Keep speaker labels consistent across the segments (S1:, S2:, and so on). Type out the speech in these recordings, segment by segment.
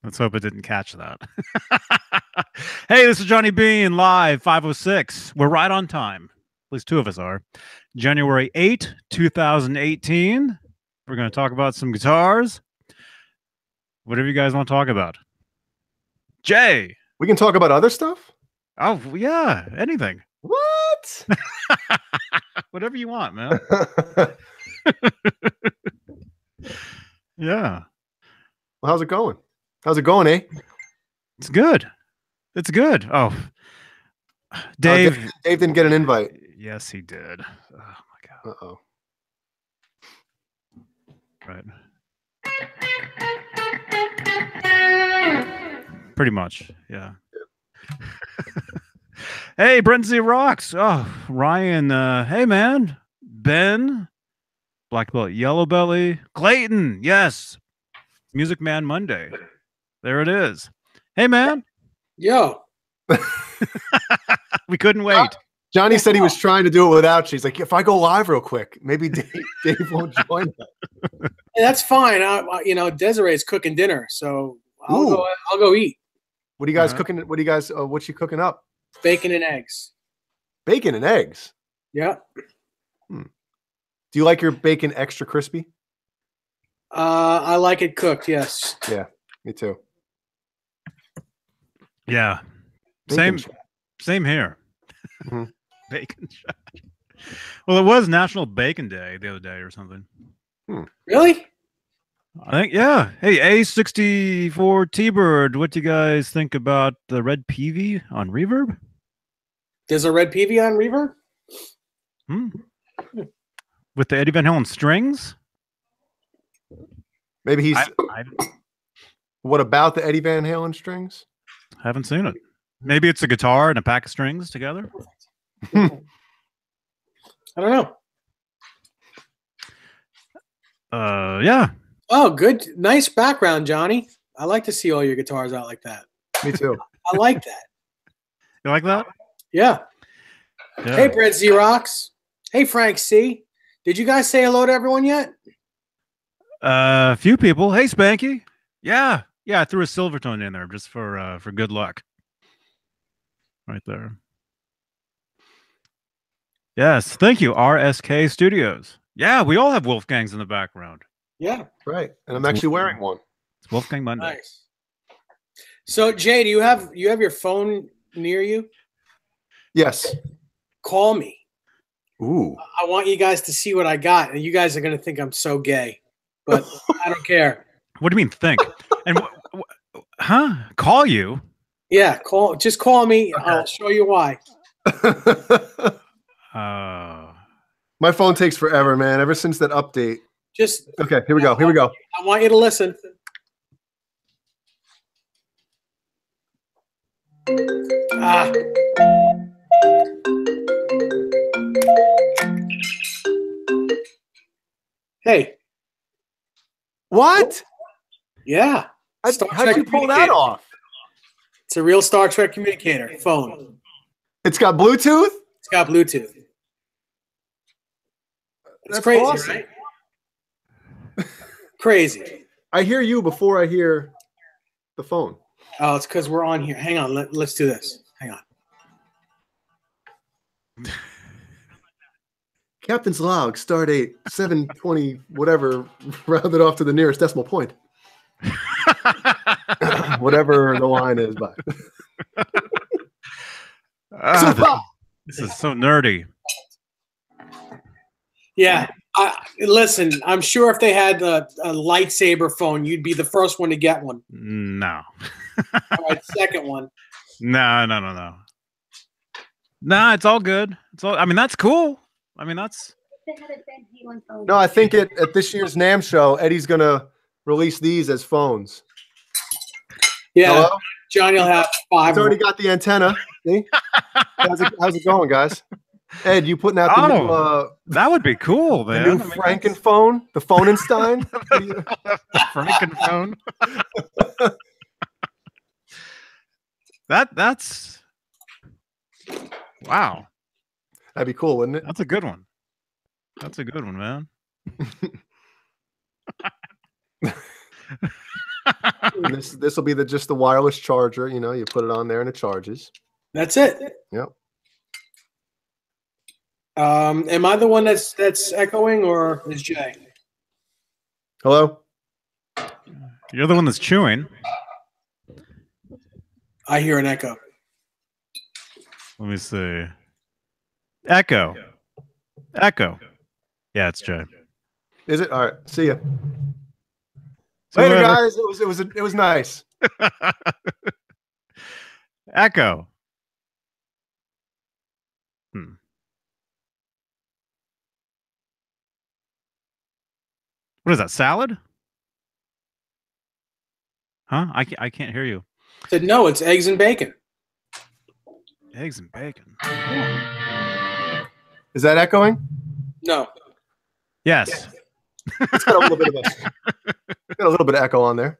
S1: Let's hope it didn't catch that. Hey, this is Johnny Beane, live 506. We're right on time. At least two of us are. January 8, 2018. We're going to talk about some guitars. Whatever you guys want to talk about. Jay.
S2: We can talk about other stuff?
S1: Oh, yeah. Anything.
S2: What?
S1: Whatever you want, man. Yeah.
S2: Well, how's it going? How's it going, eh?
S1: It's good. It's good. Oh, Dave.
S2: Dave didn't get an invite.
S1: Yes, he did. Oh, my God.
S2: Uh-oh.
S1: Right. Pretty much, yeah. Hey, Brent Z Rocks. Oh, Ryan. Hey, man. Ben. Black Belt, Yellow Belly. Clayton. Yes. Music Man Monday. There it is. Hey, man.
S3: Yo.
S1: We couldn't wait.
S2: Johnny said he was trying to do it without you. He's like, if I go live real quick, maybe Dave won't join us.
S3: Hey, that's fine. Desiree's cooking dinner, so I'll go eat.
S2: What are you guys cooking? What do you guys? What's she cooking up?
S3: Bacon and eggs.
S2: Bacon and eggs.
S3: Yeah.
S2: Do you like your bacon extra crispy?
S3: I like it cooked. Yes.
S2: Yeah, me too.
S1: Yeah. Same here.
S2: Mm-hmm.
S1: Bacon shot. Well, it was National Bacon Day the other day or something.
S3: Really?
S1: I think, yeah. Hey, A64 T-Bird, what do you guys think about the red PV on reverb?
S3: There's a red PV on reverb?
S1: With the Eddie Van Halen strings?
S2: Maybe he's...
S1: I
S2: What about the Eddie Van Halen strings?
S1: haven't seen it. Maybe it's a guitar and a pack of strings together?
S3: I don't know.
S1: Yeah.
S3: Oh, good. Nice background, Johnny. I like to see all your guitars out like that.
S2: Me too.
S3: I like that.
S1: You like that?
S3: Yeah.
S1: Yeah.
S3: Hey, Brett Xerox. Hey, Frank C. Did you guys say hello to everyone yet?
S1: A few people. Hey, Spanky. Yeah. Yeah, I threw a Silvertone in there just for good luck. Right there. Yes, thank you, RSK Studios. Yeah, we all have Wolfgangs in the background.
S3: Yeah.
S2: Right. And I'm actually wearing one.
S1: It's Wolfgang Monday.
S3: Nice. So, Jay, do you have your phone near you?
S2: Yes.
S3: Call me.
S2: Ooh.
S3: I want you guys to see what I got, and you guys are going to think I'm so gay, but I don't care.
S1: What do you mean think? And call you?
S3: Yeah, just call me. Okay. I'll show you why.
S2: My phone takes forever, man. Ever since that update. Okay, here we go. Here we go.
S3: I want you to listen. Hey.
S2: What?
S3: Yeah.
S2: How'd you pull that off?
S3: It's a real Star Trek communicator phone.
S2: It's got Bluetooth?
S3: It's got Bluetooth. It's
S2: That's
S3: crazy,
S2: awesome.
S3: Right? Crazy.
S2: I hear you before I hear the phone.
S3: Oh, it's because we're on here. Hang on. Let's do this. Hang on.
S2: Captain's log, start date 7:20, whatever, rounded off to the nearest decimal point. Whatever the line is, but
S1: this is so nerdy.
S3: Yeah. Listen, I'm sure if they had a lightsaber phone, you'd be the first one to get one.
S1: No.
S3: All right, second one.
S1: No. Nah, it's all good. I mean, that's cool. I mean, that's...
S2: No, I think at this year's NAMM show, Eddie's going to release these as phones.
S3: Yeah.
S2: Hello?
S3: Johnny will have 5.
S2: It's already got the antenna. See? How's it going, guys? Ed, you putting out the new...
S1: that would be cool, man.
S2: The new Frankenphone? The Phonenstein?
S1: Frankenphone? That's... Wow.
S2: That'd be cool, wouldn't it?
S1: That's a good one. That's a good one, man.
S2: And this will be just the wireless charger. You know, you put it on there and it charges.
S3: That's it.
S2: Yep.
S3: Am I the one that's echoing, or is Jay?
S2: Hello?
S1: You're the one that's chewing.
S3: I hear an echo.
S1: Let me see. Echo. Echo. Yeah, it's Jay.
S2: Is it? All right. See ya.
S1: See you
S2: Later,
S1: later.
S2: guys. It was nice.
S1: Echo. What is that? Salad? Huh? I can't hear you.
S3: I said no. It's eggs and bacon.
S1: Eggs and bacon.
S2: Is that echoing?
S3: No.
S1: Yes.
S2: It's got a little bit of got a little bit of echo on there.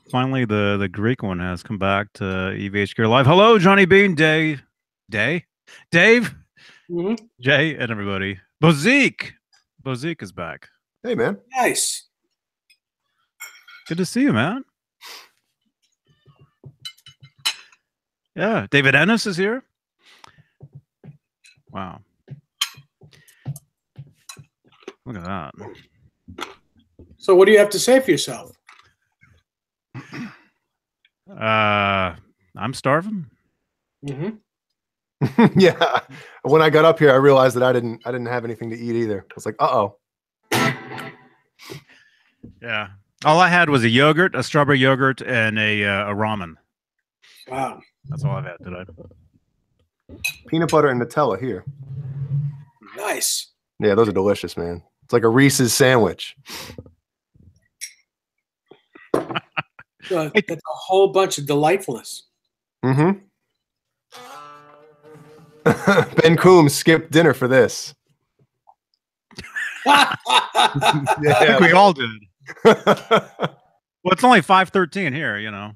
S1: Finally, the Greek one has come back to evhgear Live. Hello, Johnny Beane, Dave,
S3: Mm-hmm.
S1: Jay, and everybody. Bozique is back.
S2: Hey, man.
S3: Nice.
S1: Good to see you, man. Yeah, David Ennis is here. Wow. Look at that.
S3: So, what do you have to say for yourself?
S1: I'm starving.
S3: Mm-hmm.
S2: Yeah. When I got up here, I realized that I didn't have anything to eat either. I was like, uh-oh.
S1: Yeah. All I had was a yogurt, a strawberry yogurt, and a ramen.
S3: Wow.
S1: That's all I've had today.
S2: Peanut butter and Nutella here.
S3: Nice.
S2: Yeah, those are delicious, man. It's like a Reese's sandwich.
S3: That's a whole bunch of delightfulness.
S2: Mm-hmm. Ben Coombs skipped dinner for this.
S1: I think we all did. Well, it's only 5:13 here, you know.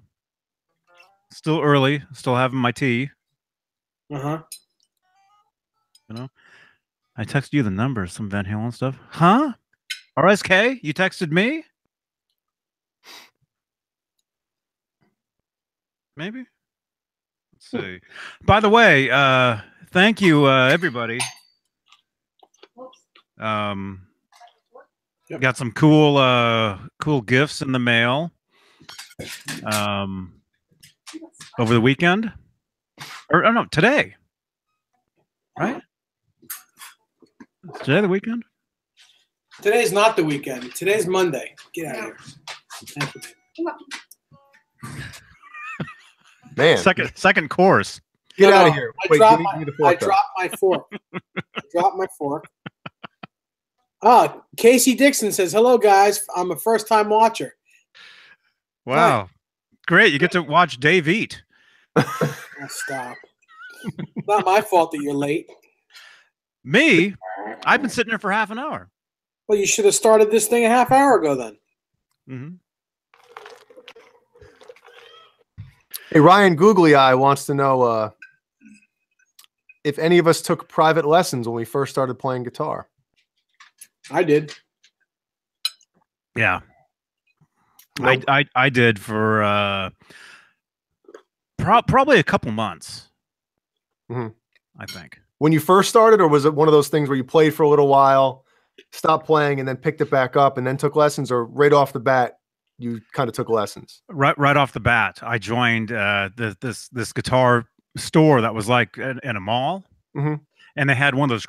S1: Still early. Still having my tea.
S3: Uh-huh.
S1: You know. I texted you the numbers, some Van Halen stuff. Huh? RSK? You texted me? Maybe? Let's see. By the way, thank you, everybody.
S3: Yep.
S1: Got some cool gifts in the mail over the weekend. Or no, today. Right? Is today the weekend?
S3: Today's not the weekend. Today's Monday. Get out of here. Thank you.
S2: Man.
S1: Second course.
S2: Get out of here. Wait, give me the fork.
S3: I dropped my fork. I dropped my fork. Casey Dixon says, hello, guys. I'm a first-time watcher.
S1: Wow.
S3: Hi.
S1: Great. You get to watch Dave eat.
S3: Oh, stop. It's not my fault that you're late.
S1: Me? I've been sitting here for half an hour.
S3: Well, you should have started this thing a half hour ago then.
S1: Mm-hmm.
S2: Hey, Ryan Googly Eye wants to know if any of us took private lessons when we first started playing guitar.
S3: I did.
S1: Yeah.
S2: Nope.
S1: I did for probably a couple months.
S2: Mm-hmm.
S1: I think.
S2: When you first started, or was it one of those things where you played for a little while, stopped playing, and then picked it back up and then took lessons, or right off the bat you kind of took lessons?
S1: Right off the bat, I joined this guitar store that was like in a mall.
S2: Mm-hmm.
S1: And they had one of those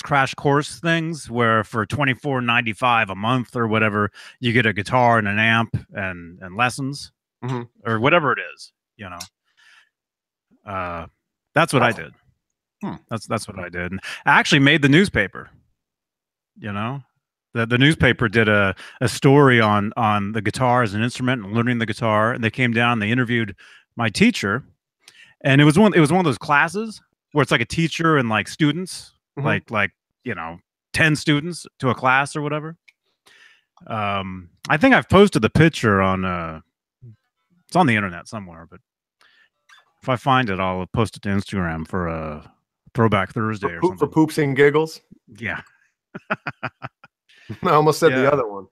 S1: crash course things where for $24.95 a month or whatever, you get a guitar and an amp and lessons,
S2: mm-hmm.
S1: or whatever it is, you know. That's what I did. That's what I did. And I actually made the newspaper. You know, the newspaper did a story on the guitar as an instrument and learning the guitar, and they came down and they interviewed my teacher, and it was one of those classes where it's like a teacher and like students,
S2: mm-hmm.
S1: like you know, 10 students to a class or whatever. I think I've posted the picture on it's on the internet somewhere, but if I find it, I'll post it to Instagram for a Throwback Thursday or something.
S2: For poops and giggles.
S1: Yeah.
S2: I almost said the other one.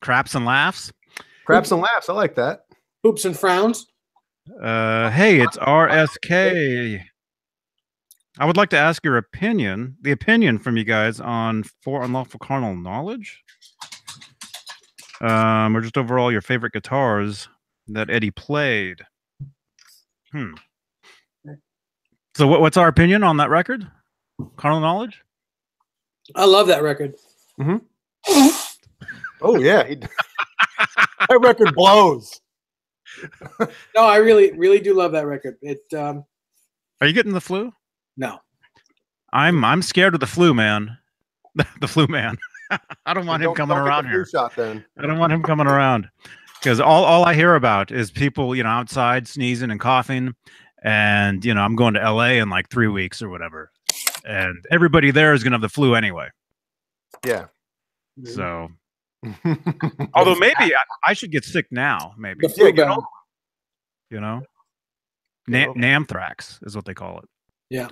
S1: Craps and laughs.
S2: Craps and laughs. I like that.
S3: Hoops and frowns.
S1: Hey, it's RSK. I would like to ask your opinion, the opinion from you guys on 4 Unlawful Carnal Knowledge. Or just overall your favorite guitars that Eddie played. So what's our opinion on that record? Carnal Knowledge?
S3: I love that record.
S2: Oh yeah, that record blows.
S3: No, I really do love that record. It.
S1: Are you getting the flu?
S3: No.
S1: I'm scared of the flu, man. The flu man. I don't want him coming around here.
S2: Shot, then.
S1: I don't want him coming around because all I hear about is people, outside sneezing and coughing, and I'm going to LA in like 3 weeks or whatever, and everybody there is gonna have the flu anyway.
S2: Yeah.
S1: So, although maybe I should get sick now, maybe. Namthrax is what they call it.
S3: Yeah.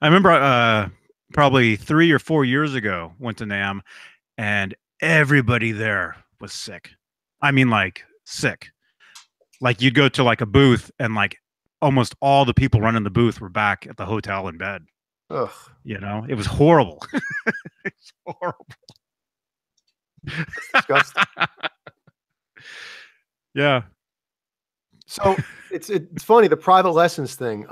S1: I remember probably 3 or 4 years ago went to NAMM, and everybody there was sick. I mean, like sick. Like you'd go to like a booth, and like almost all the people running the booth were back at the hotel in bed.
S2: Ugh.
S1: It was horrible. It's horrible.
S2: It's disgusting.
S1: Yeah.
S2: So it's funny, the private lessons thing.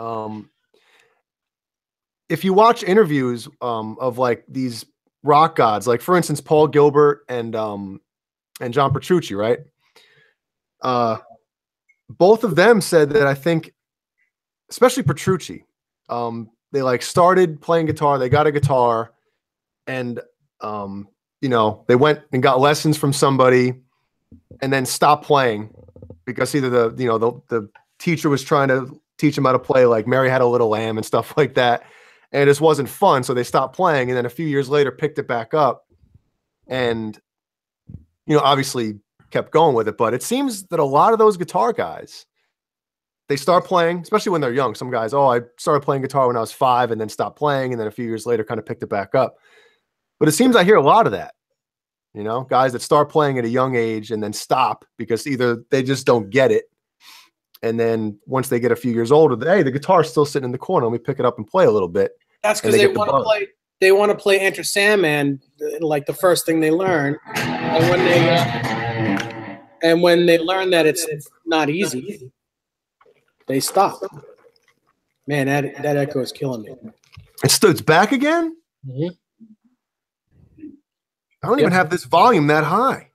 S2: If you watch interviews of like these rock gods, like for instance Paul Gilbert and John Petrucci, right? Both of them said that, I think, especially Petrucci, they like started playing guitar, they got a guitar, and they went and got lessons from somebody and then stopped playing because either the teacher was trying to teach them how to play like Mary Had a Little Lamb and stuff like that, and it just wasn't fun, so they stopped playing, and then a few years later picked it back up and obviously kept going with it. But it seems that a lot of those guitar guys, they start playing, especially when they're young. Some guys, I started playing guitar when I was 5 and then stopped playing, and then a few years later kind of picked it back up. But it seems I hear a lot of that, guys that start playing at a young age and then stop because either they just don't get it, and then once they get a few years older, hey, the guitar's still sitting in the corner, let me pick it up and play a little bit.
S3: That's because they want to play. They want to play Enter Sandman like the first thing they learn, and when they learn that it's not easy, they stop. Man, that echo is killing me.
S2: It's back again?
S3: Mm-hmm.
S2: I don't even have this volume that high.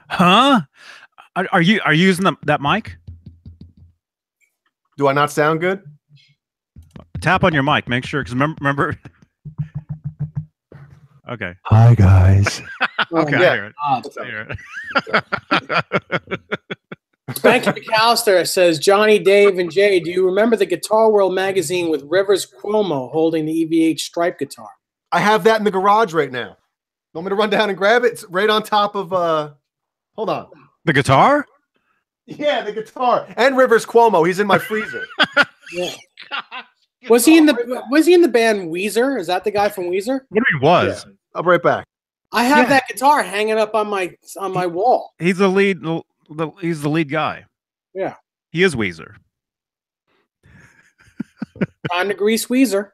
S1: Huh? Are you using that mic?
S2: Do I not sound good?
S1: Tap on your mic. Make sure, because remember. Okay.
S2: Hi guys.
S1: Okay.
S2: Yeah.
S1: I hear it.
S3: Spanky McAllister says, Johnny, Dave, and Jay, do you remember the Guitar World magazine with Rivers Cuomo holding the EVH Stripe guitar?
S2: I have that in the garage right now. Want me to run down and grab it? It's right on top of hold on.
S1: The guitar?
S2: Yeah, the guitar. And Rivers Cuomo. He's in my freezer.
S3: Yeah. Was he in the band Weezer? Is that the guy from Weezer?
S1: What he was?
S2: Yeah. I'll be right back.
S3: I have that guitar hanging up on my wall.
S1: He's the lead. He's the lead guy.
S3: Yeah.
S1: He is Weezer.
S3: Time to grease Weezer.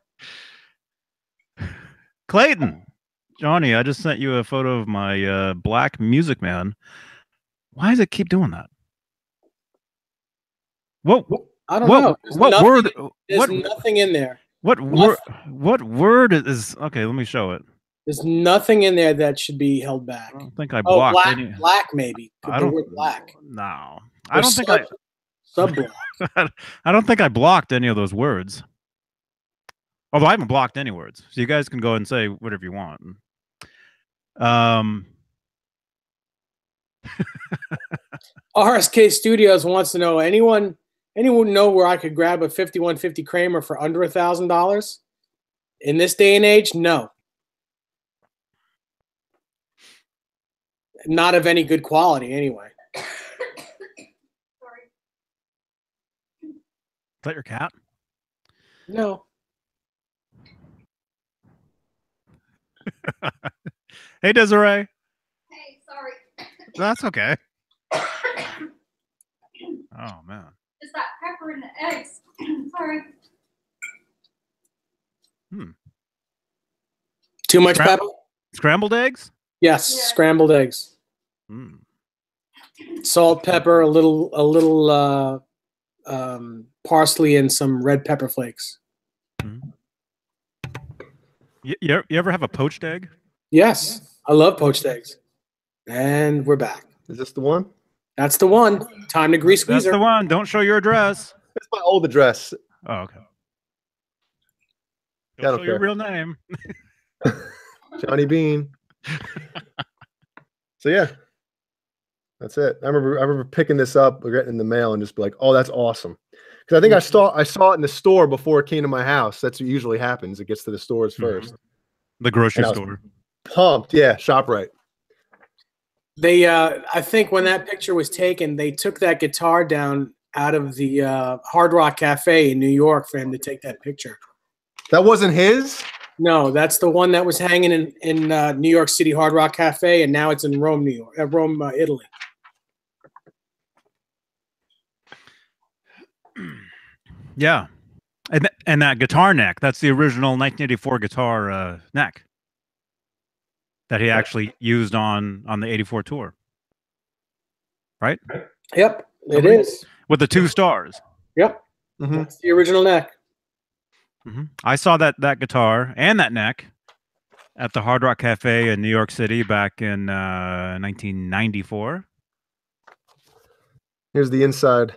S1: Clayton, Johnny, I just sent you a photo of my black Music Man. Why does it keep doing that? What?
S3: I don't know.
S1: What word?
S3: There's nothing in there.
S1: What word? What word is? Okay, let me show it.
S3: There's nothing in there that should be held back.
S1: I don't think I blocked any.
S3: Black maybe.
S1: I don't.
S3: Black.
S1: No, I don't think I.
S3: Sub-block.
S1: I don't think I blocked any of those words. Although I haven't blocked any words, so you guys can go and say whatever you want.
S3: RSK Studios wants to know, anyone know where I could grab a 5150 Kramer for under $1,000? In this day and age, no. Not of any good quality, anyway.
S1: Is that your cat?
S3: No.
S1: Hey, Desiree.
S4: Hey, sorry.
S1: That's okay. Oh, man.
S4: It's that pepper and the eggs. Sorry.
S3: Too much
S1: Scram-
S3: pepper?
S1: Scrambled eggs?
S3: Yes,
S4: Yeah.
S3: scrambled eggs. Salt, pepper, a little parsley, and some red pepper flakes.
S1: You ever have a poached egg?
S3: Yes, I love poached eggs. And we're back.
S2: Is this the one?
S3: That's the one. Time to grease
S1: That's
S3: squeezer.
S1: the one. Don't show your address.
S2: It's my old address.
S1: Oh, okay.
S2: I
S1: Don't
S2: don't
S1: show your
S2: care.
S1: real name.
S2: Johnny Beane. So yeah, that's it. I remember picking this up, getting it in the mail, and just be like, "Oh, that's awesome." Because I think I saw it in the store before it came to my house. That's what usually happens. It gets to the stores first.
S1: The grocery
S2: And I was
S1: store.
S2: Pumped, yeah. ShopRite.
S3: They, I think when that picture was taken, they took that guitar down out of the Hard Rock Cafe in New York for him to take that picture.
S2: That wasn't his.
S3: No, that's the one that was hanging in New York City Hard Rock Cafe, and now it's in Rome, Italy.
S1: Yeah. And that guitar neck, that's the original 1984 guitar neck that he actually used on the 84 tour. Right?
S3: Yep, it is.
S1: With the 2 stars.
S3: Yep.
S2: Mm-hmm.
S3: That's the original neck.
S1: I saw that guitar and that neck at the Hard Rock Cafe in New York City back in 1994.
S2: Here's the inside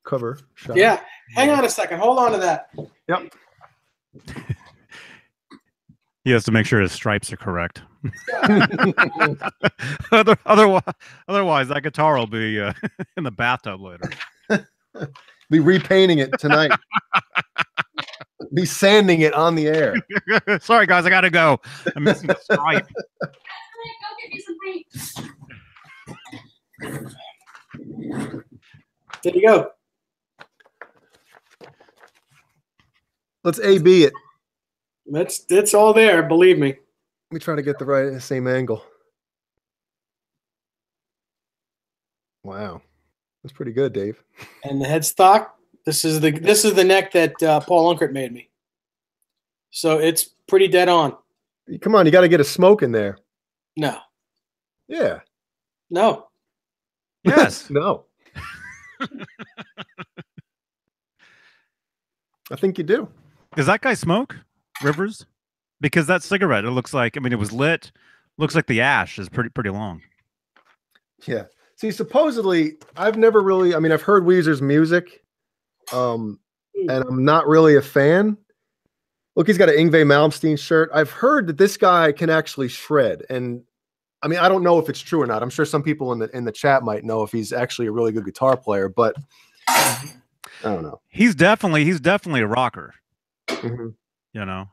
S2: cover shot.
S3: Yeah. Hang on a second. Hold on to that.
S2: Yep.
S1: He has to make sure his stripes are correct. Otherwise, that guitar will be in the bathtub later.
S2: Be repainting it tonight. Be sanding it on the air.
S1: Sorry, guys, I gotta go. I'm missing the stripe.
S4: Go get me some paint.
S3: There you go.
S2: Let's A/B it.
S3: That's all there. Believe me.
S2: Let me try to get the same angle. Wow, that's pretty good, Dave.
S3: And the headstock. This is the neck that Paul Unkert made me. So it's pretty dead on.
S2: Come on, you got to get a smoke in there.
S3: No.
S2: Yeah.
S3: No.
S1: Yes.
S2: No. I think you do.
S1: Does that guy smoke, Rivers? Because that cigarette, it looks like, I mean, it was lit. Looks like the ash is pretty long.
S2: Yeah. See, supposedly, I've never really, I mean, I've heard Weezer's music, and I'm not really a fan. Look, he's got an Yngwie Malmsteen shirt. I've heard that this guy can actually shred. And I mean, I don't know if it's true or not. I'm sure some people in the chat might know if he's actually a really good guitar player, but I don't know.
S1: He's definitely a rocker.
S2: Mm-hmm.
S1: You know?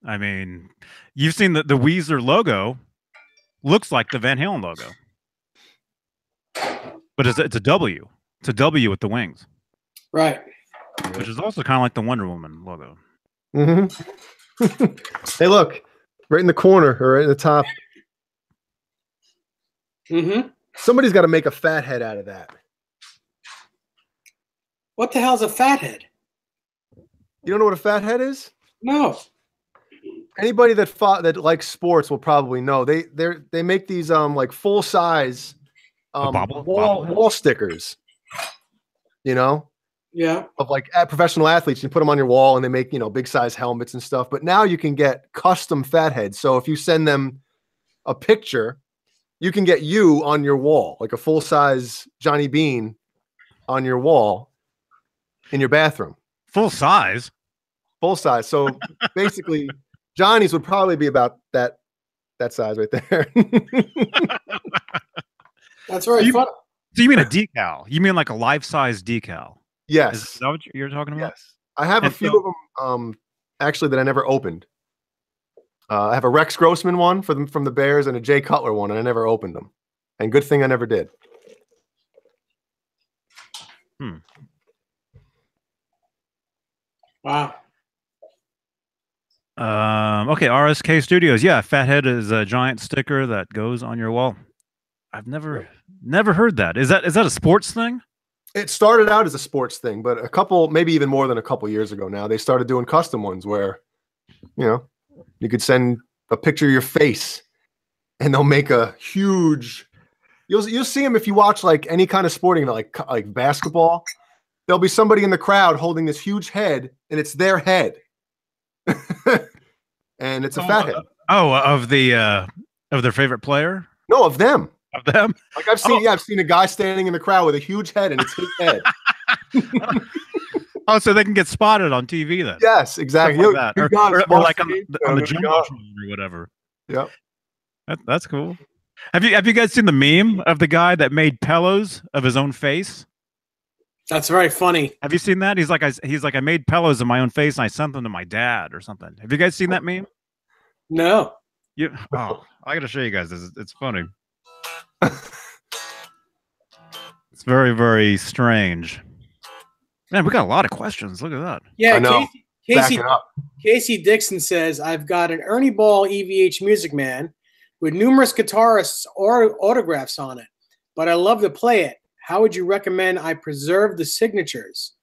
S1: I mean, you've seen the Weezer logo. Looks like the Van Halen logo. But it's a W. It's a W with the wings.
S3: Right.
S1: Which is also kind of like the Wonder Woman logo.
S2: Mm-hmm. Hey, look, right in the corner or right in the top.
S3: Mm-hmm.
S2: Somebody's got to make a fat head out of that.
S3: What the hell's a fathead?
S2: You don't know what a fat head is?
S3: No.
S2: Anybody that likes sports will probably know. They make these like full size wall stickers. You know?
S3: Yeah.
S2: Of like professional athletes, you put them on your wall and they make, big size helmets and stuff. But now you can get custom fat heads. So if you send them a picture, you can get you on your wall, like a full size Johnny Beane on your wall in your bathroom.
S1: Full size.
S2: Full size. So basically, Johnny's would probably be about that size right there.
S3: That's right.
S1: So you mean a decal? You mean like a life-size decal?
S2: Yes.
S1: Is that what you're talking about?
S2: Yes. I have a few of them actually that I never opened. I have a Rex Grossman one from the Bears and a Jay Cutler one, and I never opened them. And good thing I never did.
S3: Wow.
S1: Okay, RSK Studios. Yeah, Fathead is a giant sticker that goes on your wall. I've never heard that. Is that a sports thing?
S2: It started out as a sports thing, but a couple, maybe even more than a couple years ago now, they started doing custom ones where, you could send a picture of your face and they'll make a huge, you'll see them if you watch like any kind of sporting event, like basketball. There'll be somebody in the crowd holding this huge head and it's their head. And it's a fathead.
S1: Of their favorite player?
S2: No, of them.
S1: Of them?
S2: Like I've seen a guy standing in the crowd with a huge head and it's his head.
S1: Oh, so they can get spotted on TV then?
S2: Yes, exactly.
S1: Like that. Or like on the Jumbotron or whatever.
S2: Yep.
S1: That's cool. Have you guys seen the meme of the guy that made pillows of his own face?
S3: That's very funny.
S1: Have you seen that? He's like, I made pillows of my own face and I sent them to my dad or something. Have you guys seen that meme?
S3: No.
S1: I gotta show you guys this. It's funny. It's very, very strange. Man, we got a lot of questions. Look at that.
S3: Yeah,
S2: I know.
S3: Casey Dixon says, I've got an Ernie Ball EVH Music Man with numerous guitarists or autographs on it, but I love to play it. How would you recommend I preserve the signatures?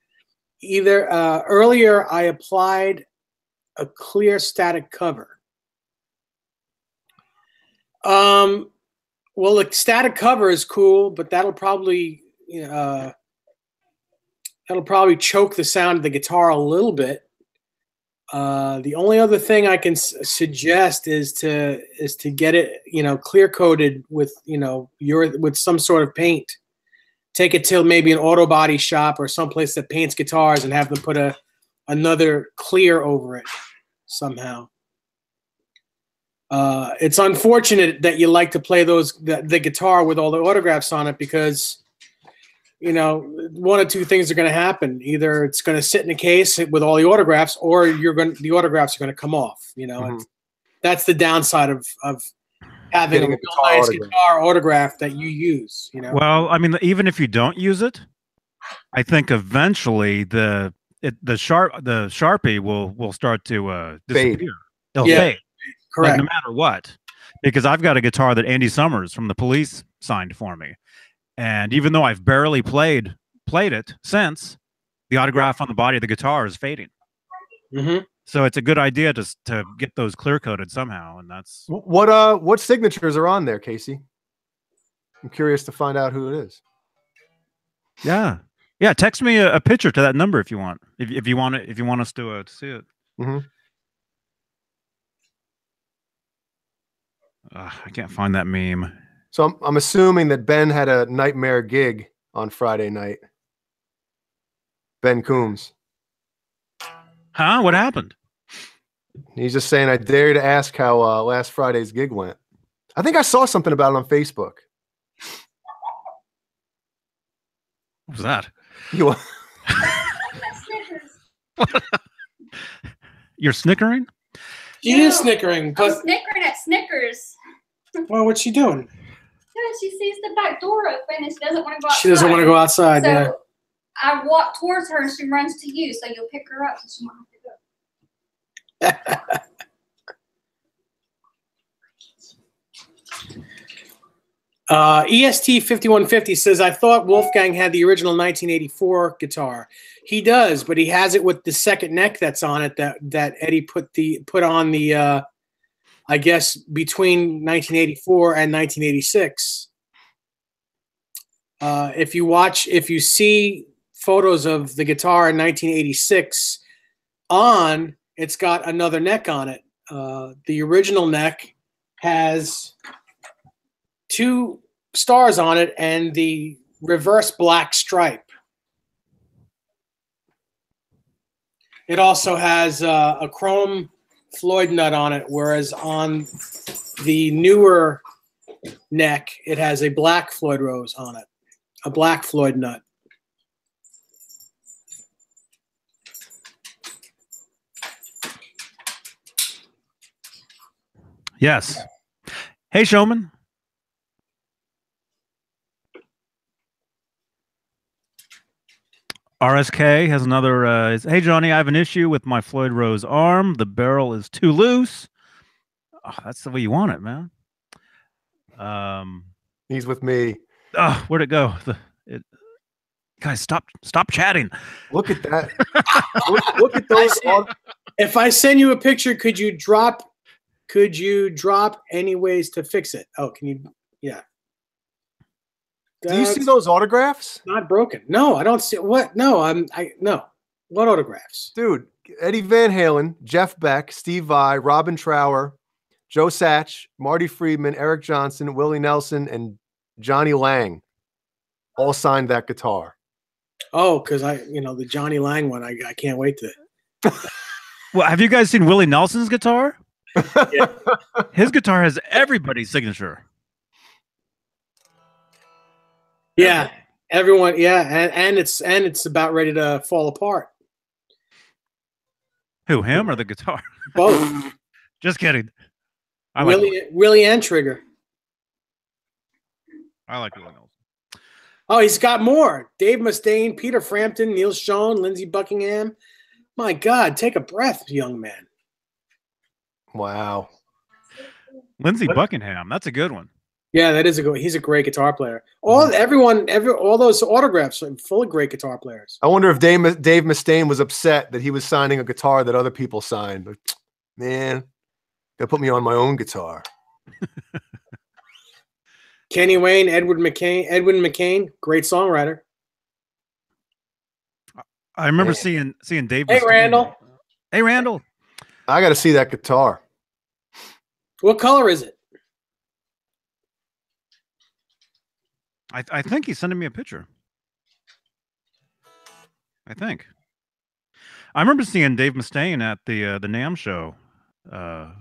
S3: Earlier I applied a clear static cover. Well, the static cover is cool, but that'll probably choke the sound of the guitar a little bit. The only other thing I can suggest is to get it, clear coated with, with some sort of paint. Take it to maybe an auto body shop or someplace that paints guitars and have them put another clear over it somehow. It's unfortunate that you like to play the guitar with all the autographs on it because, one of two things are going to happen. Either it's going to sit in a case with all the autographs, or the autographs are going to come off. That's the downside of having a nice guitar autograph that you use.
S1: Well, I mean, even if you don't use it, I think eventually the Sharpie will start to disappear.
S2: Fade.
S1: It'll fade.
S3: Correct.
S1: Like, no matter what, because I've got a guitar that Andy Summers from the Police signed for me, and even though I've barely played it since, the autograph on the body of the guitar is fading.
S3: Mm-hmm.
S1: So it's a good idea to get those clear coated somehow, and that's
S2: what signatures are on there, Casey? I'm curious to find out who it is.
S1: Yeah. Text me a picture to that number if you want. If you want us to see it.
S2: Mm-hmm.
S1: I can't find that meme.
S2: So I'm assuming that Ben had a nightmare gig on Friday night. Ben Coombs.
S1: Huh? What happened?
S2: He's just saying, I dare you to ask how last Friday's gig went. I think I saw something about it on Facebook.
S1: What was that? You're snickering?
S3: She is snickering.
S4: I'm snickering at Snickers.
S3: Well, what's she doing?
S4: Yeah, she sees the back door open and she doesn't want to go outside.
S3: She doesn't want to go outside,
S4: so
S3: yeah.
S4: I walk towards her and she runs to you, so you'll pick her up so she won't have to go.
S3: EST 5150 says, I thought Wolfgang had the original 1984 guitar. He does, but he has it with the second neck that's on it that Eddie put on the I guess between 1984 and 1986. If you see photos of the guitar in 1986 it's got another neck on it. The original neck has 2 stars on it and the reverse black stripe. It also has a chrome Floyd nut on it, whereas on the newer neck, it has a black Floyd rose on it, a black Floyd nut.
S1: Yes. Hey, Showman. RSK has another. Hey Johnny, I have an issue with my Floyd Rose arm. The barrel is too loose. Oh, that's the way you want it, man.
S2: He's with me.
S1: Oh, where'd it go? Guys, stop chatting.
S2: Look at that. look at those.
S3: If I send you a picture, could you drop any ways to fix it? Oh, can you? Yeah.
S2: Do you see those autographs?
S3: Not broken. No, I don't see what. No, no. What autographs?
S2: Dude, Eddie Van Halen, Jeff Beck, Steve Vai, Robin Trower, Joe Satch, Marty Friedman, Eric Johnson, Willie Nelson, and Johnny Lang all signed that guitar.
S3: Oh, because the Johnny Lang one, I can't wait to.
S1: Well, have you guys seen Willie Nelson's guitar?
S3: Yeah.
S1: His guitar has everybody's signature.
S3: Yeah, everyone. Yeah, and it's about ready to fall apart.
S1: Who, him or the guitar?
S3: Both.
S1: Just kidding.
S3: Willie and Trigger.
S1: I like Willie Nelson.
S3: Oh, he's got more. Dave Mustaine, Peter Frampton, Neil Schon, Lindsey Buckingham. My God, take a breath, young man.
S2: Wow.
S1: Lindsey Buckingham. That's a good one.
S3: Yeah, that is he's a great guitar player. All those autographs are full of great guitar players.
S2: I wonder if Dave Mustaine was upset that he was signing a guitar that other people signed. But man, gotta put me on my own guitar.
S3: Kenny Wayne, Edwin McCain, great songwriter.
S1: I remember seeing Dave.
S3: Hey, Randall.
S1: Hey, Randall.
S2: I got to see that guitar.
S3: What color is it?
S1: I think he's sending me a picture. I think. I remember seeing Dave Mustaine at the NAMM show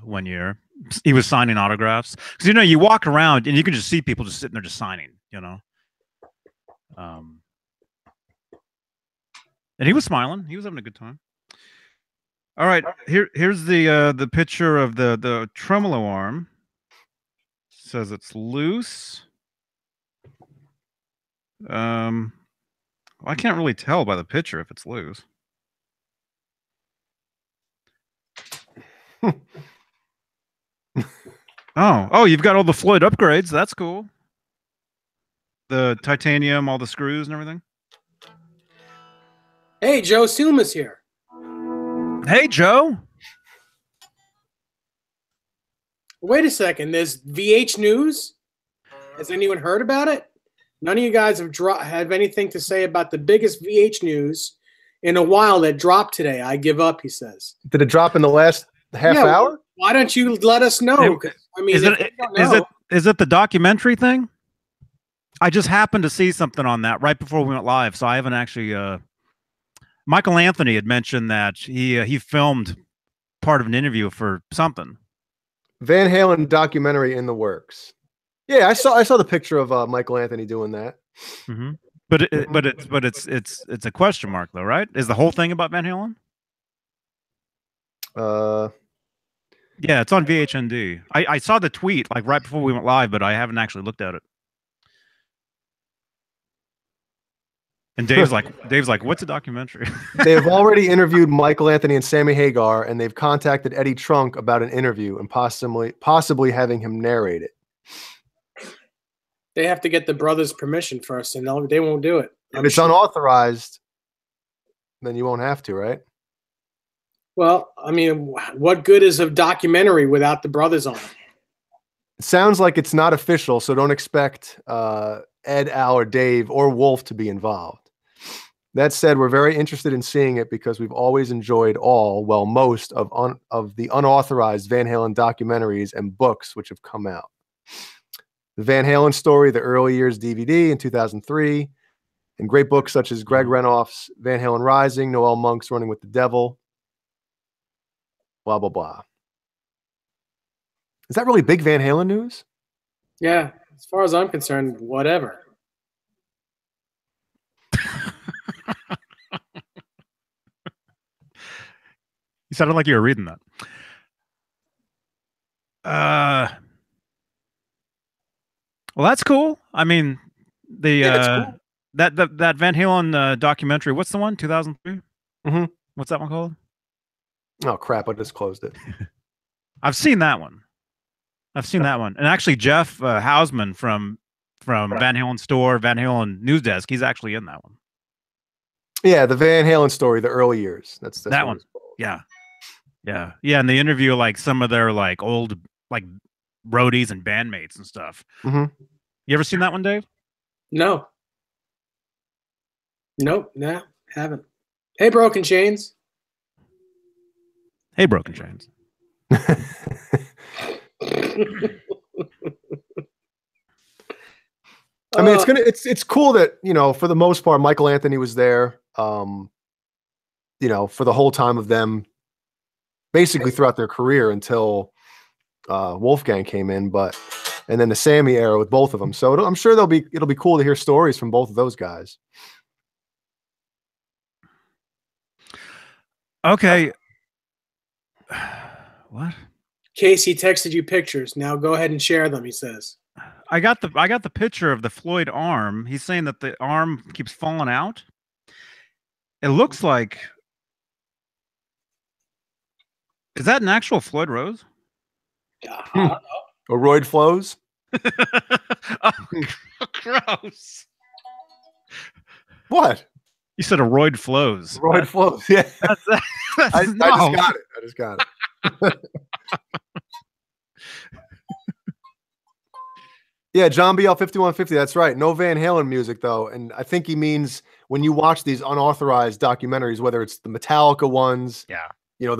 S1: one year. He was signing autographs because you walk around and you can just see people just sitting there just signing. And he was smiling. He was having a good time. All right, here's the picture of the tremolo arm. It says it's loose. I can't really tell by the picture if it's loose. Oh, you've got all the Floyd upgrades. That's cool. The titanium, all the screws and everything.
S3: Hey, Joe Suma's here.
S1: Hey, Joe.
S3: Wait a second. There's VH News. Has anyone heard about it? None of you guys have anything to say about the biggest VH News in a while that dropped today. I give up, he says.
S2: Did it drop in the last half hour?
S3: Why don't you let us know?
S1: Is it the documentary thing? I just happened to see something on that right before we went live, so I haven't actually. Michael Anthony had mentioned that he filmed part of an interview for something.
S2: Van Halen documentary in the works. Yeah, I saw the picture of Michael Anthony doing that.
S1: Mm-hmm. But it's a question mark though, right? Is the whole thing about Van Halen? Yeah, it's on VHND. I saw the tweet like right before we went live, but I haven't actually looked at it. And Dave's like, what's a documentary?
S2: They have already interviewed Michael Anthony and Sammy Hagar, and they've contacted Eddie Trunk about an interview and possibly having him narrate it.
S3: They have to get the brothers' permission first, and they won't do it.
S2: If it's unauthorized, then you won't have to, right?
S3: Well, I mean, what good is a documentary without the brothers on it?
S2: It sounds like it's not official, so don't expect Ed, Al, or Dave, or Wolf to be involved. That said, we're very interested in seeing it because we've always enjoyed most of the unauthorized Van Halen documentaries and books which have come out. The Van Halen Story, the Early Years DVD in 2003, and great books such as Greg Renoff's Van Halen Rising, Noel Monk's Running with the Devil, blah, blah, blah. Is that really big Van Halen news?
S3: Yeah, as far as I'm concerned, whatever.
S1: You sounded like you were reading that. Well, that's cool. I mean,
S2: Cool.
S1: that Van Halen documentary. What's the one? 2003.
S2: Mm-hmm.
S1: What's that one called?
S2: Oh crap! I just closed it.
S1: I've seen that one. And actually, Jeff Hausman from Van Halen Store, Van Halen News Desk, he's actually in that one.
S2: Yeah, the Van Halen story, the early years. That's
S1: that one. Yeah. And they interview like some of their like old like roadies and bandmates and stuff.
S2: Mm-hmm.
S1: You ever seen that one, Dave?
S3: No. Nope. Nah, haven't. Hey, Broken Chains.
S1: Hey, Broken Chains.
S2: I mean, it's cool that, you know, for the most part, Michael Anthony was there, you know, for the whole time of them, basically throughout their career until Wolfgang came in, and then the Sammy era with both of them. So I'm sure it'll be cool to hear stories from both of those guys.
S1: Okay. What?
S3: Casey texted you pictures. Now go ahead and share them, he says.
S1: I got the picture of the Floyd arm. He's saying that the arm keeps falling out. It looks like, is that an actual Floyd Rose?
S2: Or Royd Flows?
S1: Oh, gross.
S2: What?
S1: You said a Royd Flows.
S2: Royd Flows, yeah. I just got it. Yeah, John BL 5150. That's right. No Van Halen music though, and I think he means when you watch these unauthorized documentaries, whether it's the Metallica ones,
S1: yeah,
S2: you know,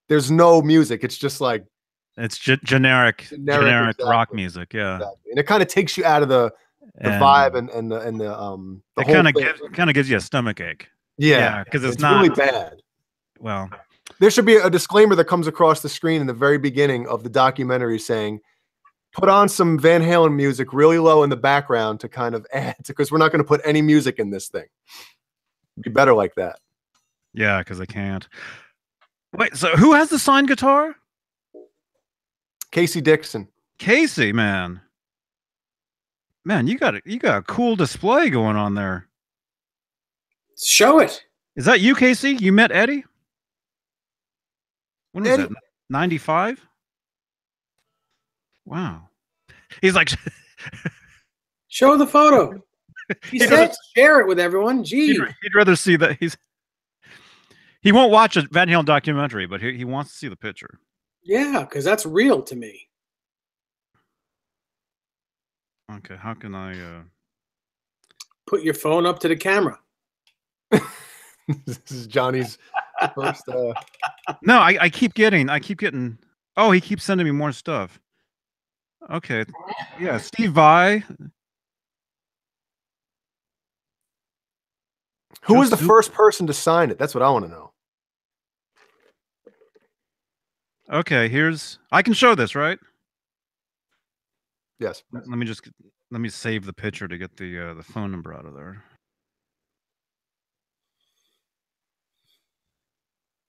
S2: there's no music. It's just like
S1: it's generic
S2: exactly.
S1: rock music. Yeah,
S2: exactly. And it kind of takes you out of the vibe and the
S1: it kind of gives you a stomach ache.
S2: Yeah,
S1: because it's
S2: not really bad.
S1: Well,
S2: there should be a disclaimer that comes across the screen in the very beginning of the documentary saying, put on some Van Halen music really low in the background to kind of add, because we're not going to put any music in this thing. It'd be better like that.
S1: Yeah, because I can't. Wait, so who has the signed guitar?
S2: Casey Dixon.
S1: Casey, man, you got a cool display going on there.
S3: Show it.
S1: Is that you, Casey? You met Eddie? When was that? 95? Wow. He's like,
S3: show the photo. He said share it with everyone. Gee.
S1: He'd rather see that. He won't watch a Van Halen documentary, but he wants to see the picture.
S3: Yeah, because that's real to me.
S1: Okay, how can I
S3: put your phone up to the camera?
S2: This is Johnny's first
S1: No, I keep getting oh, he keeps sending me more stuff. Okay. Yeah, Steve Vai.
S2: Who was the first person to sign it? That's what I want to know.
S1: Okay, I can show this, right?
S2: Yes.
S1: Let me save the picture to get the phone number out of there.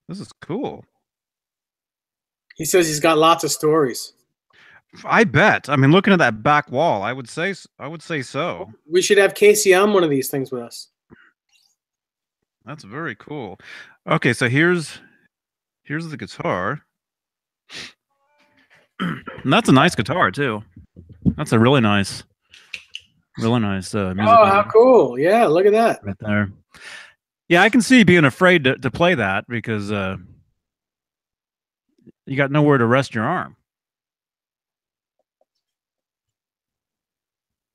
S1: This is cool.
S3: He says he's got lots of stories.
S1: I bet. I mean, looking at that back wall, I would say so.
S3: We should have Casey on one of these things with us.
S1: That's very cool. Okay, so here's the guitar. And that's a nice guitar too. That's a really nice music.
S3: Oh, how cool. Yeah, look at that.
S1: Right there. Yeah, I can see being afraid to play that because you got nowhere to rest your arm.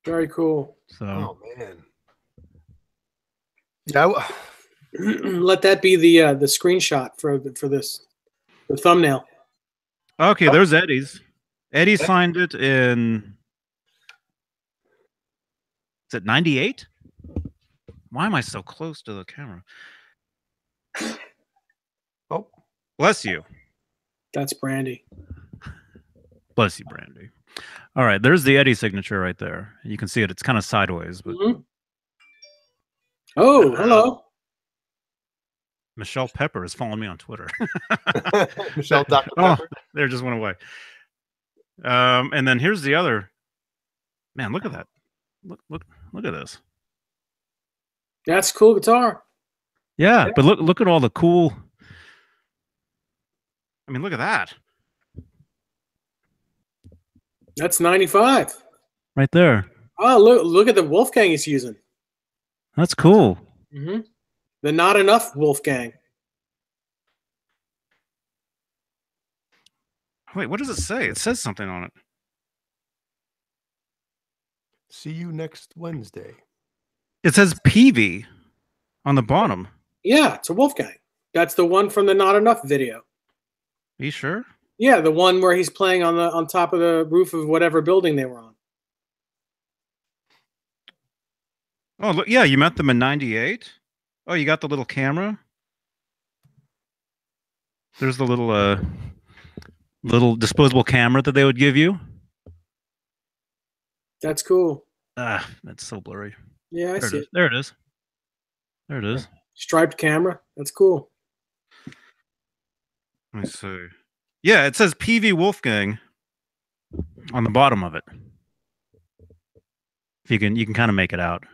S3: Very cool.
S1: So,
S2: oh man. Yeah.
S3: Let that be the screenshot for the thumbnail.
S1: Okay, there's Eddie's. Eddie signed it in. Is it 98? Why am I so close to the camera?
S2: Oh,
S1: bless you.
S3: That's Brandy.
S1: Bless you, Brandy. All right, there's the Eddie signature right there. You can see it. It's kind of sideways, but.
S3: Mm-hmm. Oh, hello.
S1: Michelle Pepper is following me on Twitter.
S2: Michelle Dr. Pepper.
S1: Oh, there just went away. And then here's the other. Man, look at that. Look at this.
S3: That's a cool guitar.
S1: Yeah, but look at all the cool. I mean, look at that
S3: That's 95.
S1: right there.
S3: Oh, look at the Wolfgang he's using.
S1: That's cool.
S3: Mm-hmm. The Not Enough Wolfgang.
S1: Wait, what does it say? It says something on it.
S2: See you next Wednesday.
S1: It says PV on the bottom.
S3: Yeah, it's a Wolfgang. That's the one from the Not Enough video.
S1: Are you sure?
S3: Yeah, the one where he's playing on top of the roof of whatever building they were on.
S1: Oh, look, yeah, you met them in '98. Oh, you got the little camera. There's the little disposable camera that they would give you.
S3: That's cool.
S1: Ah, that's so blurry.
S3: Yeah, I see it.
S1: There it is. There it is.
S3: Striped camera. That's cool.
S1: Let me see. Yeah, it says PV Wolfgang on the bottom of it. If you can kind of make it out.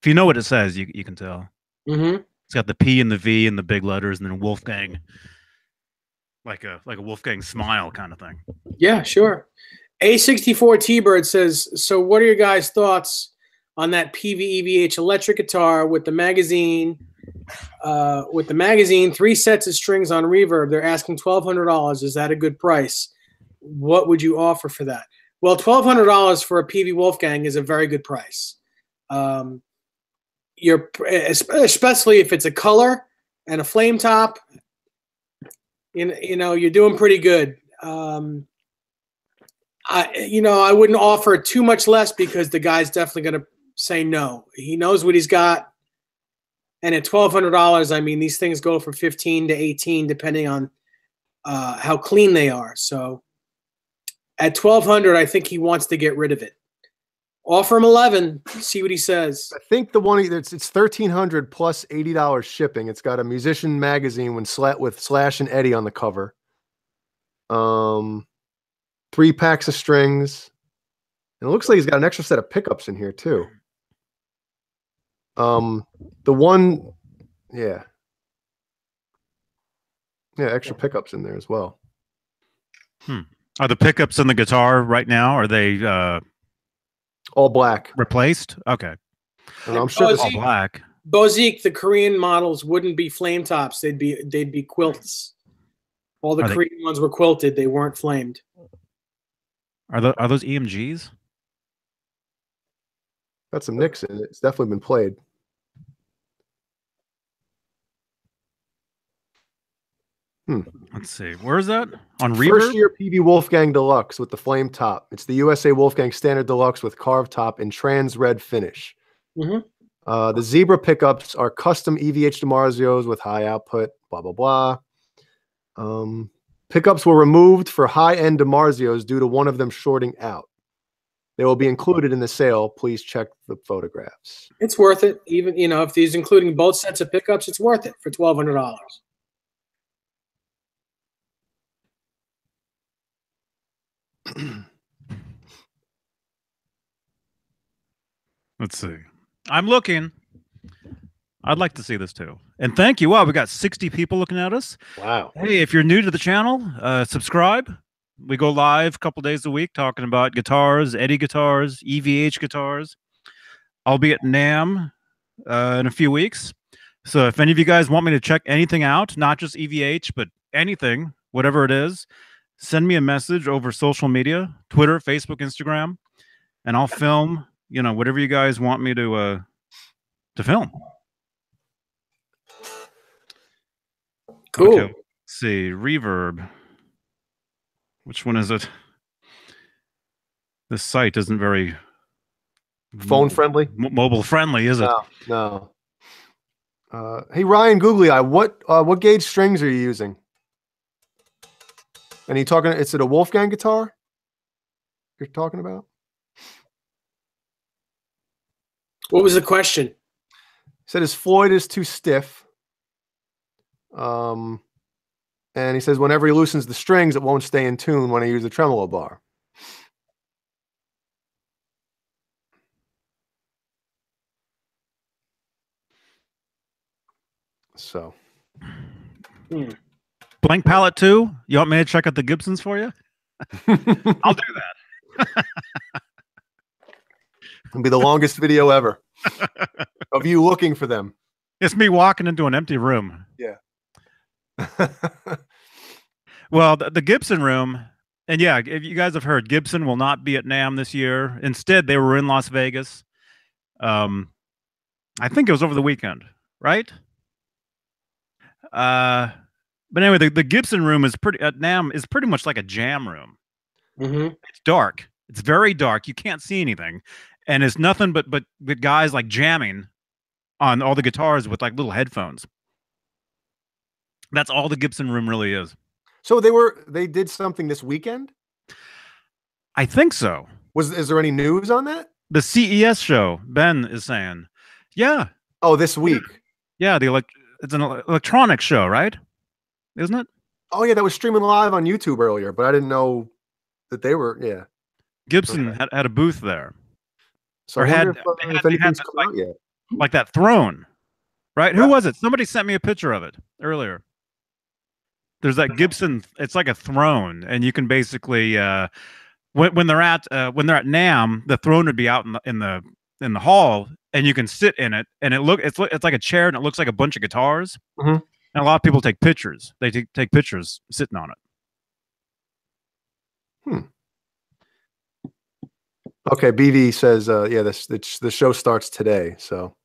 S1: If you know what it says, you can tell.
S3: Mm-hmm.
S1: It's got the P and the V and the big letters, and then Wolfgang, like a Wolfgang smile kind of thing.
S3: Yeah, sure. A64 T-Bird says, so what are your guys' thoughts on that PV-EVH electric guitar with the magazine, 3 sets of strings on reverb? They're asking $1,200. Is that a good price? What would you offer for that? Well, $1,200 for a PV Wolfgang is a very good price. You're especially if it's a color and a flame top, you know, you're doing pretty good. I wouldn't offer too much less because the guy's definitely going to say no. He knows what he's got. And at $1,200, I mean, these things go for 15 to 18, depending on how clean they are. So at $1,200, I think he wants to get rid of it. Offer him 11. See what he says.
S2: I think the one it's $1,300 plus $80 shipping. It's got a musician magazine with Slash and Eddie on the cover. 3 packs of strings. And it looks like he's got an extra set of pickups in here too. The one, yeah, extra pickups in there as well.
S1: Are the pickups in the guitar right now? Are they
S2: all black?
S1: Replaced? Okay.
S2: And I'm sure
S1: all black.
S3: Bozique, the Korean models wouldn't be flame tops. They'd be quilts. All the Korean ones were quilted. They weren't flamed.
S1: Are those EMGs?
S2: Got some nicks in it. It's definitely been played.
S1: Let's see. Where is that? On Reverb?
S2: First year PV Wolfgang Deluxe with the flame top. It's the USA Wolfgang Standard Deluxe with carved top and trans red finish.
S3: Mm-hmm.
S2: The Zebra pickups are custom EVH DiMarzios with high output, blah, blah, blah. Pickups were removed for high-end DiMarzios due to one of them shorting out. They will be included in the sale. Please check the photographs.
S3: It's worth it. Even, if he's including both sets of pickups, it's worth it for $1,200.
S1: Let's see. I'm looking. I'd like to see this too. And thank you. Wow, we got 60 people looking at us.
S2: Wow.
S1: Hey, if you're new to the channel, subscribe. We go live a couple days a week talking about guitars, Eddie guitars, EVH guitars. I'll be at NAMM in a few weeks. So if any of you guys want me to check anything out, not just EVH, but anything, whatever it is, send me a message over social media, Twitter, Facebook, Instagram, and I'll film, whatever you guys want me to film.
S3: Cool.
S1: Okay, let's see. Reverb. Which one is it? This site isn't very
S2: phone friendly,
S1: mobile friendly, is it?
S2: No. Hey Ryan Googly Eye, what gauge strings are you using? And you talking? Is it a Wolfgang guitar you're talking about?
S3: What was the question?
S2: He said his Floyd is too stiff. And he says whenever he loosens the strings, it won't stay in tune when I use the tremolo bar. So
S1: Blank palette too. You want me to check out the Gibsons for you? I'll do that.
S2: It'll be the longest video ever of you looking for them.
S1: It's me walking into an empty room.
S2: Yeah.
S1: Well, the Gibson room, and yeah, if you guys have heard, Gibson will not be at NAMM this year. Instead, they were in Las Vegas. I think it was over the weekend, right? But anyway, the Gibson room is pretty at NAMM is pretty much like a jam room. It's dark. It's very dark. You can't see anything, and it's nothing but guys like jamming on all the guitars with like little headphones. That's all the Gibson room really is.
S2: So they did something this weekend?
S1: I think so.
S2: Is there any news on that?
S1: The CES show, Ben is saying. Yeah.
S2: Oh, this week.
S1: Yeah, it's an electronic show, right? Isn't it?
S2: Oh yeah, that was streaming live on YouTube earlier, but I didn't know that they were. Yeah.
S1: Gibson had a booth there.
S2: So I wonder if anything's come out yet.
S1: Like that throne, right? Who was it? Somebody sent me a picture of it earlier. There's that Gibson. It's like a throne, and you can basically when they're at NAMM, the throne would be out in the hall, and you can sit in it, and it's like a chair, and it looks like a bunch of guitars. And a lot of people take pictures. They take pictures sitting on it.
S2: Okay, BV says, yeah, the show starts today. So,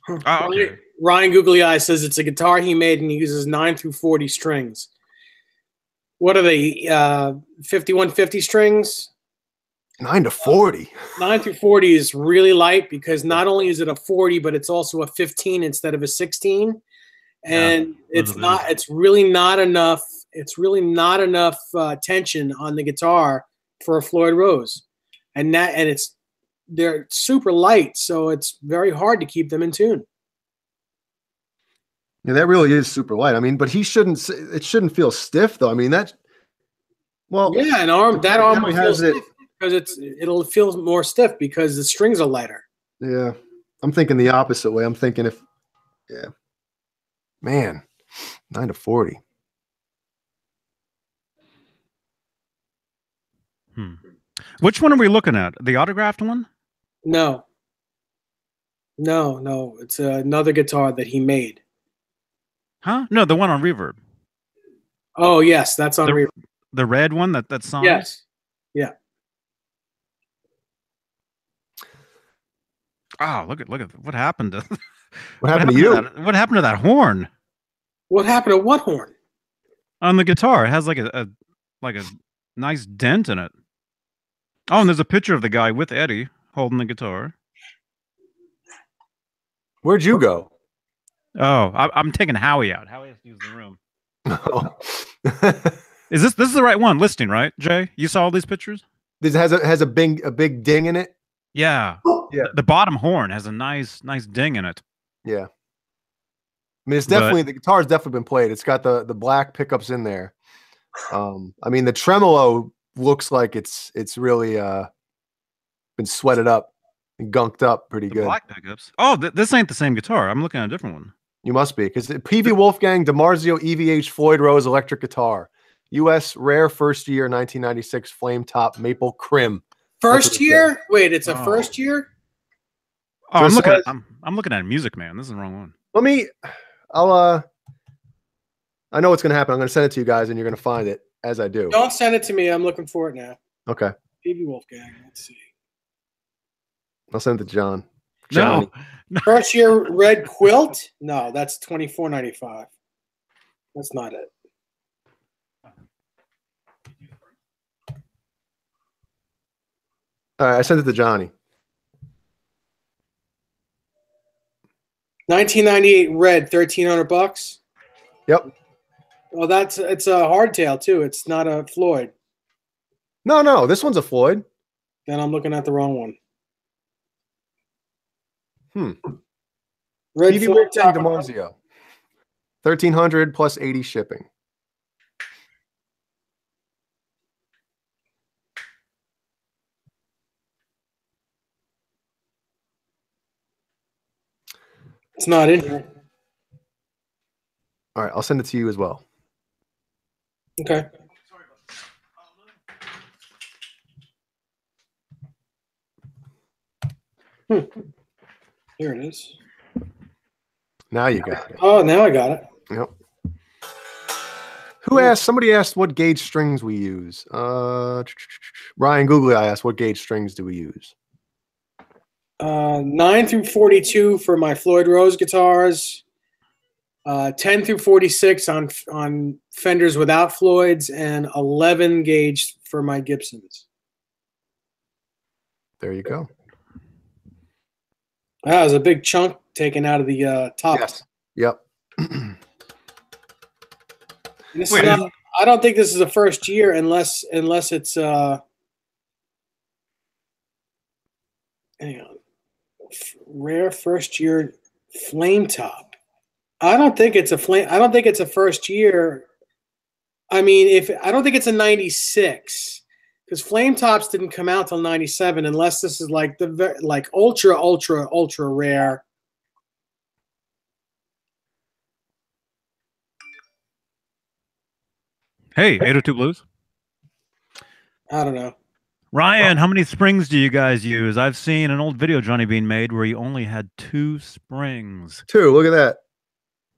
S1: okay.
S3: Ryan Googly Eye says it's a guitar he made and he uses 9 through 40 strings. What are they? 5150 strings?
S2: 9 to 40.
S3: 9 through 40 is really light because not only is it a 40, but it's also a 15 instead of a 16. And it's really not enough. It's really not enough tension on the guitar for a Floyd Rose, and they're super light, so it's very hard to keep them in tune.
S2: Yeah, that really is super light. I mean, but it shouldn't feel stiff though. I mean, that
S3: yeah, that arm will feel stiff because it'll feel more stiff because the strings are lighter.
S2: Yeah, I'm thinking the opposite way. I'm thinking man, 9 to 40.
S1: Which one are we looking at? The autographed one?
S3: No. It's another guitar that he made.
S1: Huh? No, the one on Reverb.
S3: Oh yes, that's on Reverb.
S1: The red one that's signed?
S3: Yes. Yeah.
S1: Oh, look at what happened to
S2: what happened to you?
S1: What happened to that horn?
S3: What happened to what horn?
S1: On the guitar. It has like a nice dent in it. Oh, and there's a picture of the guy with Eddie holding the guitar.
S2: Where'd you go?
S1: Oh, I'm taking Howie out. Howie has to use the room.
S2: Oh.
S1: Is this is the right one listing, right, Jay? You saw all these pictures?
S2: This has a big ding in it.
S1: Yeah.
S2: Yeah.
S1: The bottom horn has a nice ding in it.
S2: Yeah. I mean, the guitar's definitely been played. It's got the black pickups in there. I mean, the tremolo looks like it's really been sweated up and gunked up pretty good.
S1: Black pickups. Oh, this ain't the same guitar. I'm looking at a different one.
S2: You must be, because PV Wolfgang DiMarzio EVH Floyd Rose electric guitar, U.S. rare first year 1996 flame top maple crim.
S3: First year? Wait, it's a first year?
S1: Oh, I'm looking at Music Man. This is the wrong one.
S2: I know what's gonna happen. I'm gonna send it to you guys, and you're gonna find it as I do.
S3: Don't send it to me. I'm looking for it now.
S2: Okay.
S3: PV Wolfgang. Let's see.
S2: I'll send it to John.
S1: No.
S3: First year red quilt? No, that's $24.95. That's not it.
S2: All right, I sent it to Johnny.
S3: 1998 red, $1,300.
S2: Yep.
S3: Well, it's a hardtail too. It's not a Floyd.
S2: No, this one's a Floyd.
S3: Then I'm looking at the wrong one.
S2: Red Floyd DiMarzio. 1,300 plus 80 shipping.
S3: It's not in here.
S2: All right, I'll send it to you as well.
S3: Okay. Here it is.
S2: Now you got it.
S3: Oh, now I got it.
S2: Yep. Who asked? Somebody asked what gauge strings we use. Ryan Googly, I asked what gauge strings do we use.
S3: 9 through 42 for my Floyd Rose guitars. 10 through 46 on Fenders without Floyds, and 11 gauge for my Gibsons.
S2: There you go.
S3: That was a big chunk taken out of the top.
S2: Yes. Yep.
S3: This is not, I don't think this is a first year unless it's hang on, rare first year flame top. I don't think it's a first year. I mean, I don't think it's a 96 because flame tops didn't come out till 97 unless this is like the ultra rare.
S1: Hey, 802 Blues.
S3: I don't know.
S1: Ryan, how many springs do you guys use? I've seen an old video Johnny Beane made where he only had 2 springs.
S2: 2. Look at that.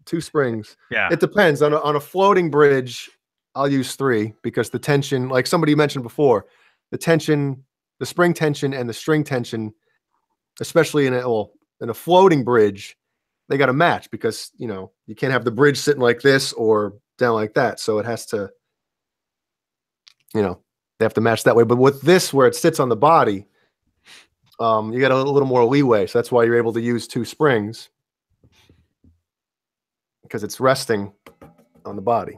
S2: 2 springs.
S1: Yeah.
S2: It depends. On a floating bridge, I'll use 3 because the tension, like somebody mentioned before, the tension, the spring tension and the string tension, especially in a floating bridge, they got to match because, you know, you can't have the bridge sitting like this or down like that. So it has to, you know, they have to match that way. But with this, where it sits on the body, you got a little more leeway. So that's why you're able to use 2 springs because it's resting on the body.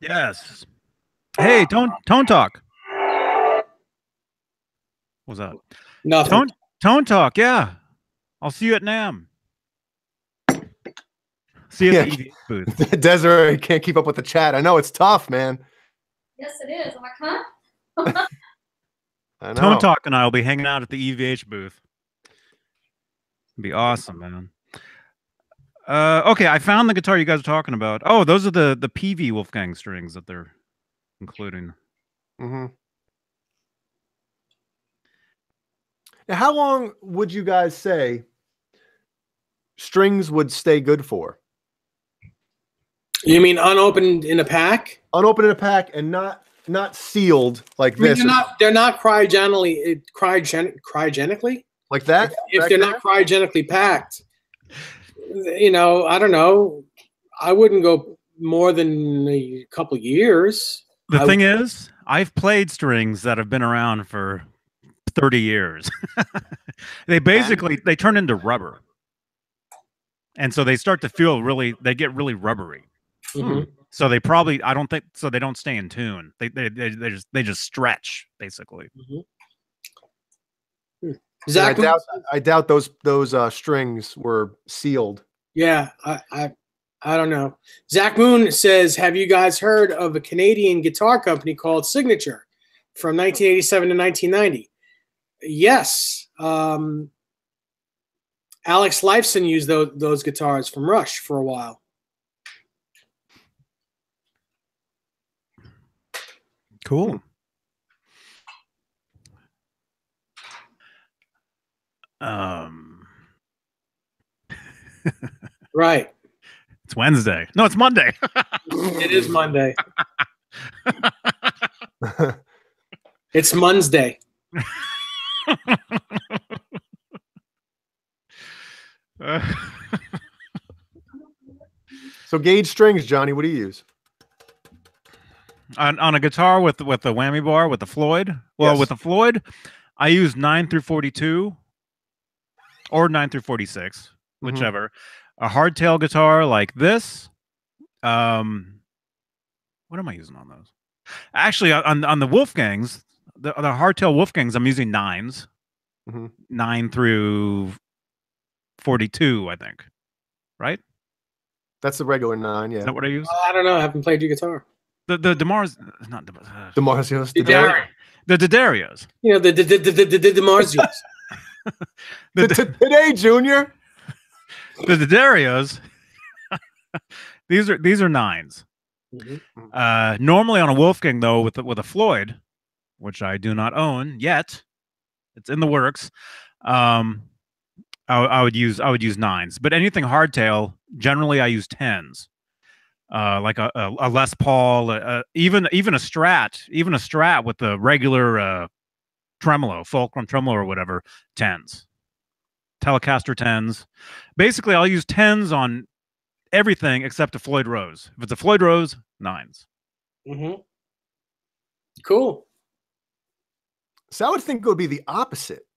S1: Yes. Hey, tone talk. What was that?
S3: Nothing.
S1: Tone talk. Yeah. I'll see you at NAMM. See you at the EV booth.
S2: Desiree can't keep up with the chat. I know it's tough, man.
S4: Yes, it is. I'm like, huh?
S2: I know.
S1: Tone Talk and I will be hanging out at the EVH booth. It'd be awesome, man. Okay, I found the guitar you guys are talking about. Oh, those are the PV Wolfgang strings that they're including.
S2: Mm-hmm. Now, how long would you guys say strings would stay good for?
S3: You mean unopened in a pack?
S2: Unopened in a pack and not sealed like this.
S3: They're not cryogenically
S2: like that.
S3: If they're not cryogenically packed, you know, I don't know. I wouldn't go more than a couple years.
S1: The thing is, I've played strings that have been around for 30 years. They turn into rubber. And so they start to feel they get really rubbery.
S3: Mm-hmm.
S1: So they probably, I don't think, so they don't stay in tune. They just stretch basically.
S3: Mm-hmm. Zach,
S2: I doubt those strings were sealed.
S3: Yeah, I don't know. Zach Moon says, have you guys heard of a Canadian guitar company called Signature from 1987 to 1990? Yes. Alex Lifeson used those guitars from Rush for a while.
S1: Cool.
S3: Right.
S1: It's Wednesday. No, it's Monday.
S3: It is Monday. It's Monday.
S2: So gauge strings, Johnny, what do you use?
S1: On a guitar with the whammy bar with the Floyd. Well,
S2: Yes.
S1: with the Floyd, I use 9 through 42 or 9 through 46, whichever. A hardtail guitar like this. What am I using on those? Actually, on the Wolfgangs, the hardtail Wolfgangs, I'm using 9s. 9 through 42, I think. Right?
S2: That's the regular 9, yeah.
S1: Is that what I use?
S3: I don't know. I haven't played your guitar.
S1: The DeMars, not
S2: DeMarzios.
S1: the D'Adarios.
S3: You know, the DeMarzios.
S2: Today, Junior.
S1: The D'Adarios. These are nines.
S3: Mhm.
S1: Normally on a Wolfgang though, with a Floyd, which I do not own yet, it's in the works. I would use nines, but anything hardtail, generally I use tens. Like a Les Paul, even a Strat with the regular tremolo, fulcrum tremolo or whatever, tens, Telecaster tens. Basically, I'll use tens on everything except a Floyd Rose. If it's a Floyd Rose, nines.
S3: Mm-hmm. Cool.
S2: So I would think it would be the opposite,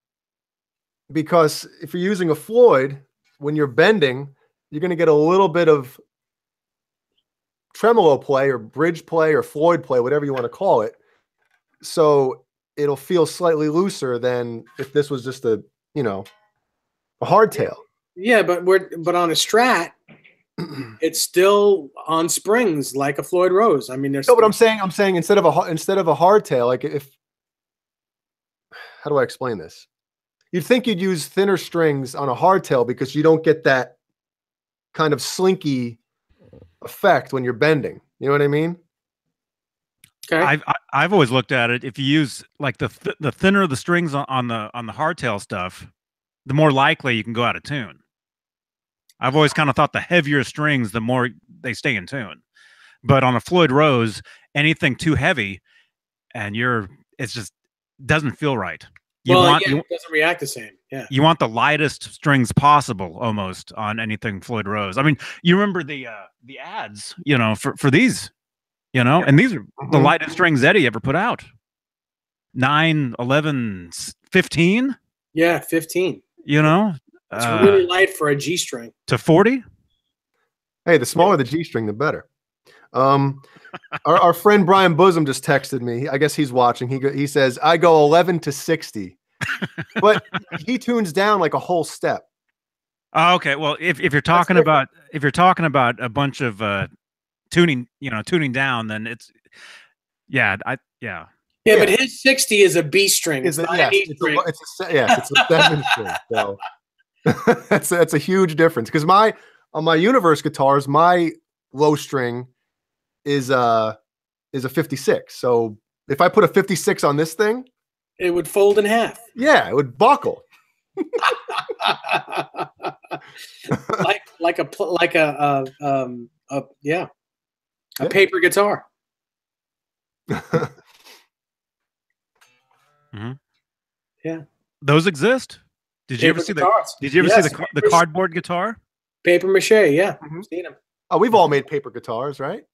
S2: because if you're using a Floyd, when you're bending, you're going to get a little bit of tremolo play or bridge play or Floyd play, whatever you want to call it. So it'll feel slightly looser than if this was just a hardtail.
S3: Yeah, but on a Strat, it's still on springs like a Floyd Rose. I mean, there's
S2: No, but I'm saying instead of a hardtail, like how do I explain this? You'd think you'd use thinner strings on a hardtail because you don't get that kind of slinky effect when you're bending. You know what I mean?
S3: okay.
S1: I've always looked at it. If you use like the thinner the strings on the hardtail stuff, the more likely you can go out of tune. I've always kind of thought the heavier strings, the more they stay in tune. But on a Floyd Rose, anything too heavy, and it's just doesn't feel right.
S3: It doesn't react the same. Yeah.
S1: You want the lightest strings possible, almost, on anything Floyd Rose. I mean, you remember the ads, for these, and these are the lightest strings Eddie ever put out. 9, 11, 15.
S3: Yeah, 15. It's really light for a G string.
S1: To 40.
S2: Hey, the smaller the G string, the better. Our friend Brian Bosom just texted me. I guess he's watching. He says, I go 11 to 60, but he tunes down like a whole step.
S1: Oh, okay. Well, if you're talking about a bunch of tuning down, then it's yeah.
S3: But his 60 is a B string. It's not an E string.
S2: It's a 7 string. So that's a huge difference, because on my Universe guitars, my low string is a 56. So if I put a 56 on this thing,
S3: it would fold in half.
S2: Yeah, it would buckle.
S3: like a paper guitar.
S1: Mm-hmm.
S3: Yeah,
S1: those exist. Did you ever see the cardboard guitar?
S3: Paper mache, yeah.
S2: Mm-hmm.
S3: Seen them.
S2: Oh, we've all made paper guitars, right?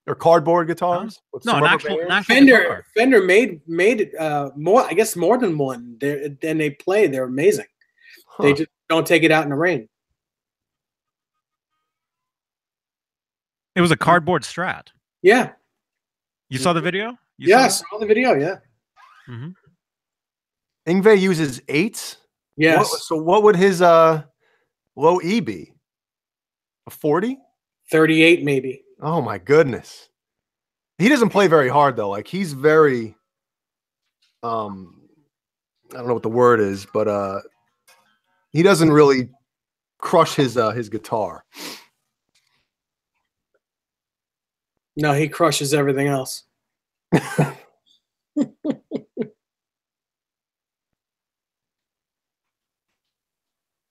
S2: Or cardboard guitars?
S1: No, an actual
S3: Fender made more. I guess more than one. They play. They're amazing. Huh. They just don't take it out in the rain.
S1: It was a cardboard Strat.
S3: Yeah.
S1: You saw the video?
S3: I saw the video. Yeah.
S1: Mm-hmm.
S2: Yngwie uses 8s.
S3: Yes.
S2: So what would his low E be? A 40?
S3: 38 maybe.
S2: Oh my goodness. He doesn't play very hard though. Like, he's very I don't know what the word is, but he doesn't really crush his guitar.
S3: No, he crushes everything else.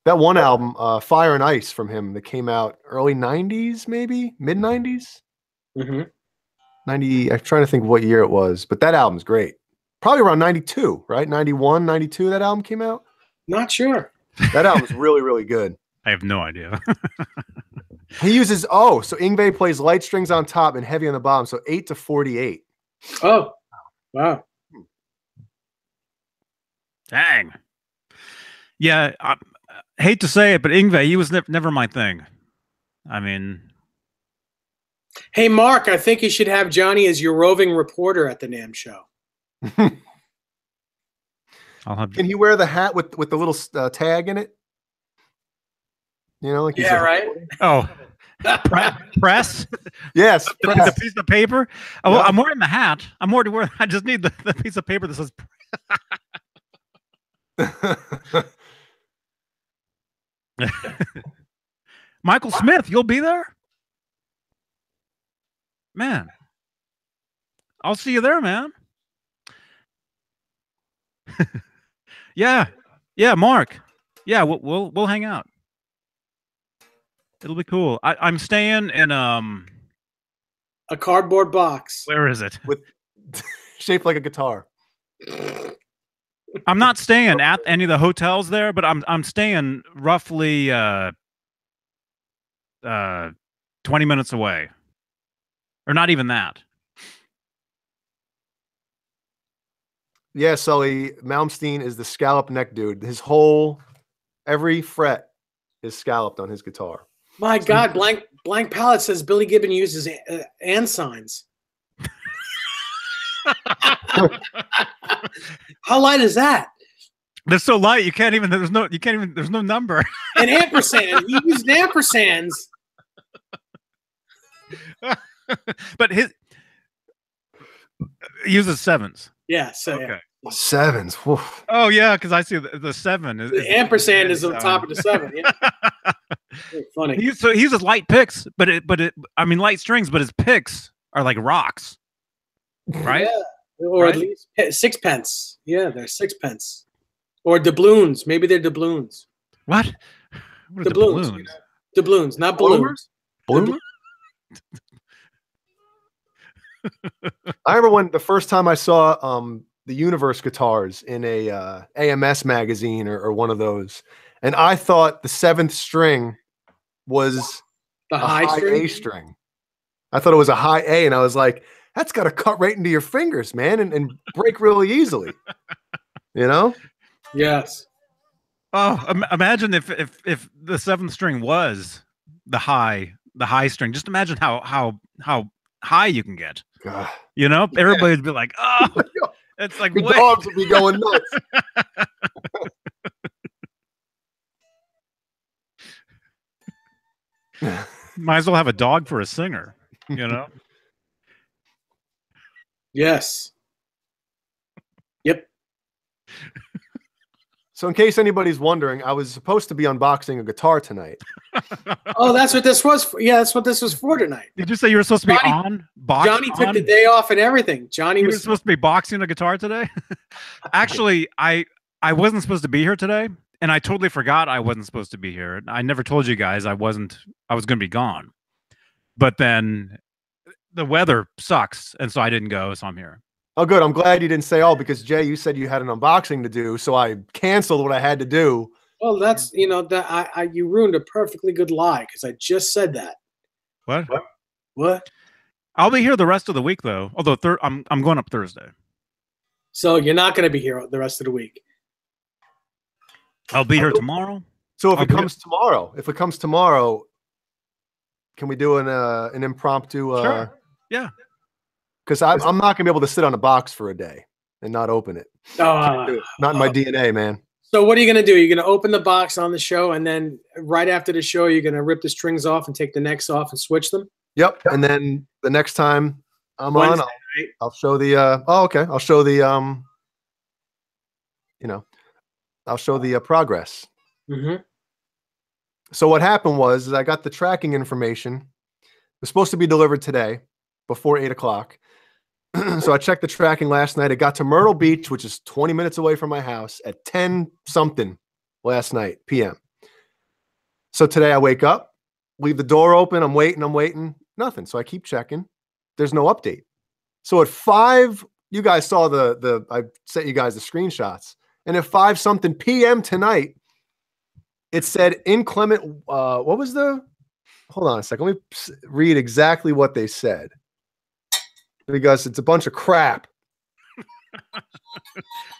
S2: That one album, Fire and Ice, from him, that came out early 90s, maybe mid 90s.
S3: Mm-hmm.
S2: 90. I'm trying to think what year it was, but that album's great. Probably around 92, right? 91, 92, that album came out.
S3: Not sure.
S2: That album's really, really good.
S1: I have no idea.
S2: He uses, so Yngwie plays light strings on top and heavy on the bottom, so 8 to 48.
S3: Oh, wow.
S1: Dang. Yeah, I hate to say it, but Yngwie, he was never my thing. I mean...
S3: Hey, Mark, I think you should have Johnny as your roving reporter at the NAMM show.
S2: Can he wear the hat with the little tag in it? Like
S3: right.
S1: Oh, press.
S2: Yes,
S1: the piece of paper. Oh, well, I'm wearing the hat. I'm already wearing. I just need the piece of paper that says. Michael Smith, you'll be there? Man, I'll see you there, man. Yeah, yeah, Mark. Yeah, we'll hang out. It'll be cool. I'm staying in
S3: A cardboard box.
S1: where is it?
S2: With shaped like a guitar.
S1: I'm not staying at any of the hotels there, but I'm staying roughly 20 minutes away. Or not even that.
S2: Yeah, Sully, Malmsteen is the scallop neck dude. Every fret is scalloped on his guitar.
S3: My God, blank palette says Billy Gibbon uses and signs. How light is that?
S1: They're so light you can't even there's no number.
S3: An ampersand. He used ampersands.
S1: But he uses sevens.
S3: Yeah, so
S1: Okay.
S3: yeah.
S2: Sevens. Woof.
S1: Oh yeah, because I see the seven.
S3: The ampersand is on top of the 7. Yeah. Very funny.
S1: He uses light picks, but I mean light strings, but his picks are like rocks. Right?
S3: Yeah. Or
S1: Right?
S3: at least sixpence. Yeah, they're sixpence. Or doubloons. Maybe they're doubloons.
S1: What? What are
S3: Doubloons.
S1: doubloons?
S3: Doubloons, not balloons.
S2: Bloomer? I remember when the first time I saw the Universe guitars in a AMS magazine or one of those, and I thought the 7th string was
S3: The
S2: a
S3: high string.
S2: A string. I thought it was a high A, and I was like, that's got to cut right into your fingers, man, and break really easily. You know?
S3: Yes.
S1: Oh, imagine if the 7th string was the high string. Just imagine how high you can get.
S2: God.
S1: You know, everybody would be like, "Oh, it's like
S2: The
S1: wait."
S2: dogs would be going nuts.
S1: Might as well have a dog for a singer. You know.
S3: Yes. Yep.
S2: So in case anybody's wondering, I was supposed to be unboxing a guitar tonight.
S3: Oh, that's what this was for. Yeah, that's what this was for tonight.
S1: Did you say you were supposed to be
S3: Johnny-
S1: on boxing?
S3: Johnny took the day off and everything. Johnny
S1: You were
S3: was
S1: supposed to be boxing a guitar today. Actually, I wasn't supposed to be here today, and I totally forgot I wasn't supposed to be here. I never told you guys I was going to be gone. But then the weather sucks, and so I didn't go. So I'm here.
S2: Oh, good. I'm glad you didn't say all because Jay, you said you had an unboxing to do, so I canceled what I had to do.
S3: well. That's that you ruined a perfectly good lie because I just said that.
S1: What?
S3: What?
S1: I'll be here the rest of the week though. Although I'm going up Thursday.
S3: So you're not going to be here the rest of the week.
S1: I'll be here tomorrow.
S2: So if
S1: I'll
S2: it comes tomorrow, can we do an impromptu?
S1: Sure. Yeah.
S2: Because I'm not gonna be able to sit on a box for a day and not open it. Can't do it. Not in my DNA, man.
S3: So what are you going to do? You're going to open the box on the show, and then right after the show, you're going to rip the strings off and take the necks off and switch them.
S2: Yep. And then the next time I'm
S3: Wednesday,
S2: on,
S3: right?
S2: I'll show the. Okay. I'll show the. I'll show the progress.
S3: Mm-hmm.
S2: So what happened was I got the tracking information. It was supposed to be delivered today before 8 o'clock. So I checked the tracking last night. It got to Myrtle Beach, which is 20 minutes away from my house, at 10 something last night p.m. So today I wake up, leave the door open. I'm waiting, nothing. So I keep checking. There's no update. So at 5, you guys saw I sent you guys the screenshots. And at 5 something p.m. tonight, it said inclement. What was hold on a second. Let me read exactly what they said. Because it's a bunch of crap.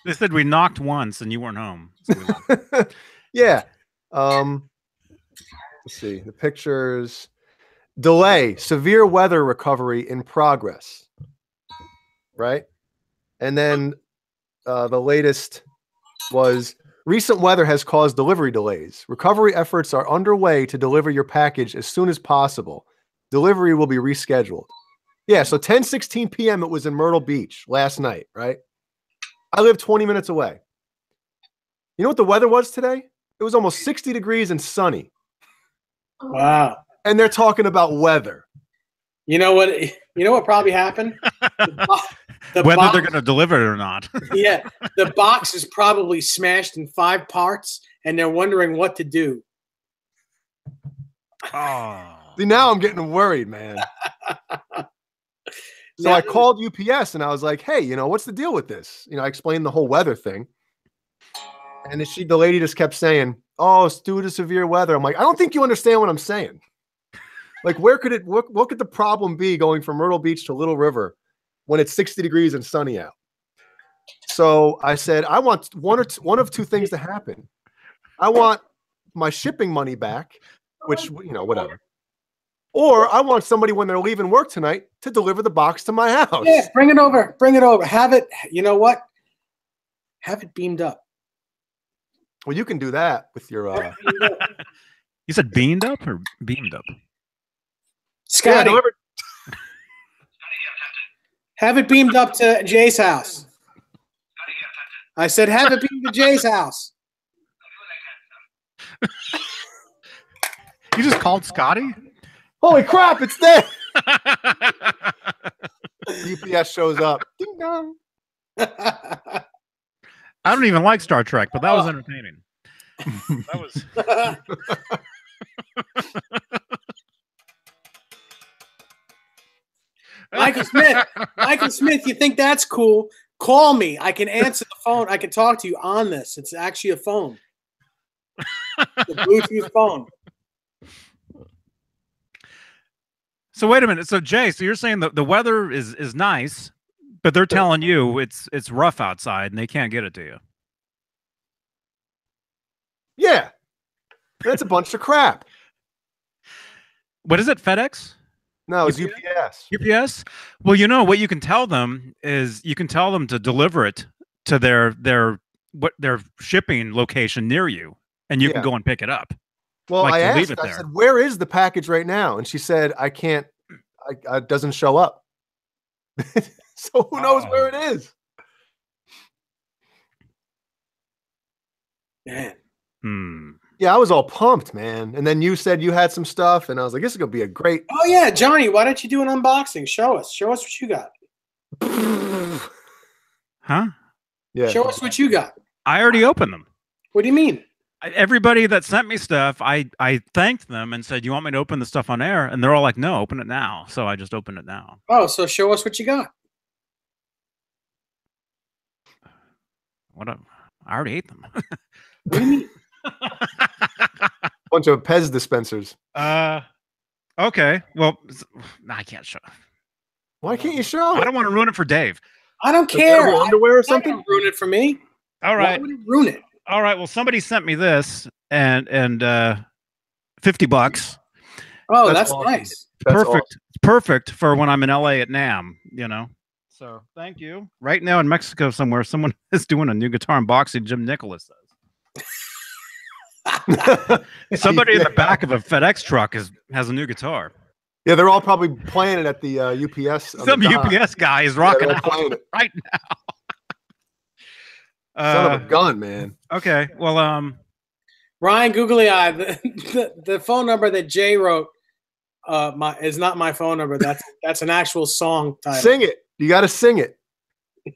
S1: They said we knocked once and you weren't home. So we left.
S2: Yeah. Let's see the pictures. Delay, severe weather recovery in progress. Right. And then the latest was recent weather has caused delivery delays. Recovery efforts are underway to deliver your package as soon as possible. Delivery will be rescheduled. Yeah, so 10:16 p.m. it was in Myrtle Beach last night, right? I live 20 minutes away. You know what the weather was today? It was almost 60 degrees and sunny.
S3: Wow.
S2: And they're talking about weather.
S3: You know what? You know what probably happened?
S1: Whether they're going to deliver it or not.
S3: Yeah, the box is probably smashed in 5 parts, and they're wondering what to do.
S1: Oh.
S2: See, now I'm getting worried, man. So I called UPS and I was like, hey, what's the deal with this? I explained the whole weather thing. And the lady just kept saying, oh, it's due to severe weather. I'm like, I don't think you understand what I'm saying. Like, what could the problem be going from Myrtle Beach to Little River when it's 60 degrees and sunny out? So I said, I want one of two things to happen. I want my shipping money back, which, whatever. Or I want somebody when they're leaving work tonight to deliver the box to my house.
S3: Yeah, bring it over. Bring it over. Have it, you know what? Have it beamed up.
S2: Well, you can do that with your
S1: You said beamed up or beamed up?
S3: Scotty, have it beamed up to Jay's house. I said, have it beamed to Jay's house.
S1: You just called Scotty?
S2: Holy crap, it's there. UPS shows up. Ding dong.
S1: I don't even like Star Trek, but that was entertaining. That was.
S3: Michael Smith, you think that's cool? Call me. I can answer the phone. I can talk to you on this. It's actually a phone. The Bluetooth phone.
S1: So wait a minute. So Jay, so you're saying the weather is nice, but they're telling you it's rough outside and they can't get it to you.
S2: Yeah. That's a bunch of crap.
S1: What is it? FedEx?
S2: No, it's UPS.
S1: UPS? Well, what you can tell them is you can tell them to deliver it to their shipping location near you, and you can go and pick it up.
S2: Well, I asked, I said, where is the package right now? And she said, I can't, it doesn't show up. So who knows where it is?
S3: Man.
S2: Yeah, I was all pumped, man. And then you said you had some stuff, and I was like, this is going to be a great.
S3: Oh, yeah, Johnny, why don't you do an unboxing? Show us what you got.
S1: Huh?
S2: Yeah.
S3: Show us what you got.
S1: I already opened them.
S3: What do you mean?
S1: Everybody that sent me stuff, I thanked them and said, you want me to open the stuff on air? And they're all like, no, open it now. So I just opened it now.
S3: Oh, so show us what you got.
S1: I already ate them.
S3: What do you mean?
S2: Bunch of Pez dispensers.
S1: Okay. Well, I can't show.
S2: Why can't you show?
S1: I don't want to ruin it for Dave.
S3: I don't care.
S2: Underwear or something?
S3: Ruin it for me.
S1: All right.
S3: Why would it ruin it?
S1: All right. Well, somebody sent me this and $50.
S3: Oh, that's awesome. Nice.
S2: That's
S1: perfect. Awesome. Perfect for when I'm in LA at NAMM, So thank you. Right now in Mexico somewhere, someone is doing a new guitar unboxing. Jim Nicholas says. Somebody in the back of a FedEx truck has a new guitar.
S2: Yeah, they're all probably playing it at the UPS.
S1: Some UPS guy is rocking out right now.
S2: Son of a gun, man.
S1: Okay, well,
S3: Ryan Googly Eye, the phone number that Jay wrote is not my phone number. That's an actual song title.
S2: Sing it. You got to sing it.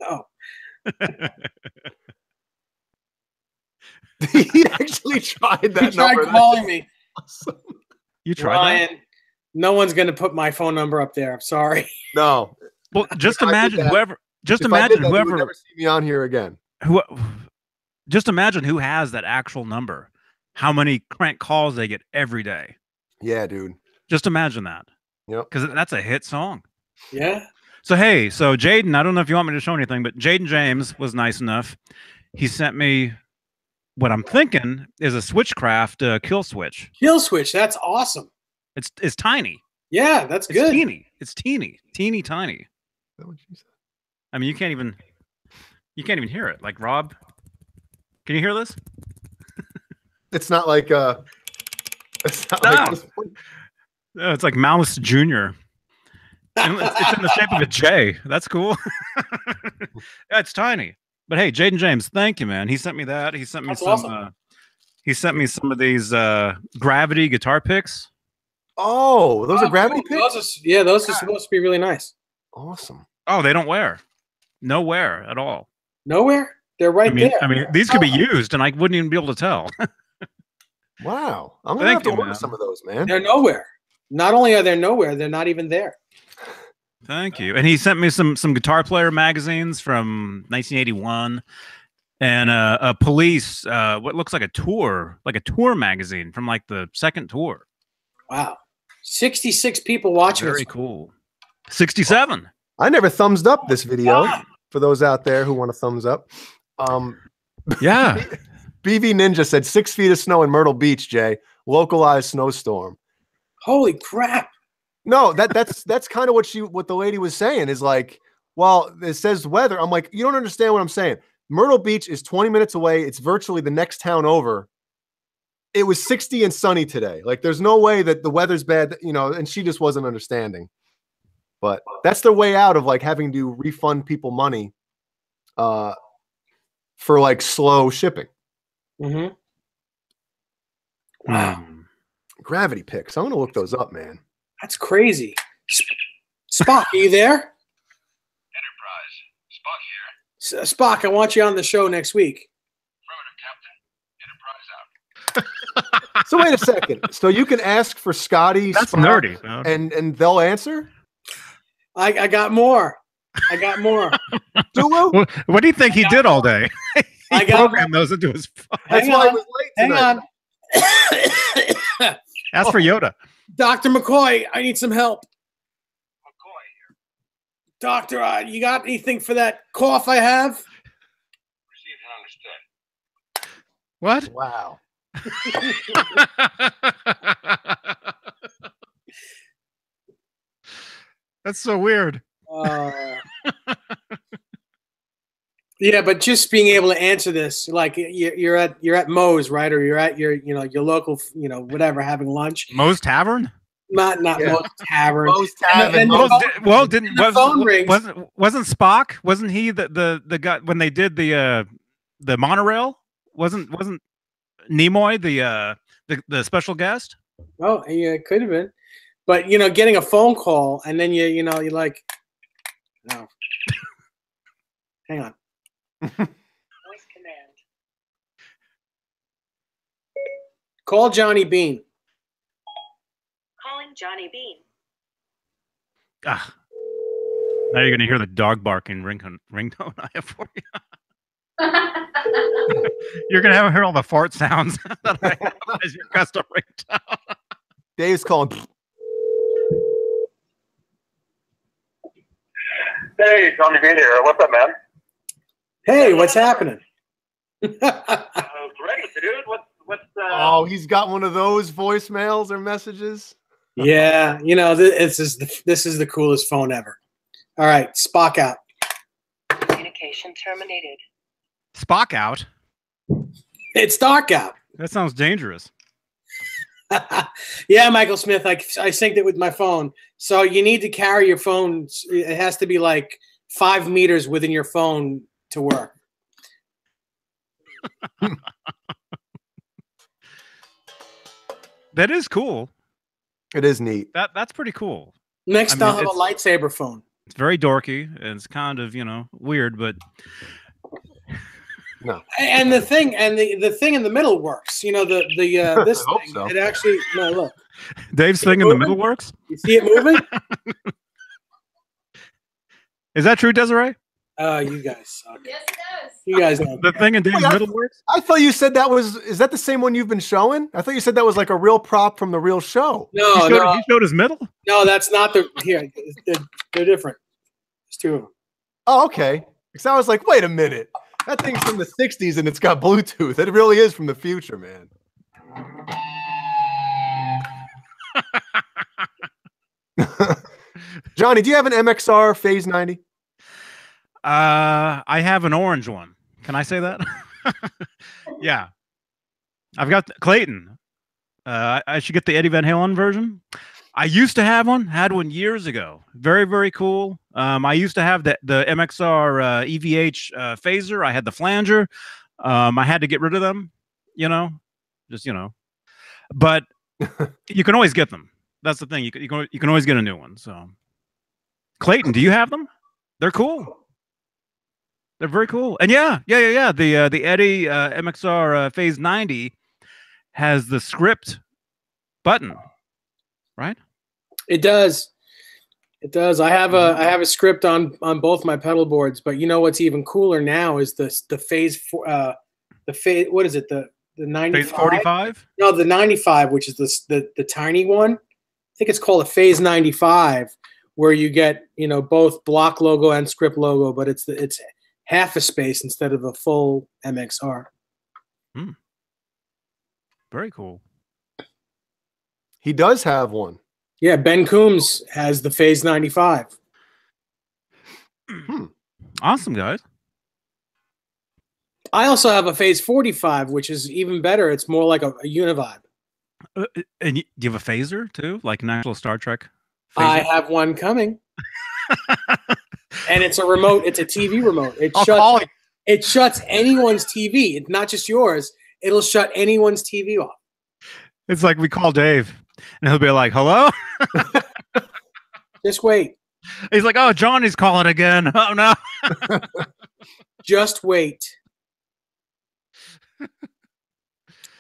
S3: No.
S2: He actually tried that.
S3: He tried calling me.
S2: Awesome.
S1: You tried
S3: Ryan,
S1: that?
S3: No one's going to put my phone number up there. I'm sorry.
S2: No.
S1: Well, just imagine whoever. Just
S2: if
S1: imagine
S2: that,
S1: whoever.
S2: You would never see me on here again.
S1: Just imagine who has that actual number. How many crank calls they get every day.
S2: Yeah, dude.
S1: Just imagine that.
S2: Yep.
S1: Because that's a hit song.
S3: Yeah.
S1: So hey, Jaden, I don't know if you want me to show anything, but Jaden James was nice enough. He sent me what I'm thinking is a Switchcraft kill switch.
S3: Kill switch. That's awesome.
S1: It's tiny.
S3: Yeah, that's good.
S1: Teeny. It's teeny tiny.
S2: Is that what you said?
S1: I mean, you can't even hear it. Like Rob, can you hear this?
S2: It's not like it's not like
S1: no, it's like Mouse Junior. It's in the shape of a J. That's cool. Yeah, it's tiny. But hey, Jaden James, thank you, man. He sent me that. He sent me That's some. Awesome. He sent me some of these Gravity guitar picks.
S2: Oh, those are gravity
S3: cool.
S2: picks?
S3: Those are supposed to be really nice.
S2: Awesome.
S1: Oh, they don't wear. No wear at all.
S3: Nowhere? They're right there.
S1: I mean, these could be used, and I wouldn't even be able to tell.
S2: Wow. I'm going to have to order some of those, man.
S3: They're nowhere. Not only are they nowhere, they're not even there.
S1: Thank you. And he sent me some guitar player magazines from 1981, and a police what looks like a tour magazine from like the second tour.
S3: Wow. 66 people watching.
S1: Very cool. 67.
S2: I never thumbs up this video for those out there who want a thumbs up.
S1: Yeah.
S2: BV Ninja said 6 feet of snow in Myrtle Beach, Jay. Localized snowstorm.
S3: Holy crap.
S2: No, that's kind of what the lady was saying is like, well, it says weather. I'm like, you don't understand what I'm saying. Myrtle Beach is 20 minutes away. It's virtually the next town over. It was 60 and sunny today. Like, there's no way that the weather's bad, you know, and she just wasn't understanding. But that's their way out of like having to refund people money for like slow shipping.
S3: Mm-hmm.
S2: Wow. Gravity picks. I'm going to look those up, man.
S3: That's crazy. Spock, are you there?
S5: Enterprise. Spock here.
S3: Spock, I want you on the show next week.
S5: Affirmative, Captain. Enterprise out.
S2: So wait a second. So you can ask for Scotty.
S1: That's
S2: Spock,
S1: nerdy.
S2: and they'll answer?
S3: I got more. I got more.
S2: Dulu?
S1: What do you think he did all day? He programmed those into his phone.
S2: That's why I was late tonight.
S3: Hang on.
S1: Ask for Yoda.
S3: Dr. McCoy, I need some help.
S5: McCoy here.
S3: Doctor, you got anything for that cough I have?
S5: Received and understood.
S1: What?
S2: Wow.
S1: That's so weird.
S3: Yeah, but just being able to answer this, like you're at Moe's, right? Or you're at your local, whatever, having lunch.
S1: Moe's Tavern?
S3: Not
S2: Yeah.
S3: Moe's Tavern.
S2: Moe's Tavern.
S1: Wasn't Spock? Wasn't he the guy when they did the monorail? Wasn't Nimoy the special guest?
S3: Oh, yeah, it could have been. But getting a phone call and then you're like, no. Hang on. Voice command. Call Johnny Beane.
S6: Calling Johnny Beane.
S1: Ah, now you're gonna hear the dog barking ringtone I have for you. You're gonna hear all the fart sounds that I have as your custom ringtone.
S2: Dave's calling.
S5: Hey, Johnny Beane here. What's up, man?
S3: Hey, what's happening?
S5: Great, dude. What's
S2: Oh, he's got one of those voicemails or messages.
S3: Yeah, this is the coolest phone ever. All right, Spock out.
S6: Communication terminated.
S1: Spock out.
S3: It's dark out.
S1: That sounds dangerous.
S3: Yeah, Michael Smith, I synced it with my phone. So you need to carry your phone. It has to be like 5 meters within your phone to work.
S1: That is cool.
S2: It is neat.
S1: That's pretty cool.
S3: Next,
S1: I mean,
S3: I'll have a lightsaber phone.
S1: It's very dorky and it's kind of weird, but
S2: No.
S3: And the thing in the middle works. This
S2: I hope
S3: thing.
S2: so.
S3: It actually look.
S1: Dave's thing in the middle works.
S3: You see it moving?
S1: Is that true, Desiree?
S3: You guys suck.
S4: Yes, it does.
S3: You guys know.
S1: The thing in Dave's
S2: Wait,
S1: middle works.
S2: I thought you said that was. Is that the same one you've been showing? I thought you said that was like a real prop from the real show.
S3: No,
S1: He showed his middle.
S3: no, that's not the here. They're different. There's two of them.
S2: Oh, okay. Because I was like, wait a minute. That thing's from the 60s and it's got Bluetooth. It really is from the future, man. Johnny, do you have an MXR Phase 90?
S1: I have an orange one. Can I say that? Yeah. I've got Clayton. I should get the Eddie Van Halen version. I used to have one, had one years ago. Very, very cool. I used to have the MXR EVH phaser. I had the flanger. I had to get rid of them, but you can always get them. That's the thing. You can always get a new one. So, Clayton, do you have them? They're cool. They're very cool. And yeah. The Eddie MXR Phase 90 has the script button, right?
S3: It does. It does. I have a script on both my pedal boards, but you know what's even cooler now is the phase what is it, the 95?
S1: Phase 45?
S3: No, the 95, which is the tiny one. I think it's called a Phase 95, where you get, you know, both block logo and script logo, but it's half a space instead of a full MXR.
S1: Very cool.
S2: He does have one.
S3: Yeah, Ben Coombs has the Phase 95.
S1: Awesome, guys.
S3: I also have a Phase 45, which is even better. It's more like a Univibe.
S1: And do you have a phaser too, like an actual Star Trek phaser?
S3: I have one coming. And it's a remote. It's a TV remote. It shuts anyone's TV. It's not just yours. It'll shut anyone's TV off.
S1: It's like we call Dave, and he'll be like, "Hello."
S3: Just wait.
S1: He's like, "Oh, Johnny's calling again." Oh no.
S3: Just wait.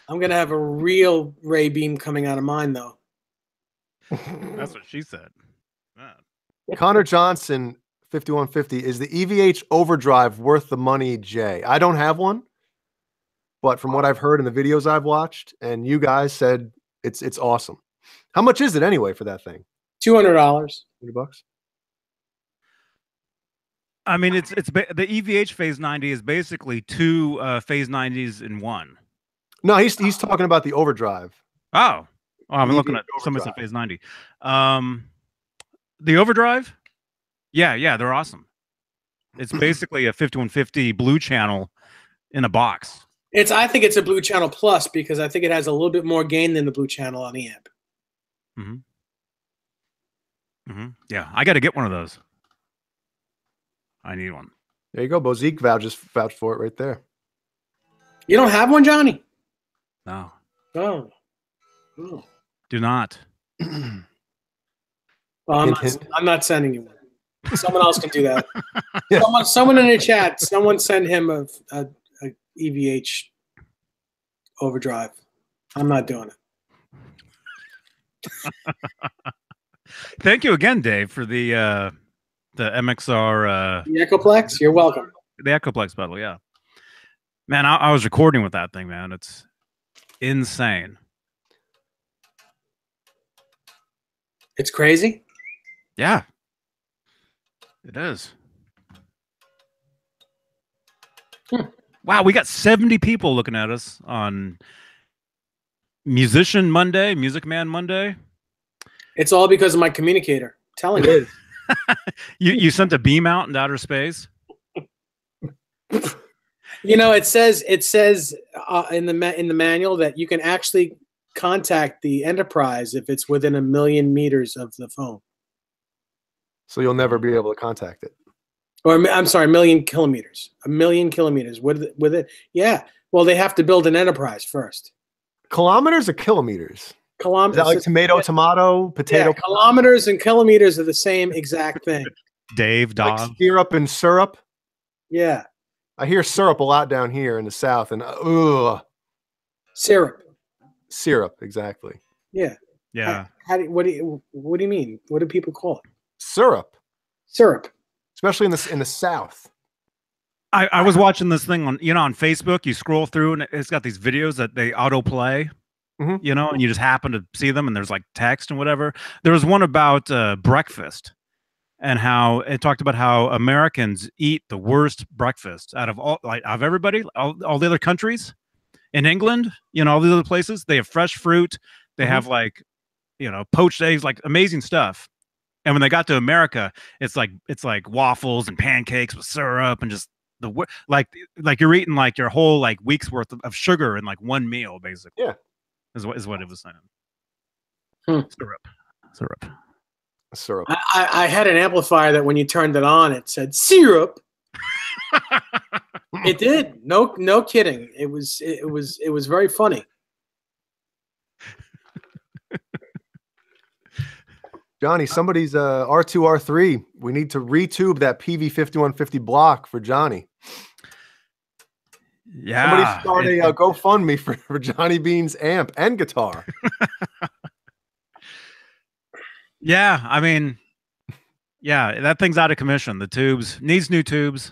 S3: I'm gonna have a real Ray beam coming out of mine, though.
S1: That's what she said. Man.
S2: Connor Johnson, 5150, is the EVH overdrive worth the money, Jay? I don't have one, but from what I've heard in the videos I've watched, and you guys said it's awesome. How much is it anyway for that thing?
S3: $200.
S2: $100.
S1: I mean, the EVH Phase 90 is basically two Phase 90s in one.
S2: No, he's talking about the overdrive.
S1: Oh, I'm
S2: The
S1: looking
S2: EVH
S1: at somebody's
S2: overdrive.
S1: Phase 90. The overdrive, yeah, they're awesome. It's basically a 5150 blue channel in a box.
S3: I think it's a Blue Channel Plus because I think it has a little bit more gain than the Blue Channel on the amp.
S1: Yeah, I got to get one of those. I need one.
S2: There you go. Bozique vouched for it right there.
S3: You don't have one, Johnny?
S1: No,
S3: Oh.
S1: do not.
S3: Well, I'm not sending you one. Someone else can do that. Someone in the chat, someone send him a EVH overdrive. I'm not doing it.
S1: Thank you again, Dave, for the MXR.
S3: The Echoplex? You're welcome.
S1: The Echoplex pedal, yeah. Man, I was recording with that thing, man. It's insane.
S3: It's crazy?
S1: Yeah. It is. Wow, we got 70 people looking at us on Musician Monday, Music Man Monday.
S3: It's all because of my communicator. I'm telling you.
S1: You sent a beam out into outer space.
S3: You know, it says in the manual that you can actually contact the Enterprise if it's within 1 million meters of the phone.
S2: So you'll never be able to contact it.
S3: Or I'm sorry, 1 million kilometers. 1 million kilometers with it. Yeah. Well, they have to build an Enterprise first.
S2: Kilometers or kilometers?
S3: Kilometers.
S2: Is that like tomato, potato?
S3: Yeah, kilometers and kilometers are the same exact thing.
S1: Dave, Dom.
S2: Like syrup and syrup?
S3: Yeah.
S2: I hear syrup a lot down here in the South, and
S3: Syrup.
S2: syrup, exactly.
S3: Yeah.
S1: Yeah.
S3: What do you mean? What do people call it?
S2: Syrup,
S3: Syrup.
S2: especially in the South.
S1: I was watching this thing on Facebook. You scroll through and it's got these videos that they autoplay, and you just happen to see them and there's like text and whatever. There was one about breakfast and how it talked about how Americans eat the worst breakfast out of everybody, all the other countries. In England, all these other places, they have fresh fruit. They have poached eggs, like amazing stuff. And when they got to America, it's like waffles and pancakes with syrup and just like you're eating like your whole like week's worth of sugar in like one meal, basically.
S2: Yeah,
S1: is what it was saying. Syrup.
S3: I had an amplifier that when you turned it on, it said syrup. It did. No kidding. It was very funny.
S2: Johnny, somebody's R2, R3. We need to retube that PV5150 block for Johnny.
S1: Yeah.
S2: Somebody start a GoFundMe for Johnny Beane's amp and guitar.
S1: Yeah, I mean, yeah, that thing's out of commission. The tubes needs new tubes.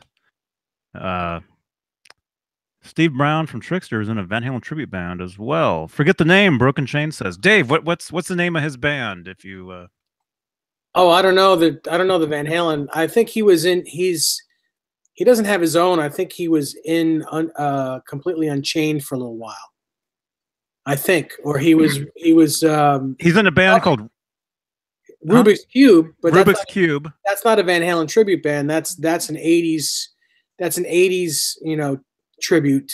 S1: Steve Brown from Trickster is in a Van Halen tribute band as well. Forget the name. Broken Chain says. Dave, what's the name of his band? If you
S3: Oh, I don't know the Van Halen. I think he was in. He doesn't have his own. I think he was in Completely Unchained for a little while. I think, or he was.
S1: he's in a band called
S3: Rubik's Cube, but
S1: Rubik's Cube.
S3: That's not a Van Halen tribute band. That's an 80s. That's an 80s, tribute.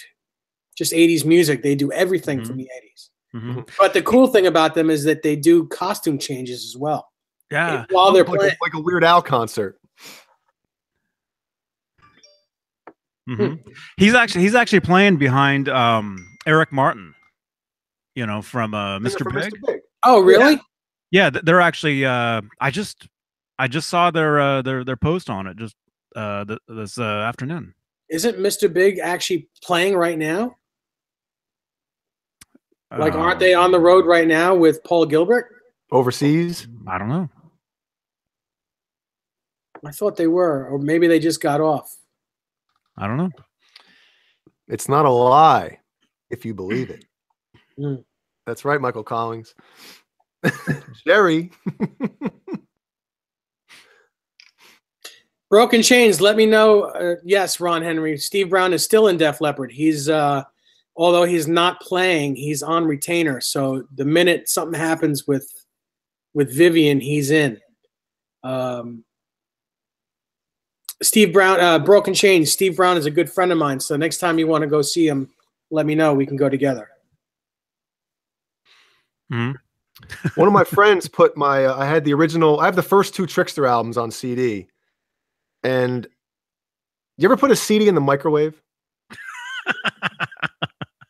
S3: Just 80s music. They do everything from the 80s.
S1: Mm-hmm.
S3: But the cool thing about them is that they do costume changes as well.
S1: Yeah,
S3: while they're playing,
S2: like a Weird Al concert.
S1: Mm-hmm. He's actually playing behind Eric Martin, from Mr. Big.
S3: Oh, really?
S1: Yeah, they're actually. I just saw their post on it just this afternoon.
S3: Isn't Mr. Big actually playing right now? Like, aren't they on the road right now with Paul Gilbert?
S2: Overseas?
S1: I don't know.
S3: I thought they were, or maybe they just got off.
S1: I don't know.
S2: It's not a lie if you believe it.
S3: Mm.
S2: That's right, Michael Collins. Jerry.
S3: Broken Chains, let me know. Yes, Ron Henry. Steve Brown is still in Def Leppard. He's, although he's not playing, he's on retainer. So the minute something happens with Vivian, he's in. Steve Brown, Broken Chains. Steve Brown is a good friend of mine. So next time you want to go see him, let me know. We can go together.
S1: Mm-hmm.
S2: One of my friends put my, I had the original, I have the first 2 Trickster albums on CD. And you ever put a CD in the microwave?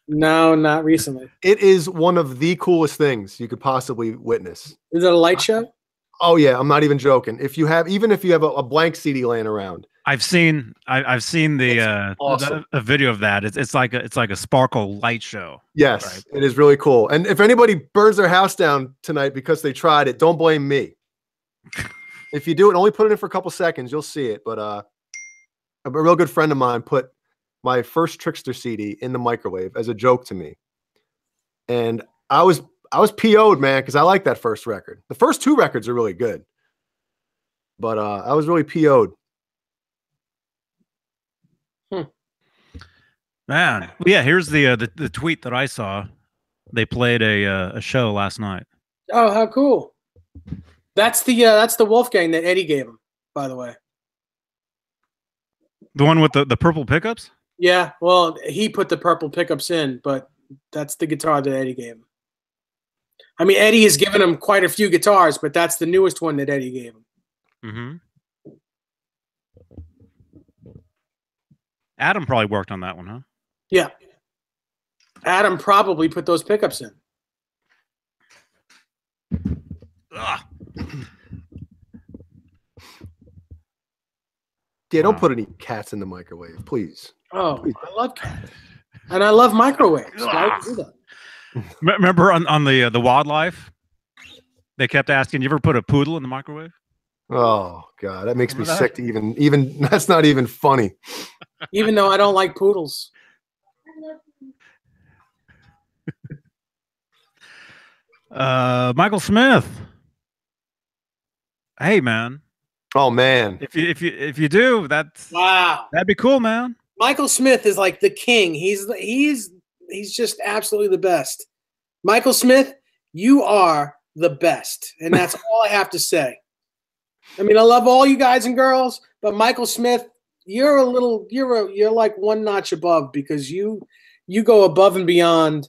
S3: No, not recently.
S2: It is one of the coolest things you could possibly witness.
S3: Is it a light show?
S2: Oh yeah, I'm not even joking. Even if you have a blank CD laying around,
S1: I've seen the
S2: awesome.
S1: a video of that. It's like a sparkle light show.
S2: Yes,
S1: right?
S2: It is really cool. And if anybody burns their house down tonight because they tried it, don't blame me. If you do it, only put it in for a couple seconds. You'll see it. But a real good friend of mine put my first Trickster CD in the microwave as a joke to me, and I was PO'd, man, because I like that first record. The first 2 records are really good, but I was really PO'd.
S1: Man, yeah. Here's the tweet that I saw. They played a show last night.
S3: Oh, how cool! That's the Wolfgang that Eddie gave him, by the way.
S1: The one with the purple pickups?
S3: Yeah, well, he put the purple pickups in, but that's the guitar that Eddie gave him. I mean, Eddie has given him quite a few guitars, but that's the newest one that Eddie gave him.
S1: Mm-hmm. Adam probably worked on that one, huh?
S3: Yeah. Adam probably put those pickups in.
S1: Ugh.
S2: Yeah, don't put any cats in the microwave, please.
S3: Oh, I love cats. And I love microwaves. Why would you do that?
S1: Remember on the wildlife, they kept asking, "You ever put a poodle in the microwave?"
S2: Oh God, that makes me sick to even. That's not even funny.
S3: Even though I don't like poodles.
S1: Michael Smith. Hey man.
S2: Oh man.
S1: If you do, that'd be cool, man.
S3: Michael Smith is like the king. He's just absolutely the best. Michael Smith, you are the best. And that's all I have to say. I mean, I love all you guys and girls, but Michael Smith, you're like one notch above, because you go above and beyond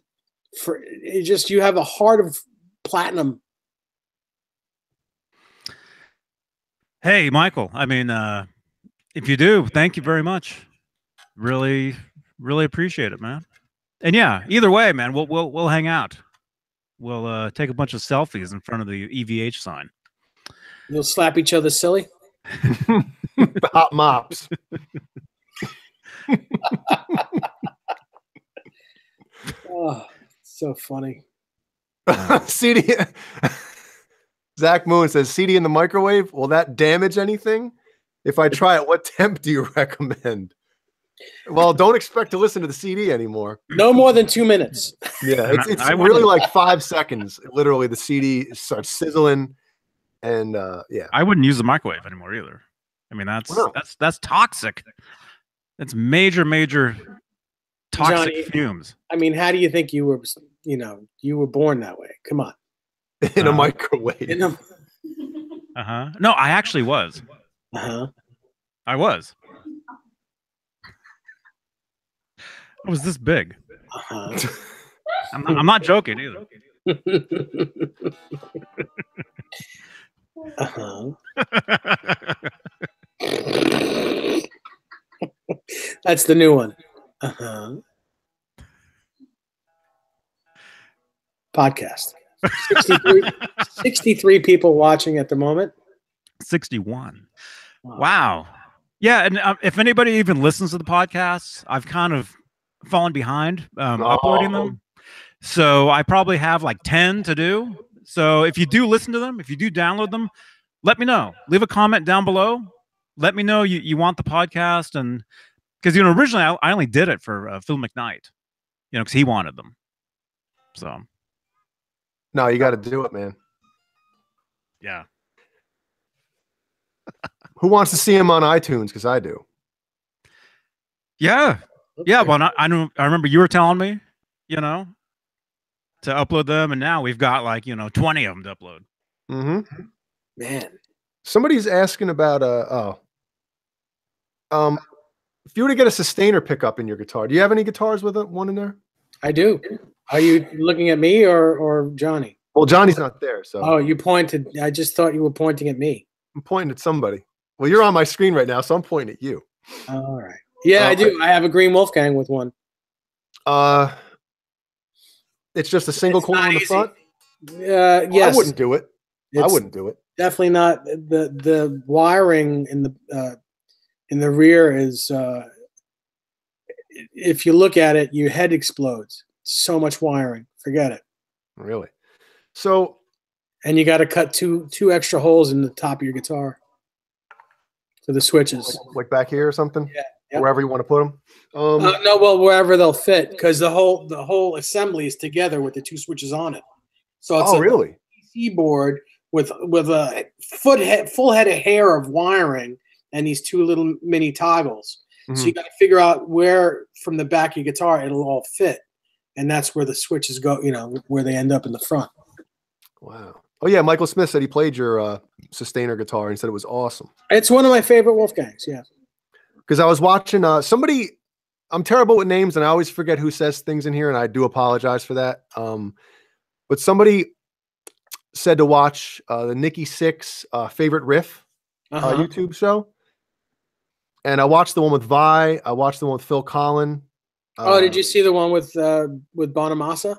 S3: for it. Just, you have a heart of platinum.
S1: Hey, Michael. I mean, if you do, thank you very much. Really, really appreciate it, man. And yeah, either way, man, we'll hang out. We'll take a bunch of selfies in front of the EVH sign.
S3: You'll slap each other silly.
S2: Hot mops.
S3: Oh, so funny.
S2: CD. Zach Moon says, CD in the microwave, will that damage anything? If I try it, what temp do you recommend? Well, don't expect to listen to the CD anymore.
S3: No more than 2 minutes.
S2: Yeah, it's
S1: I
S2: really
S1: wouldn't-
S2: like 5 seconds. Literally, the CD starts sizzling, and yeah.
S1: I wouldn't use the microwave anymore either. I mean,
S2: Wow.
S1: that's toxic. That's major toxic
S3: Johnny,
S1: fumes.
S3: I mean, how do you think you were? You were born that way. Come on.
S2: In a microwave.
S3: In a-
S1: No, I actually was.
S3: uh-huh.
S1: I was. I was this big.
S3: Uh-huh.
S1: I'm not joking either.
S3: Uh-huh. That's the new one. Uh-huh. Podcast. 63 people watching at the moment.
S1: 61. Wow. Yeah, and if anybody even listens to the podcasts, I've kind of fallen behind uploading them. So I probably have like 10 to do. So if you do listen to them, if you do download them, let me know. Leave a comment down below. Let me know you want the podcast. And because, originally I only did it for Phil McKnight, because he wanted them. So.
S2: No, you got to do it, man.
S1: Yeah.
S2: Who wants to see him on iTunes? Because I do.
S1: Yeah. Yeah. Well, I remember you were telling me, to upload them. And now we've got 20 of them to upload.
S2: Mm-hmm.
S3: Man.
S2: Somebody's asking about if you were to get a sustainer pickup in your guitar, do you have any guitars with one in there?
S3: I do. Are you looking at me or Johnny?
S2: Well, Johnny's not there, so
S3: Oh, you pointed. I just thought you were pointing at me.
S2: I'm pointing at somebody. Well, you're on my screen right now, so I'm pointing at you.
S3: All right. Yeah, I do. I have a green Wolfgang with one.
S2: It's just a single coil in the
S3: easy.
S2: front.
S3: Yes.
S2: I wouldn't do it. I
S3: It's
S2: wouldn't do it.
S3: definitely not. The wiring in the rear is. If you look at it, your head explodes. So much wiring. Forget it.
S2: Really. So.
S3: And you got to cut two extra holes in the top of your guitar for the switches.
S2: Like back here or something.
S3: Yeah. Yep.
S2: Wherever you want to put them.
S3: No, well, wherever they'll fit, because the whole assembly is together with the two switches on it. So it's
S2: really?
S3: PC board with a full head of hair of wiring and these two little mini toggles.
S2: Mm-hmm.
S3: So you got to figure out where from the back of your guitar it'll all fit, and that's where the switches go. Where they end up in the front.
S2: Wow. Oh yeah, Michael Smith said he played your sustainer guitar and he said it was awesome.
S3: It's one of my favorite Wolfgangs. Yeah.
S2: Because I was watching somebody. I'm terrible with names and I always forget who says things in here, and I do apologize for that. But somebody said to watch the Nikki Sixx favorite riff YouTube show, and I watched the one with Vi. I watched the one with Phil Collin.
S3: Did you see the one with Bonamassa?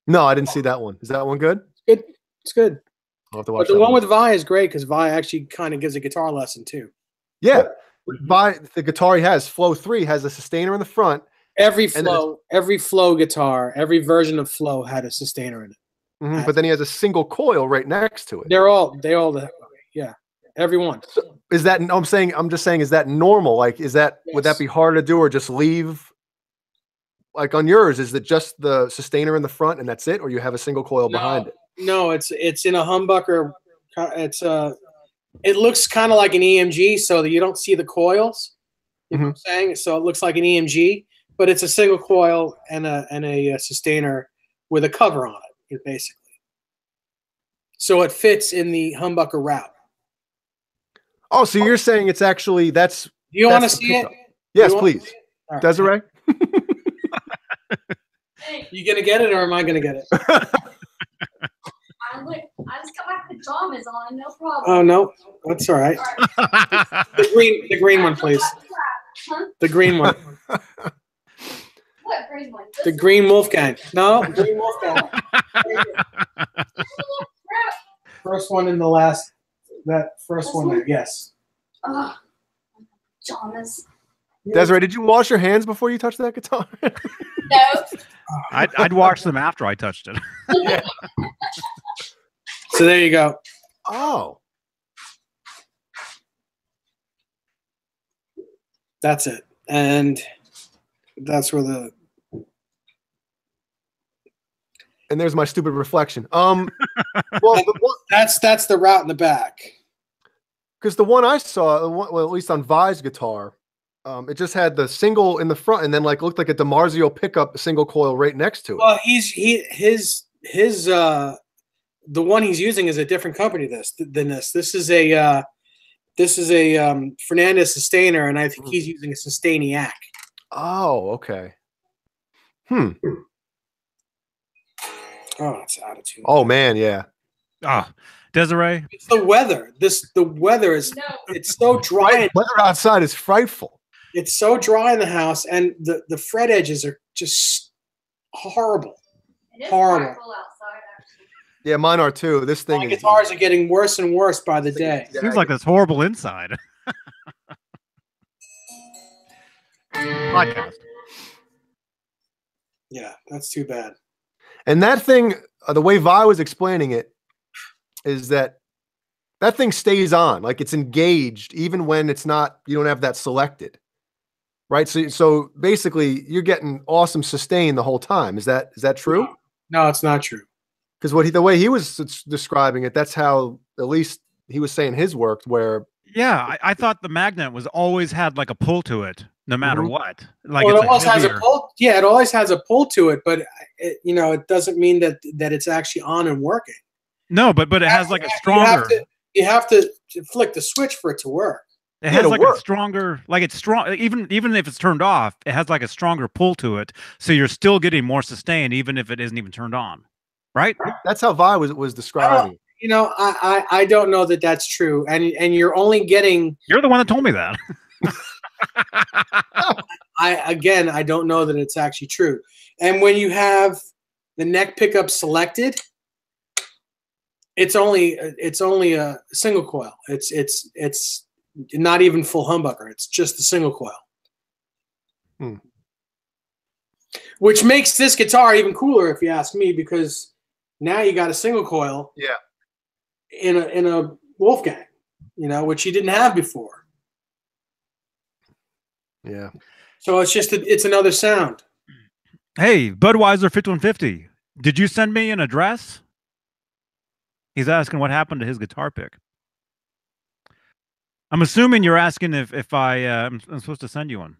S2: No, I didn't see that one. Is that one good?
S3: Good. It's good.
S2: I'll have to watch
S3: But the
S2: that
S3: one with Vi is great because Vi actually kind of gives a guitar lesson too.
S2: Yeah. The guitar he has, Flow 3, has a sustainer in the front.
S3: Every Flow guitar, every version of Flow had a sustainer in it.
S2: Mm-hmm, but then he has a single coil right next to it.
S3: They all that way. Yeah. Everyone.
S2: So is that, I'm just saying, is that normal? Like, would that be hard to do, or just leave? Like on yours, is it just the sustainer in the front and that's it? Or you have a single coil behind it?
S3: No, it's in a humbucker. It looks kind of like an EMG, so that you don't see the coils. You know what I'm saying? So it looks like an EMG, but it's a single coil and a sustainer with a cover on it, basically. So it fits in the humbucker route. Oh,
S2: so you're saying it's actually that's.
S3: Do you want to see it?
S2: Yes, please. Right. Desiree?
S3: You gonna get it, or am I gonna get it?
S4: I just got my pajamas on, no problem.
S3: Oh no, that's all right. The green one, please.
S4: Huh?
S3: The green one.
S4: What green one?
S3: The green Wolfgang. No, green Wolfgang. First one in the last that first one there. Yes.
S4: Oh, pajamas.
S2: Desiree, did you wash your hands before you touched that guitar?
S4: No.
S1: I'd wash them after I touched it.
S2: Yeah.
S3: So there you go.
S2: Oh.
S3: That's it. And that's where the
S2: And there's my stupid reflection. Well, the one,
S3: that's the route in the back.
S2: because the one I saw, well, at least on Vi's guitar, it just had the single in the front, and then like looked like a DiMarzio pickup single coil right next to it.
S3: Well, his the one he's using is a different company than this. This is a Fernandez Sustainer, and I think he's using a Sustainiac.
S2: Oh, okay.
S3: Oh, it's attitude.
S2: Oh man, yeah.
S1: Ah, Desiree.
S3: It's the weather. The weather is it's so dry.
S2: Weather outside is frightful.
S3: It's so dry in the house, and the fret edges are just horrible.
S4: It is
S3: Horrible.
S4: frightful outside, actually.
S2: Yeah, mine are too. This thing
S3: My
S2: is
S3: guitars are getting worse and worse by the day.
S1: Seems like it's horrible inside. Podcast.
S3: Yeah, that's too bad.
S2: And that thing, the way Vi was explaining it, is that thing stays on, like it's engaged, even when it's not. You don't have that selected, right? So basically, you're getting awesome sustain the whole time. Is that true?
S3: No, it's not true.
S2: Because the way he was describing it, that's how at least he was saying his worked. Where
S1: Yeah, I thought the magnet was always had like a pull to it, no matter what. Like
S3: Well,
S1: it's
S3: it always has a
S1: heavier-
S3: pull. Yeah, it always has a pull to it, but it doesn't mean that it's actually on and working.
S1: No, but it has like a stronger.
S3: You have to flick the switch for it to work.
S1: It has
S2: to
S1: like
S2: work.
S1: a stronger, like it's strong. Even if it's turned off, it has like a stronger pull to it. So you're still getting more sustain, even if it isn't even turned on, right?
S2: that's how Vi was describing it.
S3: I don't know that that's true, and you're only getting.
S1: You're the one that told me that.
S3: I don't know that it's actually true. And when you have the neck pickup selected, it's only a single coil. It's not even full humbucker. It's just a single coil. Which makes this guitar even cooler, if you ask me, because now you got a single coil.
S2: Yeah.
S3: In a Wolfgang, which you didn't have before.
S2: Yeah.
S3: So it's another sound.
S1: Hey, Budweiser 5150. Did you send me an address? He's asking what happened to his guitar pick. I'm assuming you're asking if I'm supposed to send you one.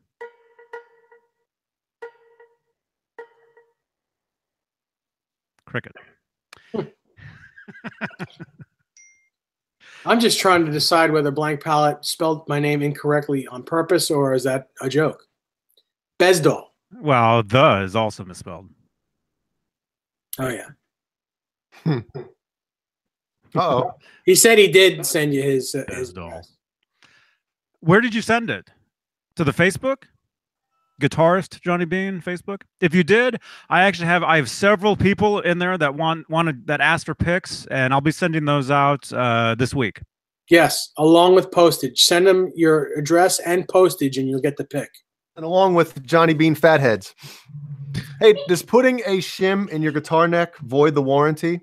S1: Cricket.
S3: I'm just trying to decide whether Blank Palette spelled my name incorrectly on purpose, or is that a joke? Bezdal.
S1: Well, the is also misspelled.
S3: Oh yeah.
S2: Uh-oh.
S3: He said he did send you his
S1: Bezdal. Where did you send it? To the Facebook? Guitarist Johnny Beane Facebook? If you did, I have several people in there that wanted that asked for picks, and I'll be sending those out this week.
S3: Yes, along with postage. Send them your address and postage, and you'll get the pick.
S2: And along with Johnny Bean Fatheads. Hey, does putting a shim in your guitar neck void the warranty?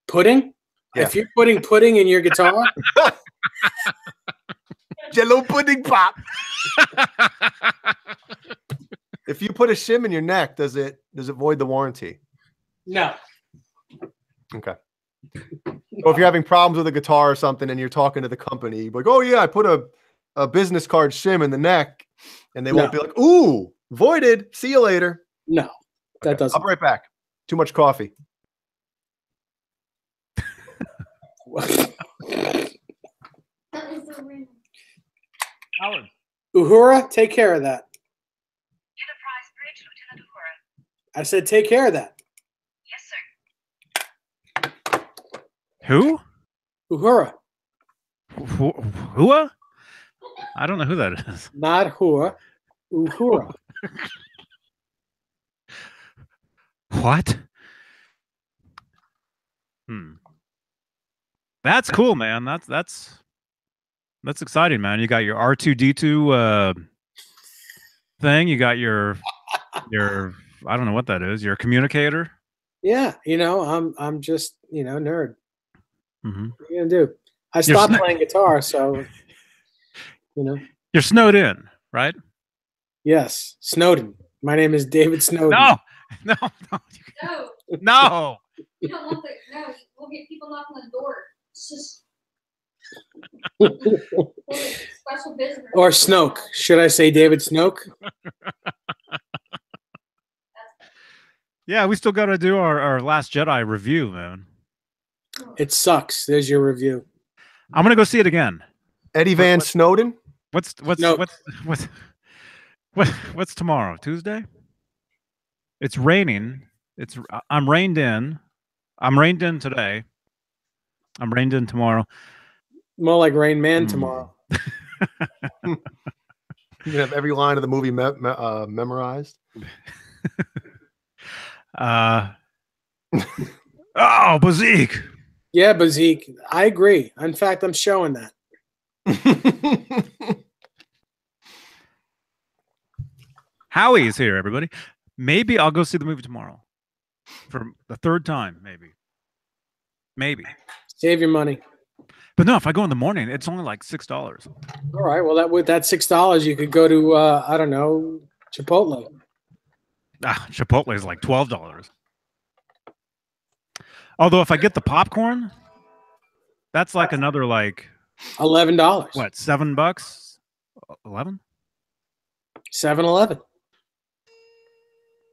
S3: Pudding?
S2: Yeah.
S3: If you're putting pudding in your guitar,
S2: Jello pudding pop. If you put a shim in your neck, does it void the warranty?
S3: no.
S2: Okay. So if you're having problems with a guitar or something and you're talking to the company, like, oh yeah, I put a business card shim in the neck, and they won't be like, ooh, voided. See you later.
S3: No, that doesn't.
S2: I'll be right back. Too much coffee.
S4: That was so random.
S1: Howard.
S3: Uhura, take care of that.
S6: Enterprise Bridge, Lieutenant Uhura.
S3: I said take care of that.
S6: Yes, sir.
S1: Who?
S3: Uhura,
S1: Who? I don't know who that is.
S3: not Hura. Uhura.
S1: What? That's cool, man. That's exciting, man. You got your R2D2 thing. You got your I don't know what that is. Your communicator.
S3: Yeah, I'm just nerd.
S1: Mm-hmm.
S3: What are you gonna do? I stopped playing guitar, so
S1: You're snowed in, right?
S3: Yes, Snowden. My name is David Snowden.
S1: No, no, no,
S4: No,
S1: no.
S4: you don't want the. No, we'll get people knocking on the door. It's just special business.
S3: Or Snoke. Should I say David Snoke?
S1: Yeah, we still got to do our Last Jedi review, man.
S3: It sucks. There's your review.
S1: I'm gonna go see it again.
S2: Eddie Van Snowden.
S1: What's
S3: Nope.
S1: what's tomorrow? Tuesday? It's raining. I'm rained in. I'm rained in today. I'm rained in tomorrow.
S3: More like Rain Man tomorrow.
S2: You have every line of the movie memorized.
S1: Oh, Bazik.
S3: Yeah, Bazik. I agree. In fact, I'm showing that.
S1: Howie's here, everybody. Maybe I'll go see the movie tomorrow for the third time. Maybe.
S3: Save your money.
S1: But no, if I go in the morning, it's only like $6.
S3: All right. Well, with that $6, you could go to I don't know, Chipotle.
S1: Chipotle is like $12. Although if I get the popcorn, that's like another like
S3: $11.
S1: what, $7? 11?
S3: 7-Eleven.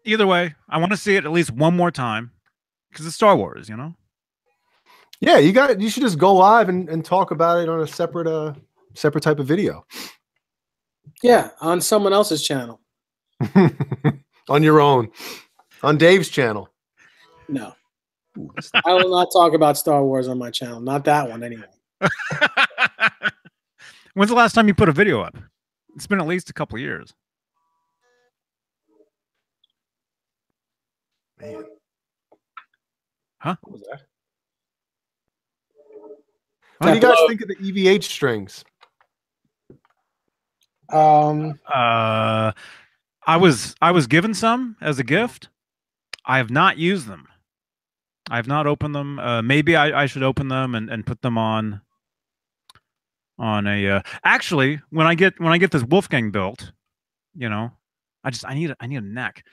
S1: Either way, I want to see it at least one more time because it's Star Wars,
S2: Yeah, you should just go live and talk about it on a separate type of video.
S3: Yeah, on someone else's channel.
S2: On your own. On Dave's channel.
S3: No. I will not talk about Star Wars on my channel. Not that one, anyway.
S1: When's the last time you put a video up? It's been at least a couple of years.
S2: Man.
S1: Huh?
S2: What was that? What do you guys think of the EVH strings?
S1: I was given some as a gift. I have not used them. I have not opened them. Maybe I should open them and put them on a. Actually, when I get this Wolfgang built, I need a neck.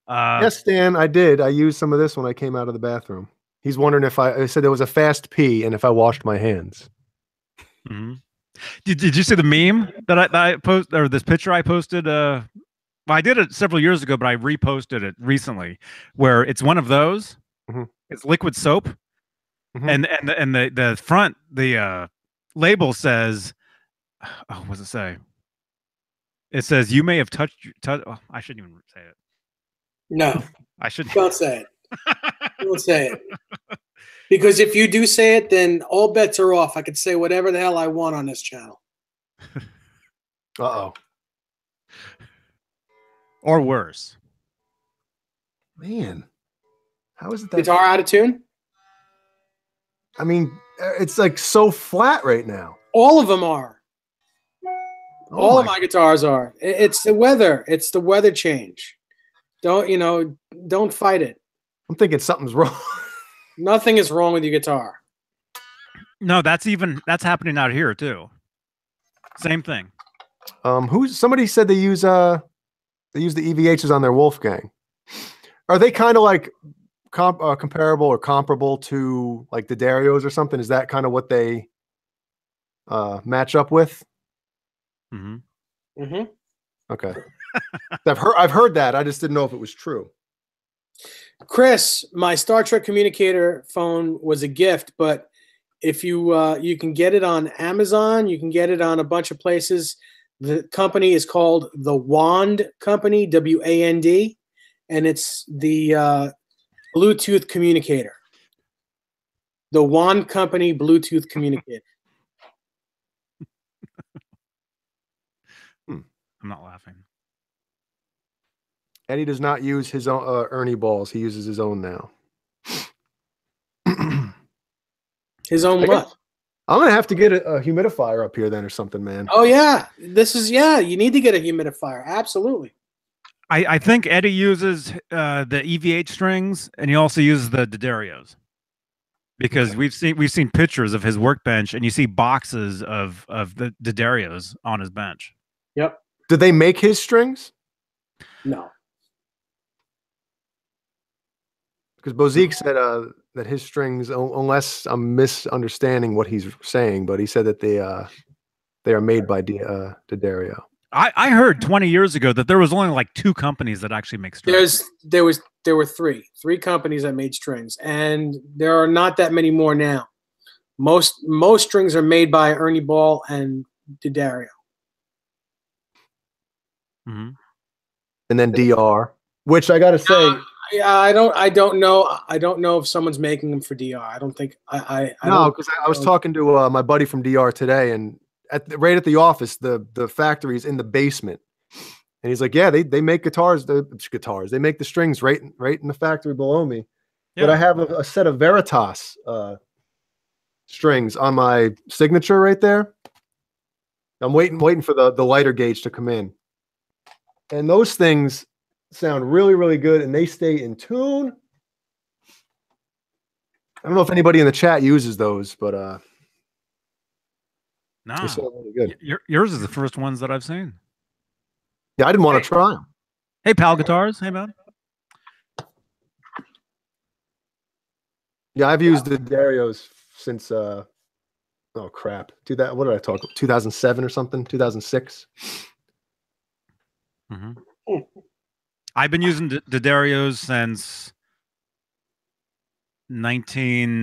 S2: Yes, Stan, I did. I used some of this when I came out of the bathroom. He's wondering if I said there was a fast pee and if I washed my hands.
S1: Mm-hmm. Did you see the meme that I posted, or this picture I posted? Well, I did it several years ago, but I reposted it recently, where it's one of those.
S2: Mm-hmm.
S1: It's liquid soap,
S2: Mm-hmm.
S1: and the front label says, oh, what does it say? It says you may have touched. Oh, I shouldn't even say it.
S3: No.
S1: I shouldn't.
S3: Don't say it. Don't say it. Because if you do say it, then all bets are off. I could say whatever the hell I want on this channel.
S2: Uh-oh.
S1: Or worse.
S2: Man. How is it that
S3: Guitar out of tune?
S2: I mean, it's like so flat right now.
S3: All of them are.
S2: Oh
S3: All of my guitars are. It's the weather. It's the weather change. Don't fight it.
S2: I'm thinking something's wrong.
S3: Nothing is wrong with your guitar.
S1: No, that's happening out here too. Same thing.
S2: Somebody said they use the EVHs on their Wolfgang. Are they kind of like comparable or comparable to like the Darios or something? Is that kind of what they match up with?
S1: Mm-hmm.
S3: Mm-hmm.
S2: Okay. I've heard that. I just didn't know if it was true.
S3: Chris, my Star Trek communicator phone was a gift, but if you can get it on Amazon, you can get it on a bunch of places. The company is called the Wand Company, WAND, and it's the Bluetooth communicator. The Wand Company Bluetooth communicator.
S1: I'm not laughing.
S2: Eddie does not use his own Ernie balls. He uses his own now.
S3: His own what?
S2: I'm gonna have to get a humidifier up here then or something, man.
S3: Oh yeah, you need to get a humidifier. Absolutely.
S1: I think Eddie uses the EVH strings, and he also uses the D'Addario, because we've seen pictures of his workbench, and you see boxes of the D'Addario on his bench.
S3: Yep.
S2: Did they make his strings?
S3: No.
S2: Because Bozique said that his strings, unless I'm misunderstanding what he's saying, but he said that they are made by D'Addario.
S1: I heard 20 years ago that there was only like 2 companies that actually make strings.
S3: There were three companies that made strings, and there are not that many more now. Most strings are made by Ernie Ball and D'Addario.
S1: Mm-hmm.
S2: And then DR, which I gotta say,
S3: yeah, I don't know if someone's making them for DR. I don't think
S2: no, because I was talking to my buddy from DR today, and right at the office, the factory is in the basement, and he's like, yeah, they make guitars. They make the strings right in the factory below me. Yeah. But I have a set of Veritas strings on my signature right there. I'm waiting for the lighter gauge to come in, and those things sound really, really good, and they stay in tune. I don't know if anybody in the chat uses those, but
S1: no,
S2: they sound really good.
S1: Yours is the first ones that I've seen.
S2: Yeah, I didn't want to try them.
S1: Hey, Pal Guitars. Hey, man.
S2: Yeah, I've used the D'Addarios since oh crap, what did I talk? 2007 or something? 2006.
S1: Mm-hmm. I've been using D'Addarios since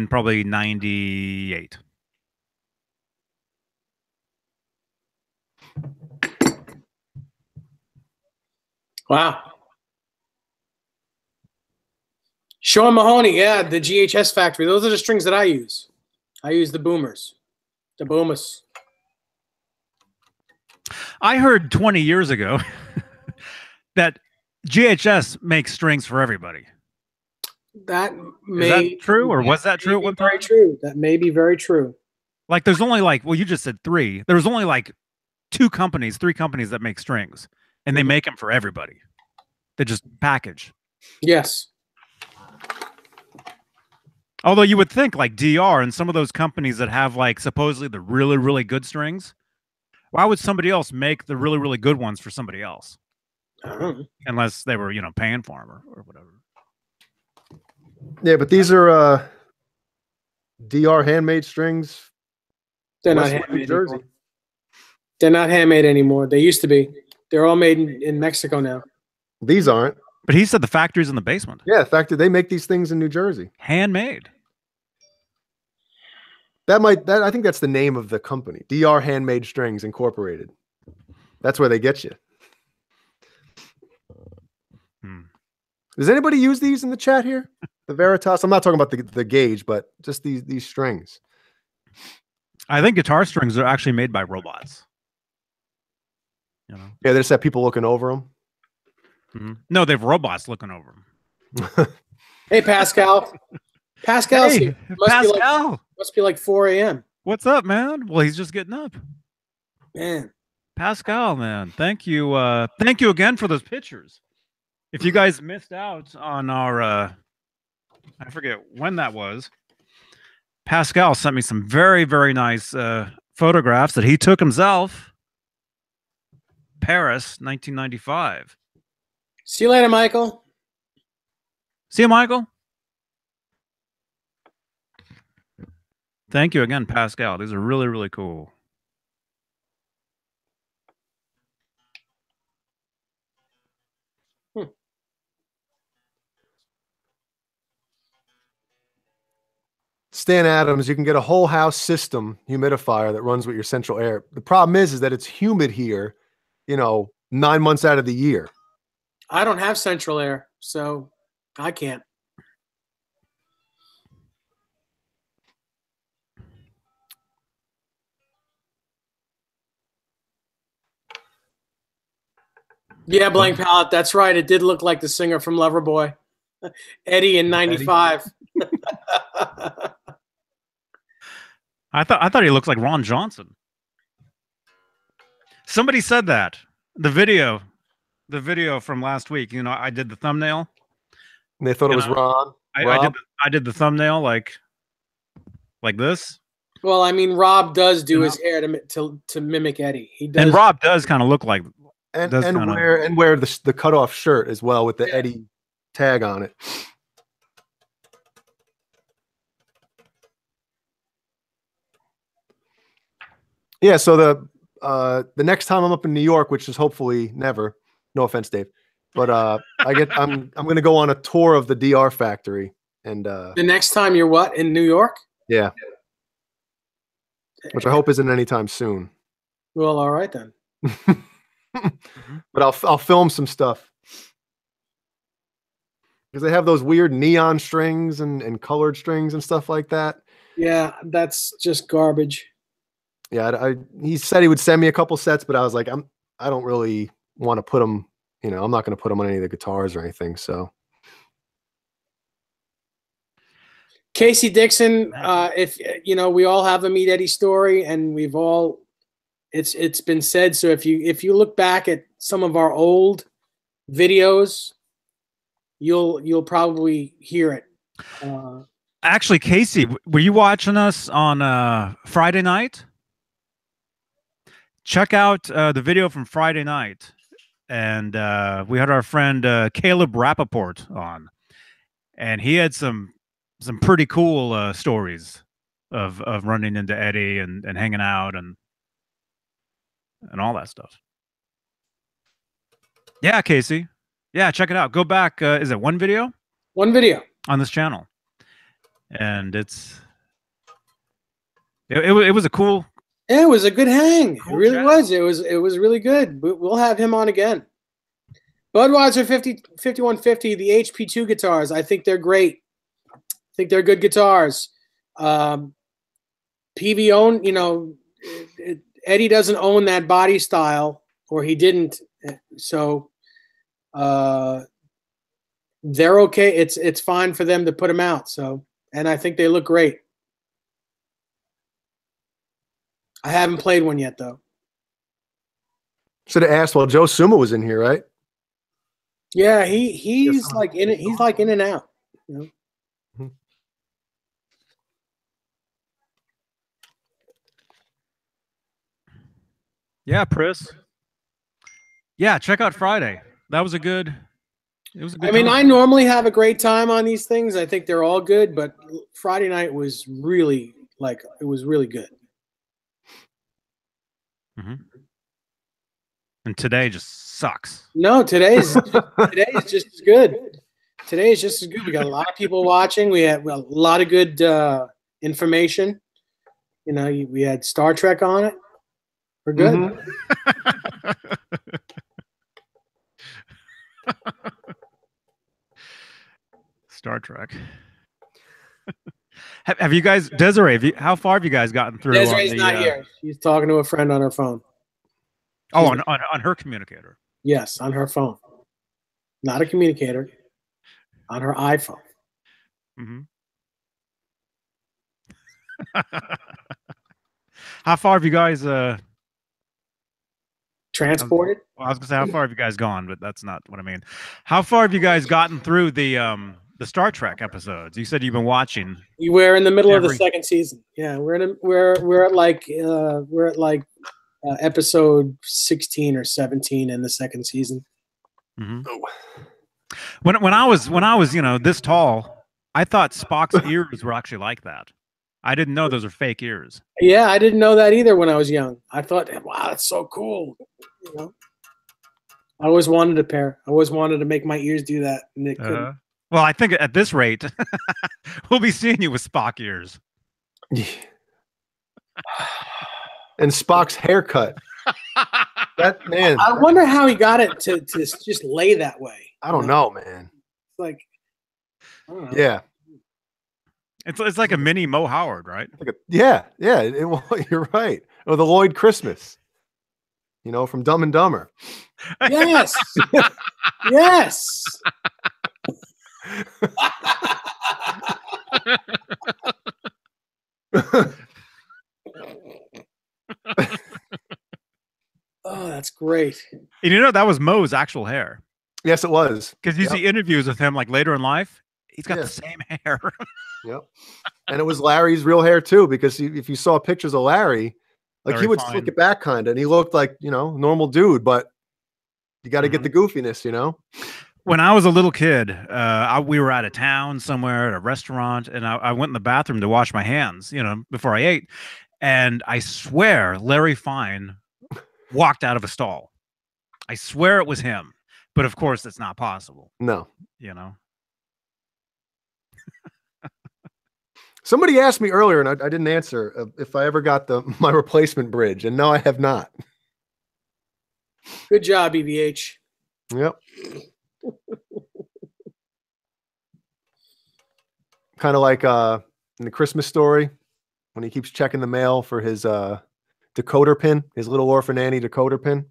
S1: probably 98.
S3: Wow. Sean Mahoney, yeah, the GHS factory. Those are the strings that I use. I use the boomers. The boomers.
S1: I heard 20 years ago that GHS makes strings for everybody.
S3: Is
S1: that true, or was that true at one time?
S3: Very true. That may be very true.
S1: Like, there's only you just said 3. There's only like 3 companies that make strings, and they make them for everybody. They just package.
S3: Yes.
S1: Although you would think like DR and some of those companies that have like supposedly the really, really good strings, why would somebody else make the really, really good ones for somebody else? Unless they were, paying for them or whatever.
S2: Yeah, but these are DR handmade strings.
S3: They're not handmade Jersey. They're not handmade anymore. They used to be. They're all made in Mexico now.
S2: These aren't.
S1: But he said the factory's in the basement.
S2: Yeah, factory. They make these things in New Jersey.
S1: Handmade.
S2: I think that's the name of the company. DR Handmade Strings Incorporated. That's where they get you. Does anybody use these in the chat here? The Veritas? I'm not talking about the gauge, but just these strings.
S1: I think guitar strings are actually made by robots.
S2: Yeah, they just have people looking over them.
S1: Mm-hmm. No, they have robots looking over them.
S3: Hey, Pascal. Pascal's here. Must be like 4 a.m.
S1: What's up, man? Well, he's just getting up.
S3: Man.
S1: Pascal, man. Thank you. Thank you again for those pictures. If you guys missed out on our I forget when that was, Pascal sent me some very, very nice photographs that he took himself. Paris, 1995.
S3: See you later, Michael.
S1: See you, Michael. Thank you again, Pascal. These are really, really cool.
S2: Stan Adams, you can get a whole house system humidifier that runs with your central air. The problem is that it's humid here, 9 months out of the year.
S3: I don't have central air, so I can't. Yeah, Blank Palette. That's right. It did look like the singer from Loverboy, Eddie in '95.
S1: I thought he looks like Ron Johnson. Somebody said that. The video from last week. You know, I did the thumbnail.
S2: And they thought it was Ron.
S1: I did the thumbnail like this.
S3: Well, I mean, Rob does do his hair to mimic Eddie. He does,
S1: and Rob does kind of look like
S2: and wear the cutoff shirt as well with the Eddie tag on it. Yeah, so the next time I'm up in New York, which is hopefully never. No offense, Dave, but I'm going to go on a tour of the DR factory, and
S3: the next time you're what, in New York?
S2: Yeah, which I hope isn't anytime soon.
S3: Well, all right then.
S2: But I'll film some stuff because they have those weird neon strings and colored strings and stuff like that.
S3: Yeah, that's just garbage.
S2: Yeah, he said he would send me a couple sets, but I was like, I don't really want to put them. You know, I'm not going to put them on any of the guitars or anything. So,
S3: Casey Dixon, if you know, we all have a Meet Eddie story, and we've all it's been said. So if you look back at some of our old videos, you'll probably hear it.
S1: Actually, Casey, were you watching us on Friday night? Check out the video from Friday night, and we had our friend Caleb Rappaport on, and he had some pretty cool stories of running into Eddie and hanging out and all that stuff. Yeah, Casey. Yeah, check it out. Go back. Is it one video?
S3: One video
S1: on this channel, and it was a cool.
S3: Yeah, it was a good hang. Cool, it really was. It was really good. We'll have him on again. Budweiser 5150, the HP2 guitars. I think they're great. I think they're good guitars. PV own, you know, Eddie doesn't own that body style, or he didn't. So they're okay. It's fine for them to put them out. So, and I think they look great. I haven't played one yet, though.
S2: Should have asked while Joe Suma was in here, right?
S3: Yeah, he's like in it. He's like in and out. You know?
S2: Mm-hmm.
S1: Yeah, Pris. Yeah, check out Friday. That was a good. It was a good.
S3: I mean, I normally have a great time on these things. I think they're all good, but Friday night was really it was really good.
S1: Mm-hmm. And today just sucks.
S3: No, today is just as good. Today is just as good. We got a lot of people watching. We had a lot of good information. You know, we had Star Trek on it. We're good.
S2: Mm-hmm.
S1: Star Trek. Have you guys, Desiree? How far have you guys gotten through?
S3: Desiree's not here. She's talking to a friend on her phone.
S1: Oh, on her communicator.
S3: Yes, on her phone. Not a communicator. On her iPhone.
S1: Mm-hmm. How far have you guys
S3: transported?
S1: Well, I was gonna say how far have you guys gone, but that's not what I mean. How far have you guys gotten through the Star Trek episodes? You said you've been watching.
S3: We're in the middle of the second season. Yeah, we're at episode 16 or 17 in the second season.
S1: Mm-hmm. When I was this tall, I thought Spock's ears were actually like that. I didn't know those are fake ears.
S3: Yeah, I didn't know that either when I was young. I thought, wow, that's so cool. You know, I always wanted a pair. I always wanted to make my ears do that, and it couldn't.
S1: Well, I think at this rate, we'll be seeing you with Spock ears.
S2: And Spock's haircut. That man.
S3: I wonder how he got it to just lay that way.
S2: I don't know, man.
S3: Like, I don't know.
S2: Yeah.
S1: It's like a mini Mo Howard, right?
S2: Yeah. You're right. Or the Lloyd Christmas, from Dumb and Dumber.
S3: Yes. Yes. That's great.
S1: And you know, that was Mo's actual hair.
S2: Yes, it was.
S1: Because you
S2: Yep.
S1: see interviews with him like later in life, he's got
S2: Yeah.
S1: the same hair.
S2: Yep. And it was Larry's real hair too, because if you saw pictures of Larry, like
S1: Very
S2: he would
S1: fine.
S2: slick it back kind of, and he looked like, you know, normal dude, but you got to get the goofiness, you know?
S1: When I was a little kid, we were out of town somewhere at a restaurant, and I went in the bathroom to wash my hands, you know, before I ate. And I swear Larry Fine walked out of a stall. I swear it was him. But of course, it's not possible,
S2: No.
S1: you know?
S2: Somebody asked me earlier, and I didn't answer, if I ever got my replacement bridge, and no, I have not.
S3: Good job, EVH.
S2: Yep. Kind of like in the Christmas Story, when he keeps checking the mail for his decoder pin, his little orphan Annie decoder pin.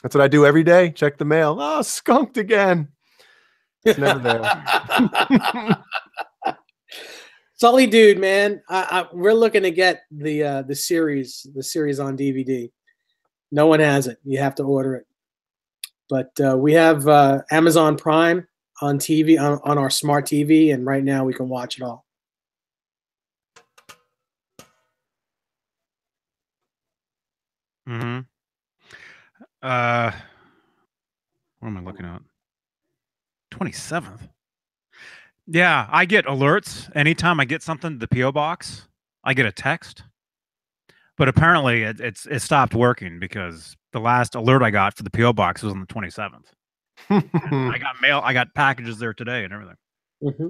S2: That's what I do every day. Check the mail. Oh, skunked again. It's never there.
S3: Sully dude, man, we're looking to get the series on DVD. No one has it. You have to order it. But we have Amazon Prime on TV on our smart TV, and right now we can watch it all.
S1: Mm-hmm. What am I looking at? 27th. Yeah, I get alerts anytime I get something to the PO box. I get a text, but apparently it stopped working because the last alert I got for the PO box was on the 27th. I got mail. I got packages there today and everything.
S3: Mm-hmm.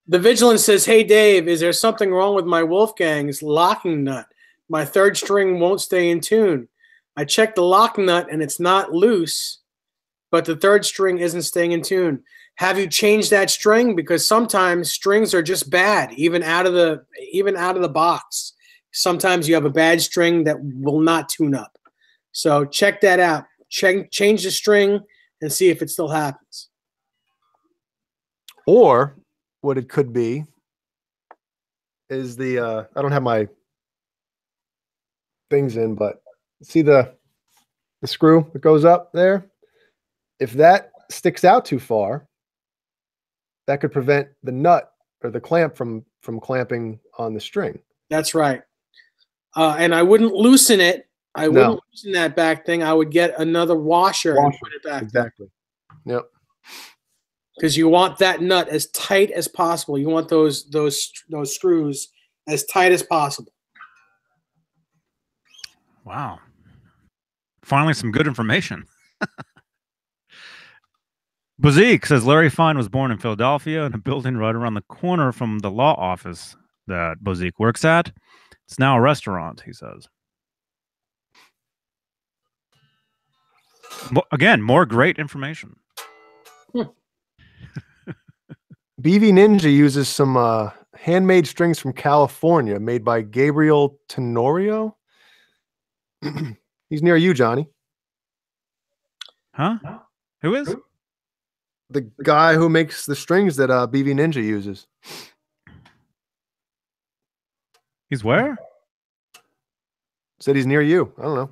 S3: The Vigilance says, "Hey Dave, is there something wrong with my Wolfgang's locking nut? My third string won't stay in tune. I checked the lock nut and it's not loose, but the third string isn't staying in tune. Have you changed that string? Because sometimes strings are just bad, even out of the box. Sometimes you have a bad string that will not tune up. So check that out. Change the string and see if it still happens."
S2: Or what it could be is I don't have my things in, but see the screw that goes up there? If that sticks out too far, that could prevent the nut or the clamp from clamping on the string.
S3: That's right. And I wouldn't loosen it. I wouldn't loosen that back thing. I would get another washer and put it back.
S2: Exactly. Yep.
S3: Because you want that nut as tight as possible. You want those screws as tight as possible.
S1: Wow. Finally, some good information. Bozique says Larry Fine was born in Philadelphia in a building right around the corner from the law office that Bozique works at. It's now a restaurant, he says. Again, more great information.
S2: BV Ninja uses some handmade strings from California made by Gabriel Tenorio. He's near you, Johnny.
S1: Huh? Who is?
S2: The guy who makes the strings that BV Ninja uses.
S1: He's where?
S2: Said he's near you. I don't know.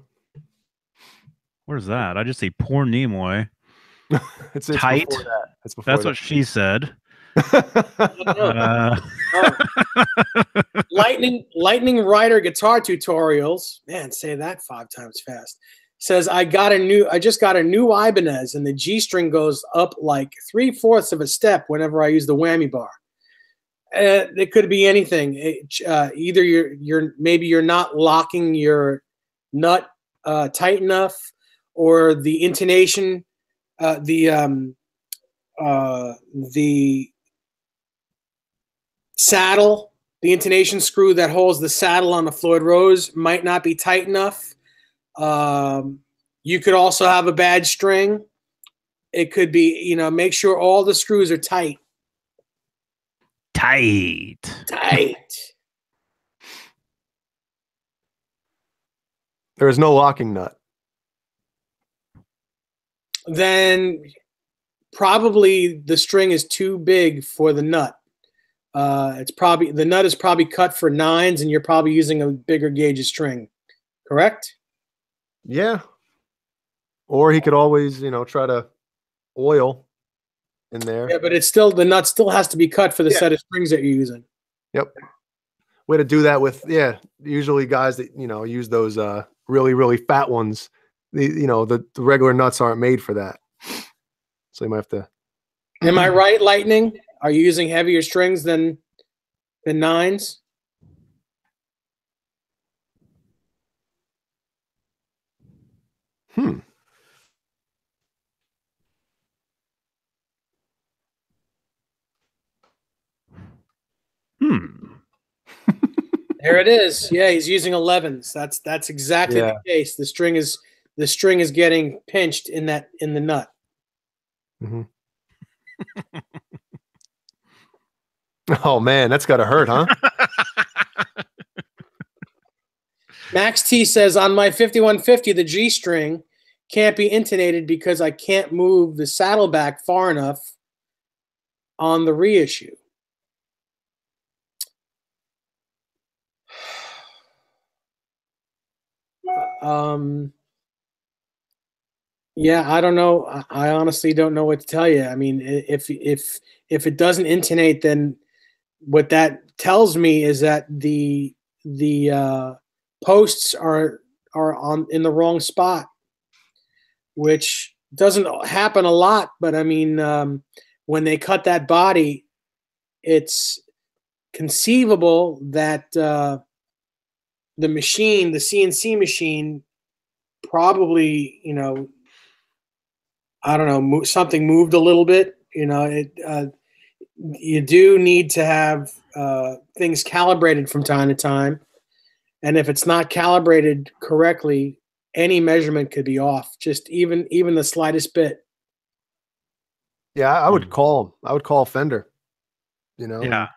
S1: Where's that? I just see poor Nimoy.
S2: It's
S1: tight.
S2: before that. It's before
S1: That's
S2: that.
S1: what she said.
S3: Lightning Rider guitar tutorials. Man, say that 5 times fast. Says I just got a new Ibanez and the G string goes up like 3/4 of a step whenever I use the whammy bar. It could be anything. Either maybe you're not locking your nut tight enough, or the intonation, the saddle, the intonation screw that holds the saddle on the Floyd Rose might not be tight enough. You could also have a bad string. It could be, make sure all the screws are tight.
S1: Tight.
S2: There is no locking nut.
S3: Then probably the string is too big for the nut. The nut is probably cut for 9s, and you're probably using a bigger gauge of string. Correct?
S2: Yeah. Or he could always, try to oil in there.
S3: Yeah, but it's still, the nut still has to be cut for the
S2: Yeah.
S3: set of springs that you're using.
S2: Yep. Way to do that with, usually guys that, use those really, really fat ones. The regular nuts aren't made for that. So you might have to.
S3: Am I right, Lightning? Are you using heavier strings than 9s?
S2: Hmm.
S3: There it is. Yeah, he's using 11s. That's exactly the case. The string is getting pinched in the nut.
S2: Mm-hmm. Oh man, that's gotta hurt, huh?
S3: Max T says on my 5150, the G string can't be intonated because I can't move the saddle back far enough on the reissue. Yeah, I don't know. I honestly don't know what to tell you. I mean, if it doesn't intonate, then what that tells me is that the posts are on in the wrong spot, which doesn't happen a lot. But I mean, when they cut that body, it's conceivable that the machine, the CNC machine, probably, I don't know, something moved a little bit. You do need to have things calibrated from time to time. And if it's not calibrated correctly, any measurement could be off, just even the slightest bit.
S2: Yeah, I would call Fender,
S1: Yeah.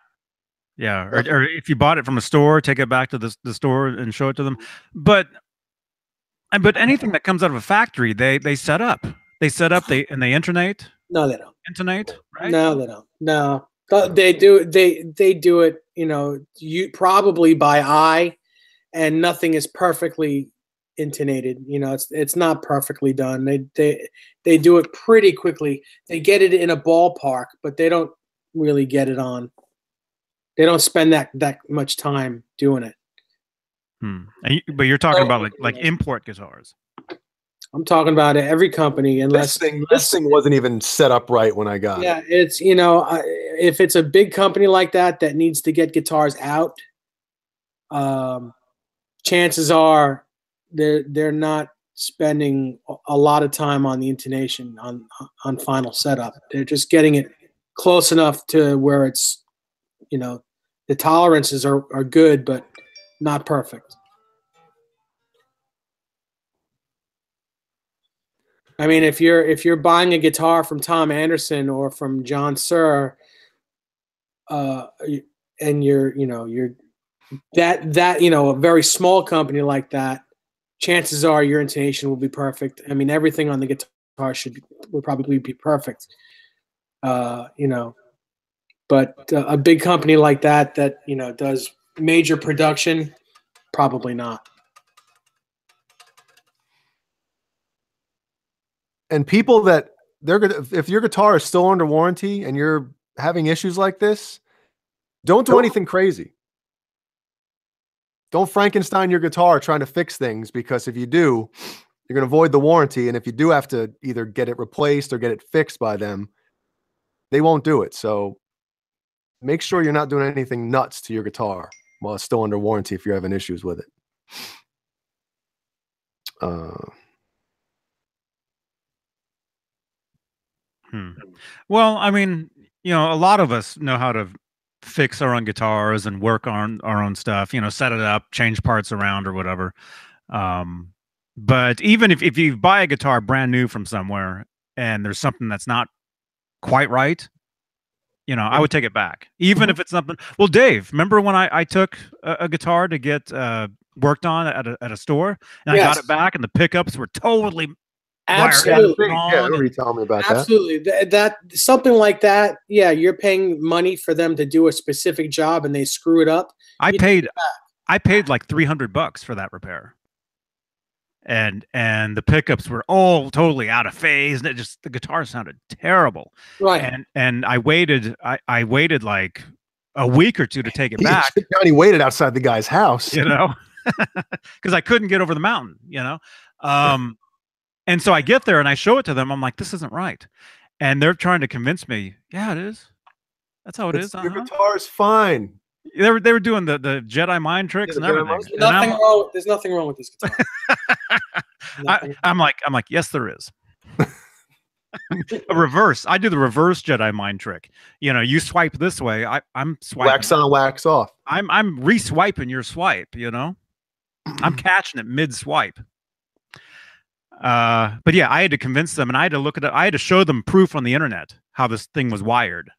S1: Yeah. Or if you bought it from a store, take it back to the store and show it to them. But anything that comes out of a factory, they set up. They set up, they intonate.
S3: No, they don't.
S1: Intonate, right?
S3: No, they don't. No. They do they do it, you probably by eye, and nothing is perfectly intonated. It's not perfectly done. They do it pretty quickly. They get it in a ballpark, but they don't really get it on. They don't spend that much time doing it.
S1: But you're talking about like import guitars.
S3: I'm talking about every company, unless
S2: this thing wasn't even set up right when I got it.
S3: Yeah, it's if it's a big company like that needs to get guitars out, chances are they're not spending a lot of time on the intonation on final setup. They're just getting it close enough to where it's, the tolerances are good, but not perfect. I mean, if you're buying a guitar from Tom Anderson or from John Suhr, and you're a very small company like that, chances are your intonation will be perfect. I mean, everything on the guitar will probably be perfect. But a big company like that does major production, probably not.
S2: And people that if your guitar is still under warranty and you're having issues like this, don't do anything crazy. Don't Frankenstein your guitar trying to fix things, because if you do, you're going to void the warranty. And if you do have to either get it replaced or get it fixed by them, they won't do it. So make sure you're not doing anything nuts to your guitar while it's still under warranty if you're having issues with it.
S1: Well, I mean, a lot of us know how to fix our own guitars and work on our own stuff, set it up, change parts around or whatever. But even if you buy a guitar brand new from somewhere and there's something that's not quite right, I would take it back, even if it's something. Well, Dave, remember when I took a guitar to get worked on at a store, and I got it back, and the pickups were totally
S3: absolutely
S2: wrong. Yeah, nobody tell me about
S3: absolutely. That something like that. Yeah, you're paying money for them to do a specific job, and they screw it up.
S1: I paid like $300 for that repair. and the pickups were all totally out of phase, and the guitar sounded terrible.
S3: Right.
S1: And I waited like a week or two to take it back,
S2: Johnny waited outside the guy's house.
S1: you know, because I couldn't get over the mountain, you know. And so I get there and I show it to them. I'm like, this isn't right, and they're trying to convince me, yeah, it is. That's how it is.
S2: Your guitar is fine.
S1: They were doing the Jedi mind tricks and everything.
S3: There's nothing wrong with this guitar.
S1: I'm like, yes, there is. A reverse. I do the reverse Jedi mind trick. You know, you swipe this way. I'm swiping.
S2: Wax on, wax off.
S1: I'm re-swiping your swipe. You know, I'm catching it mid swipe. But yeah, I had to convince them, and I had to look at it. I had to show them proof on the internet how this thing was wired,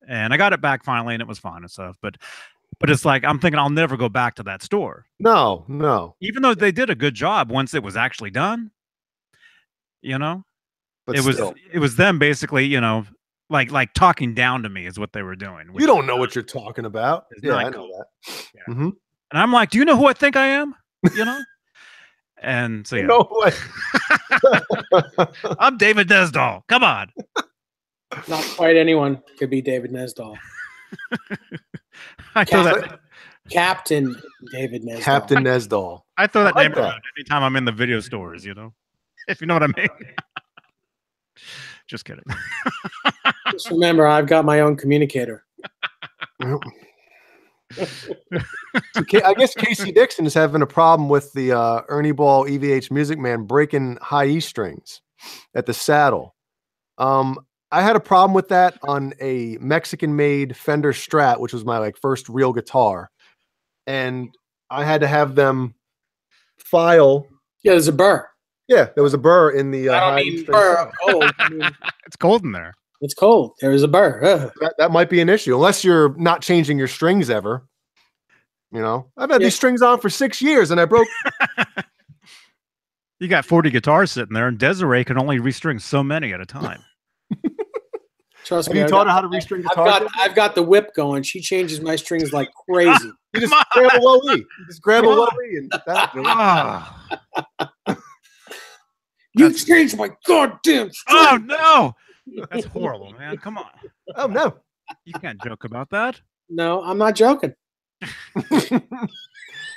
S1: and I got it back finally, and it was fine and stuff. But it's like I'm thinking I'll never go back to that store.
S2: No.
S1: Even though they did a good job once it was actually done. You know.
S2: But
S1: it was them basically, you know, like talking down to me is what they were doing.
S2: You don't know what you're talking about. Yeah, I know
S1: cool.
S2: that.
S1: Yeah.
S2: Mm-hmm.
S1: And I'm like, do you know who I think I am? You know? And so yeah.
S2: No way.
S1: I'm David Nesdahl. Come on.
S3: Not quite anyone could be David Nesdahl.
S1: I throw that
S3: Captain David Nesdahl.
S2: Captain Nesdahl.
S1: I throw that
S2: I like
S1: name
S2: that.
S1: around anytime I'm in the video stores, you know? If you know what I mean. Just kidding.
S3: Just remember, I've got my own communicator.
S2: I guess Casey Dixon is having a problem with the Ernie Ball EVH Music Man breaking high E strings at the saddle. I had a problem with that on a Mexican-made Fender Strat, which was my first real guitar, and I had to have them file.
S3: Yeah, there's a burr.
S2: Yeah, there was a burr in the.
S3: I don't mean burr. Cold. I mean,
S1: it's cold in there.
S3: It's cold. There is a burr.
S2: That might be an issue, unless you're not changing your strings ever. You know, I've had these strings on for 6 years, and I broke.
S1: You got 40 guitars sitting there, and Desiree can only restring so many at a time.
S3: Trust
S2: Have
S3: me.
S2: you taught her how to restring guitars?
S3: I've got the whip going. She changes my strings like crazy.
S2: You just grab a low E. Just grab a low E, and
S3: you changed my goddamn string.
S1: Oh no, that's horrible, man. Come on.
S2: Oh no,
S1: you can't joke about that.
S3: No, I'm not joking.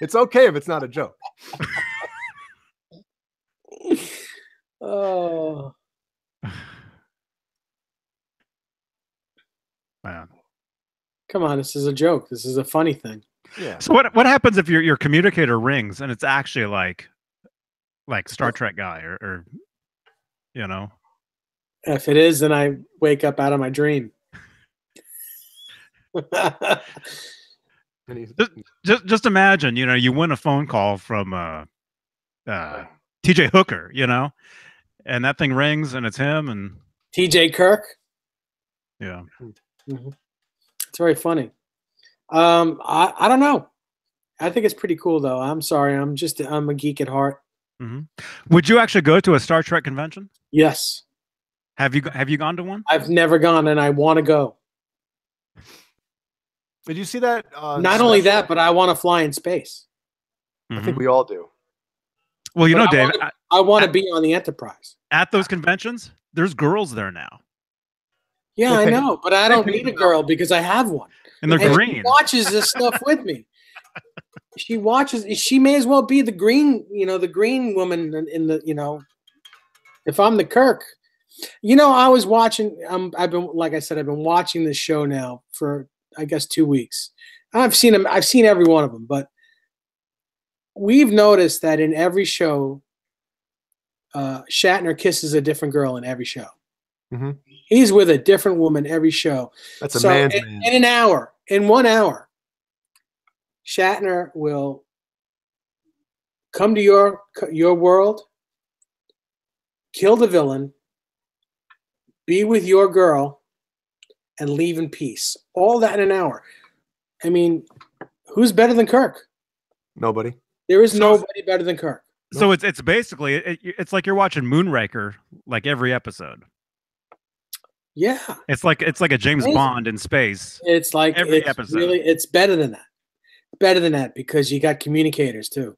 S2: It's okay if it's not a joke.
S3: Oh.
S1: Man.
S3: Come on, this is a joke. This is a funny thing.
S2: Yeah.
S1: So what happens if your communicator rings and it's actually like Star Trek guy or you know?
S3: If it is, then I wake up out of my dream.
S1: just imagine, you know, you win a phone call from TJ Hooker, you know, and that thing rings and it's him and
S3: TJ Kirk.
S1: Yeah.
S3: Mm-hmm. It's very funny. I don't know. I think it's pretty cool though. I'm sorry. I'm a geek at heart.
S1: Mm-hmm. Would you actually go to a Star Trek convention?
S3: Yes.
S1: Have you gone to one?
S3: I've never gone, and I want to go.
S2: Did you see that?
S3: Not only that, but I want to fly in space.
S2: I think we all do.
S1: Well, you know, Dave,
S3: I want to be on the Enterprise.
S1: At those conventions, there's girls there now.
S3: Yeah, I know, but I don't need a girl because I have one.
S1: And they're green.
S3: She watches this stuff with me. She watches. She may as well be the green, the green woman in the, if I'm the Kirk. I was watching. I've been watching this show now for, I guess, 2 weeks. I've seen them. I've seen every one of them, but we've noticed that in every show, Shatner kisses a different girl in every show.
S2: Mm-hmm.
S3: He's with a different woman every show.
S2: That's a man's man.
S3: In an hour, in 1 hour, Shatner will come to your world, kill the villain, be with your girl, and leave in peace. All that in an hour. I mean, who's better than Kirk?
S2: Nobody.
S3: There is nobody better than Kirk.
S1: So it's basically it's like you're watching Moonraker like every episode.
S3: Yeah,
S1: it's like a James Bond in space.
S3: It's like
S1: every episode.
S3: Really, it's better than that. Better than that because you got communicators too,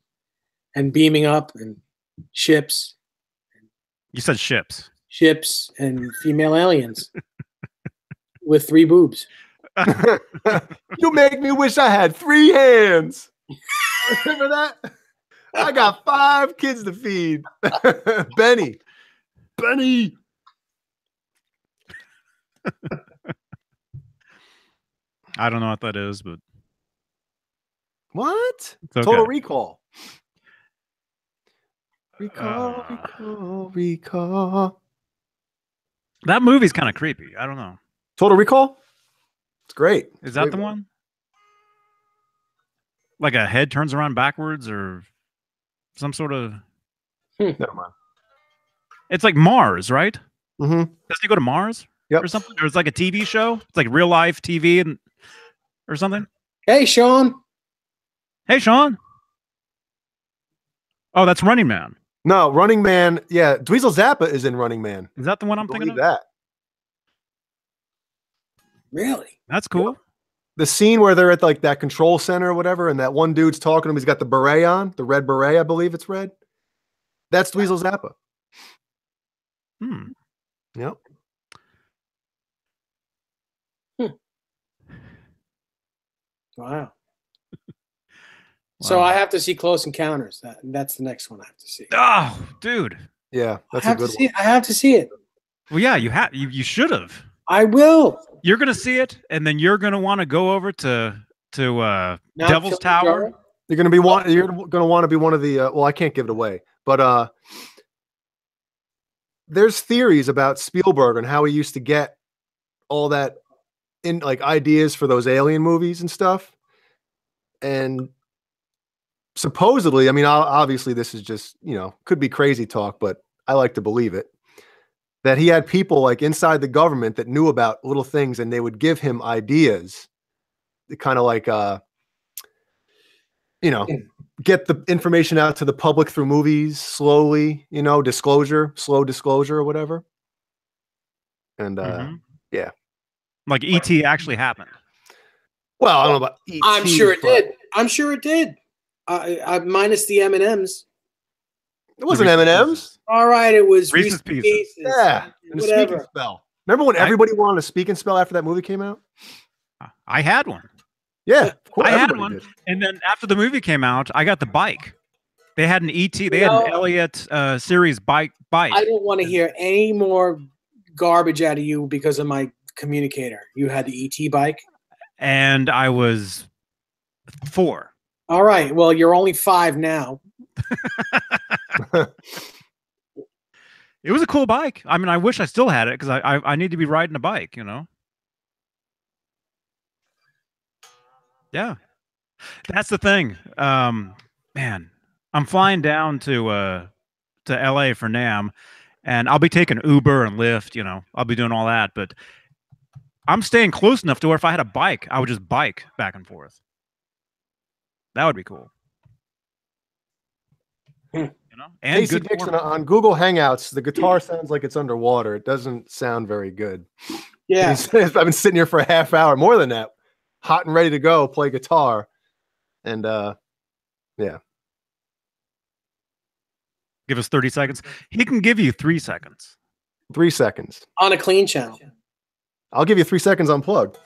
S3: and beaming up, and ships,
S1: You said ships.
S3: and female aliens with 3 boobs.
S2: You make me wish I had 3 hands. Remember that? I got 5 kids to feed. Benny.
S1: I don't know what that is, but
S2: What?
S1: it's okay.
S2: Total Recall.
S1: Uh,
S2: Recall.
S1: that movie's kind of creepy. I don't know.
S2: Total Recall? It's great.
S1: Is that the one? Like a head turns around backwards or some sort of...
S2: Never mind.
S1: It's like Mars, right?
S2: Mm-hmm.
S1: Does he go to Mars
S2: Yep.
S1: or something? Or it's like a TV show? It's like real life TV or something?
S3: Hey, Sean.
S1: Hey, Sean. Oh, that's Running Man.
S2: No, Running Man. Yeah, Dweezil Zappa is in Running Man.
S1: Is that the one I'm thinking
S2: Believe
S1: of?
S2: that.
S3: Really?
S1: That's cool.
S2: The scene where they're at like that control center or whatever, and that one dude's talking to him. He's got the beret on, the red beret, I believe it's red. That's Dweezil Zappa.
S1: Hmm.
S2: Yep.
S3: Wow. So I have to see Close Encounters. That's the next one I have to see.
S1: Oh, dude.
S2: Yeah, that's
S3: I
S2: a
S3: have
S2: good
S3: to see.
S2: one.
S3: I have to see it.
S1: Well, yeah, you should have.
S3: I will.
S1: You're gonna see it, and then you're gonna want to go over to
S3: Mount
S1: Devil's Tower.
S3: Kilimanjaro?
S2: You're gonna be You're gonna want to be one of the. Well, I can't give it away, but there's theories about Spielberg and how he used to get all that in like ideas for those alien movies and stuff, and supposedly, I mean, obviously, this is just could be crazy talk, but I like to believe it. That he had people like inside the government that knew about little things, and they would give him ideas, kind of like get the information out to the public through movies slowly, slow disclosure or whatever. And yeah,
S1: like E.T. actually happened.
S2: well, I don't know about E.T.,
S3: I'm sure it did. I'm sure it did. I minus the M&Ms.
S2: It wasn't M&M's.
S3: All right, it was
S1: Reese's Pieces.
S2: Yeah, and the Speak and
S3: Whatever.
S2: Spell. Remember when everybody wanted a Speak and Spell after that movie came out?
S1: I had one.
S2: Yeah, of course,
S1: I had
S2: everybody
S1: one,
S2: did.
S1: and then after the movie came out, I got the bike. They had an E.T. They had an Elliott series bike.
S3: I don't want to hear any more garbage out of you because of my communicator. You had the ET bike,
S1: And I was 4.
S3: all right. Well, you're only 5 now.
S1: It was a cool bike. I mean, I wish I still had it because I need to be riding a bike, Yeah, that's the thing. Man, I'm flying down to LA for NAMM, and I'll be taking Uber and Lyft. I'll be doing all that, but I'm staying close enough to where if I had a bike, I would just bike back and forth. That would be cool. And
S2: Casey
S1: good
S2: Dixon
S1: form.
S2: on Google Hangouts, the guitar sounds like it's underwater. It doesn't sound very good.
S3: Yeah.
S2: I've been sitting here for a half hour, more than that, hot and ready to go, play guitar. And yeah.
S1: Give us 30 seconds. He can give you 3 seconds.
S2: 3 seconds.
S3: On a clean channel.
S2: I'll give you 3 seconds unplugged.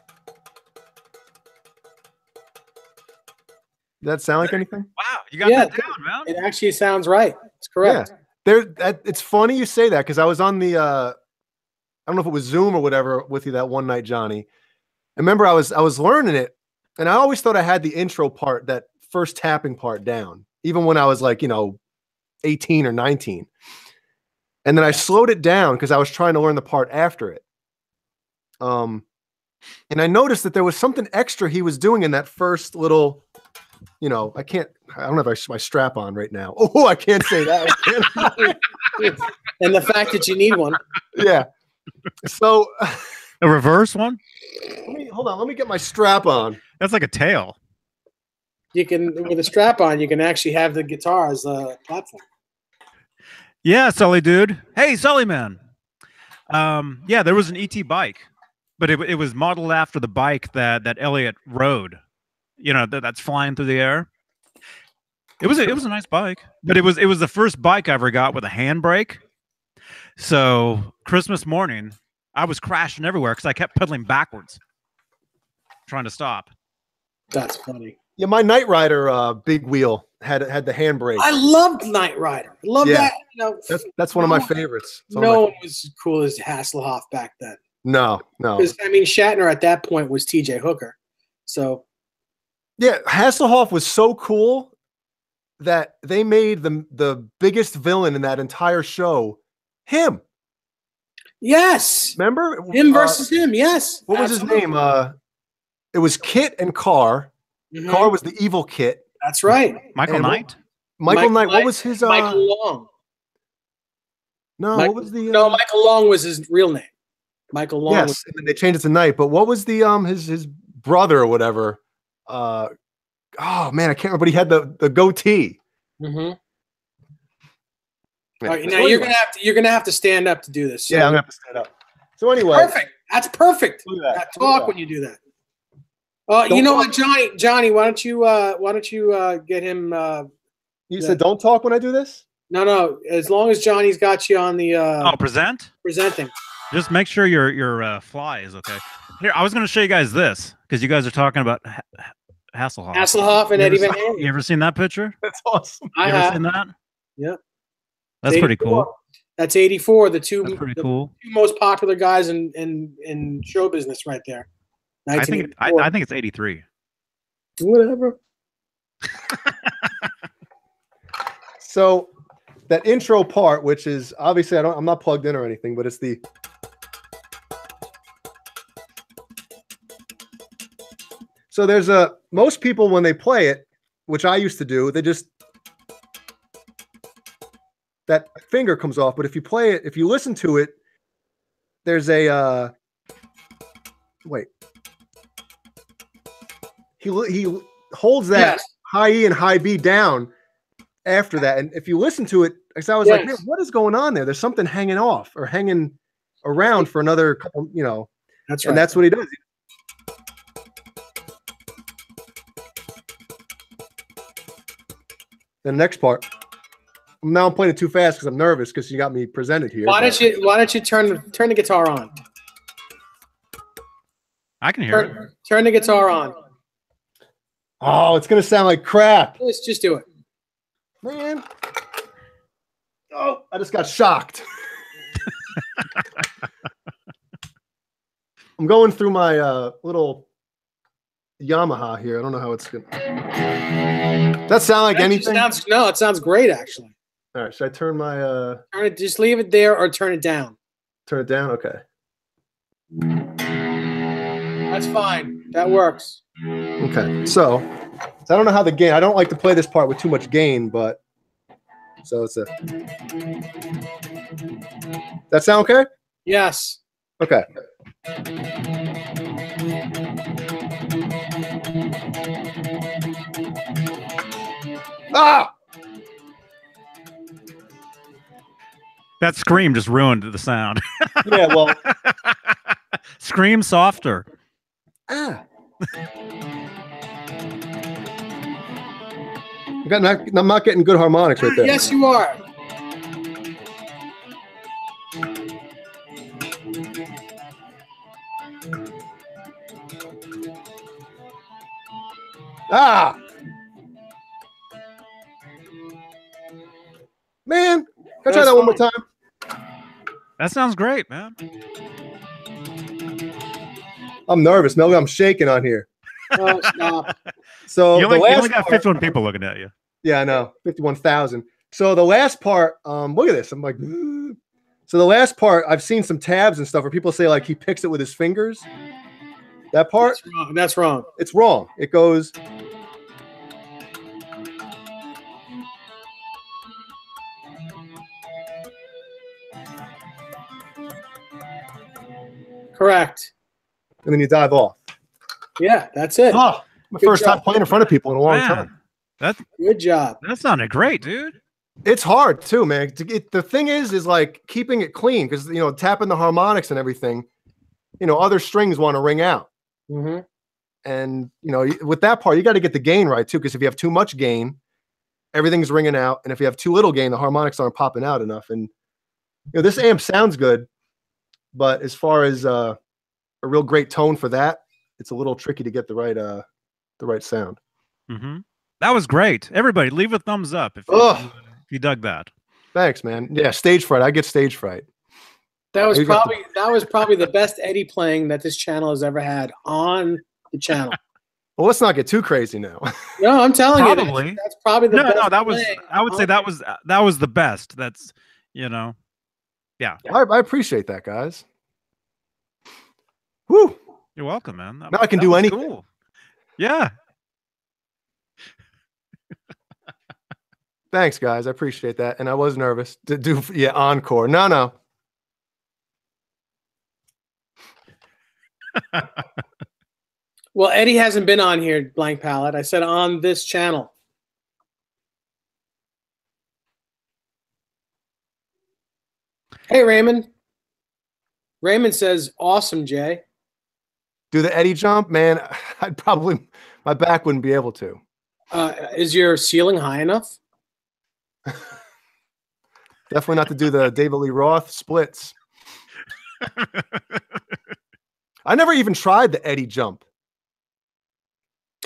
S2: Does that sound like anything?
S1: Wow, you got that down, man.
S3: It actually sounds right. It's correct.
S2: Yeah. It's funny you say that because I was on the I don't know if it was Zoom or whatever with you that one night, Johnny. I remember I was learning it, and I always thought I had the intro part, that first tapping part down, even when I was like 18 or 19. And then I slowed it down because I was trying to learn the part after it. And I noticed that there was something extra he was doing in that first little, I don't have my strap on right now. Oh, I can't say that.
S3: And the fact that you need one.
S2: Yeah. So
S1: A reverse one?
S2: hold on. Let me get my strap on.
S1: That's like a tail.
S3: You can, with a strap on, you can actually have the guitar as a platform.
S1: Yeah, Sully dude. Hey, Sully man. Yeah, there was an ET bike, but it was modeled after the bike that Elliot rode. That's flying through the air. It was a nice bike, but it was the first bike I ever got with a handbrake. So Christmas morning, I was crashing everywhere because I kept pedaling backwards, trying to stop.
S3: That's funny.
S2: Yeah, my Knight Rider big wheel had the handbrake.
S3: I loved Knight Rider. I love that. You know,
S2: that's one of my favorites.
S3: No one was as cool as Hasselhoff back then.
S2: No.
S3: Because I mean, Shatner at that point was T.J. Hooker. So
S2: yeah, Hasselhoff was so cool that they made the biggest villain in that entire show him.
S3: Yes.
S2: Remember?
S3: Him versus him, yes.
S2: What was his name? It was Kit and Carr. Carr was the evil Kit.
S3: That's right.
S1: Michael Knight?
S2: Michael Knight. What was his
S3: Michael Long.
S2: No, what was the
S3: No, Michael Long was his real name. Michael Long.
S2: Yes, and then they changed it to Knight. But what was the his brother or whatever? Oh man, I can't remember, but he had the goatee.
S3: All right, now you're gonna have to stand up to do this. So.
S2: Yeah, I'm gonna have to stand up. So anyway,
S3: perfect. That's perfect.
S2: Look at that.
S3: Talk when you do that. You know what, Johnny? Why don't you get him?
S2: You said don't talk when I do this.
S3: No. As long as Johnny's got you on the presenting.
S1: Just make sure your fly is okay. Here, I was going to show you guys this because you guys are talking about Hasselhoff.
S3: Hasselhoff and Eddie Van Halen.
S1: You ever seen that picture?
S2: That's awesome.
S1: You ever seen that?
S3: Yep.
S1: That's pretty cool.
S3: That's 84. The two
S1: cool.
S3: Two most popular guys in show business right there.
S1: I think it's 83.
S3: Whatever.
S2: So that intro part, which is obviously I'm not plugged in or anything, but it's the so there's most people when they play it, which I used to do, they just that finger comes off. But if you play it, if you listen to it, there's a wait. He holds that high E and high B down after that, and if you listen to it, I was like, man, what is going on there? There's something hanging off or hanging around for another couple,
S3: That's right.
S2: And that's what he does. The next part. Now I'm playing it too fast because I'm nervous because you got me presented here.
S3: Why don't you turn the guitar on?
S1: I can hear it.
S3: Turn the guitar on.
S2: Oh, it's gonna sound like crap.
S3: Let's just do it.
S2: Man. Oh, I just got shocked. I'm going through my little Yamaha here. I don't know how it's going to... That sound like anything?
S3: It sounds great, actually.
S2: All right, should I turn my...
S3: just leave it there or turn it down?
S2: Turn it down? Okay.
S3: That's fine. That works.
S2: Okay, so I don't know how the gain... I don't like to play this part with too much gain, but... So it's a... That sound okay?
S3: Yes.
S2: Okay. Ah!
S1: That scream just ruined the sound.
S2: Yeah, well...
S1: Scream softer.
S2: Ah! I'm not getting good harmonics right there.
S3: Yes, you are.
S2: Ah! Man, can I try that one more time?
S1: That sounds great, man.
S2: I'm nervous, Melvin. I'm shaking on here.
S3: Oh, stop.
S2: So
S1: you only got
S2: part,
S1: 51 people looking at you.
S2: Yeah, I know. 51,000. So the last part, look at this. I'm like, ugh. So the last part, I've seen some tabs and stuff where people say like he picks it with his fingers. That part?
S3: That's wrong.
S2: It's wrong. It goes.
S3: Correct.
S2: And then you dive off.
S3: Yeah, that's it.
S2: Oh, my first time playing in front of people in a long time.
S3: Good job.
S1: That sounded great, dude.
S2: It's hard too, man. The thing is like keeping it clean because tapping the harmonics and everything. Other strings want to ring out.
S3: Mm-hmm.
S2: And with that part, you got to get the gain right too. Because if you have too much gain, everything's ringing out. And if you have too little gain, the harmonics aren't popping out enough. And this amp sounds good, but as far as a real great tone for that, it's a little tricky to get the right sound.
S1: Mm-hmm. That was great. Everybody, leave a thumbs up if you dug that.
S2: Thanks, man. Yeah, stage fright. I get stage fright.
S3: That was probably the best Eddie playing that this channel has ever had on the channel.
S2: Well, let's not get too crazy now.
S3: No, I'm telling you, that's probably the best.
S1: No, that was. I would say that was the best. That's yeah.
S2: I appreciate that, guys. Woo!
S1: You're welcome, man.
S2: Now I can do anything.
S1: Cool. Yeah.
S2: Thanks, guys. I appreciate that. And I was nervous to do encore. No.
S3: Well, Eddie hasn't been on here, Blank Palette. I said on this channel. Hey, Raymond. Raymond says, awesome, Jay.
S2: Do the Eddie jump, man. My back wouldn't be able to.
S3: Is your ceiling high enough?
S2: Definitely not to do the David Lee Roth splits. I never even tried the Eddie jump.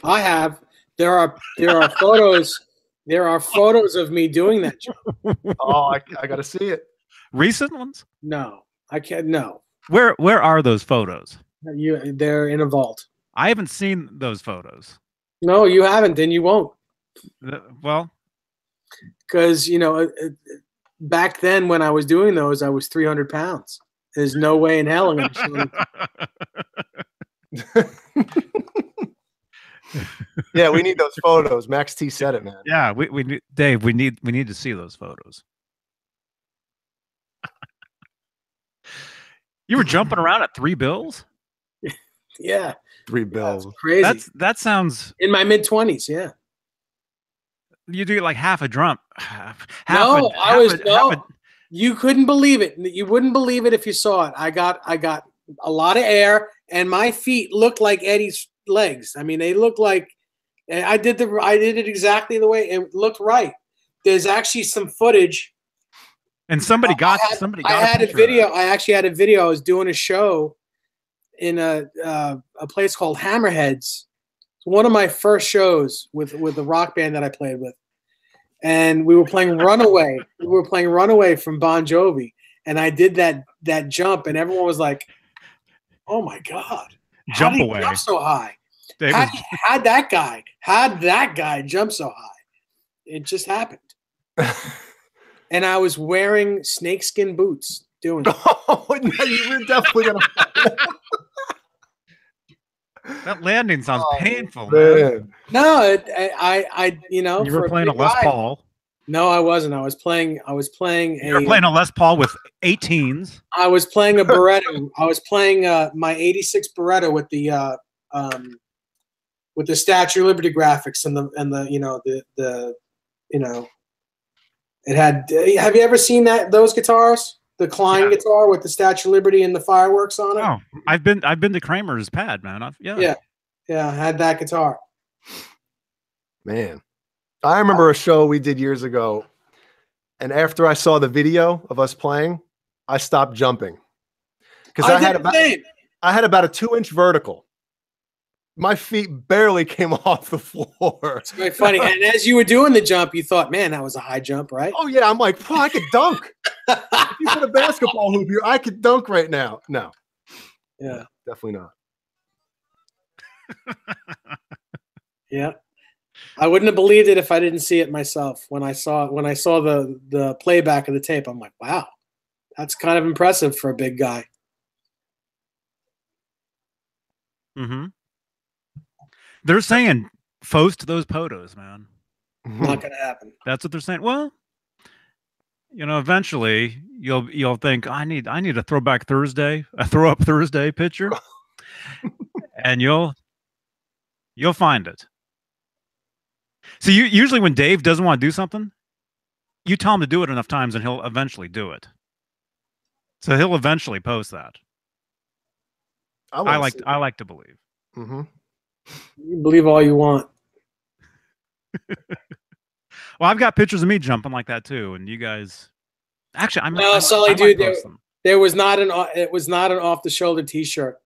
S3: I have. There are photos. There are photos of me doing that jump.
S2: Oh, I got to see it.
S1: Recent ones?
S3: No, I can't. No.
S1: Where are those photos?
S3: They're in a vault.
S1: I haven't seen those photos.
S3: No, you haven't, and you won't.
S1: Well,
S3: because back then when I was doing those, I was 300 pounds. There's no way in hell I'm going to show
S2: Yeah, we need those photos. Max T said it, man.
S1: Yeah, we need, Dave. We need to see those photos. You were jumping around at $3 bills?
S3: Yeah.
S2: $3 bills.
S3: Crazy.
S1: That sounds
S3: in my mid-20s, yeah.
S1: You do like half a jump.
S3: You couldn't believe it. You wouldn't believe it if you saw it. I got a lot of air, and my feet looked like Eddie's legs. I mean, they looked like I did it exactly the way it looked right. There's actually some footage.
S1: And somebody got
S3: I had a video. I actually had a video. I was doing a show in a place called Hammerheads. It's one of my first shows with the rock band that I played with. And we were playing Runaway. We were playing Runaway from Bon Jovi. And I did that jump, and everyone was like, oh my God.
S1: Jump away.
S3: Jump so high. How'd that guy jump so high? It just happened. And I was wearing snakeskin boots doing it.
S2: Oh, no, you were definitely gonna.
S1: That landing sounds painful, man.
S3: No, I
S1: You were playing a Les Paul.
S3: No, I wasn't. I was playing.
S1: You were playing a Les Paul with 18s.
S3: I was playing a Beretta. I was playing my '86 Beretta with the Statue of Liberty graphics and the it had. Have you ever seen those guitars? The Klein guitar with the Statue of Liberty and the fireworks on it.
S1: Oh, I've been to Kramer's pad, man.
S3: Yeah, I had that guitar.
S2: Man, I remember a show we did years ago, and after I saw the video of us playing, I stopped jumping because I had about a 2-inch vertical. My feet barely came off the floor.
S3: It's very funny. And as you were doing the jump, you thought, man, that was a high jump, right?
S2: Oh, yeah. I'm like, I could dunk. If you put a basketball hoop here, I could dunk right now. No.
S3: Yeah.
S2: Definitely not.
S3: Yeah. I wouldn't have believed it if I didn't see it myself. When I saw the playback of the tape, I'm like, wow, that's kind of impressive for a big guy.
S1: Mm-hmm. They're saying post those photos, man.
S3: Not gonna happen.
S1: That's what they're saying. Well, eventually you'll think I need a throw up Thursday picture, and you'll find it. So usually when Dave doesn't want to do something, you tell him to do it enough times, and he'll eventually do it. So he'll eventually post that. I like to believe.
S2: Mm-hmm.
S3: You can believe all you want.
S1: Well, I've got pictures of me jumping like that too, and you guys. Actually,
S3: No, Sully,
S1: I
S3: dude,
S1: might post them.
S3: There was not an it was not an off the shoulder T-shirt.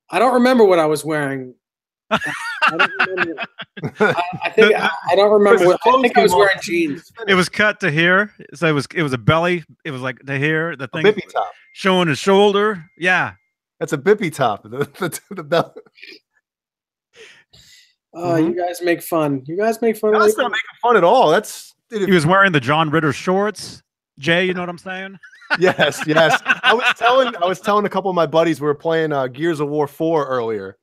S3: I don't remember what I was wearing. I don't remember. I think I don't remember. I think I was wearing jeans.
S1: It was cut to here, so it was a belly. It was like to here. The thing
S2: bippy top
S1: showing his shoulder. Yeah,
S2: that's a bippy top. The belt.
S3: Oh, you guys make fun. You guys make fun.
S2: That's not making fun at all. That's
S1: he was wearing the John Ritter shorts. Jay, you know what I'm saying?
S2: Yes. I was telling a couple of my buddies we were playing Gears of War 4 earlier,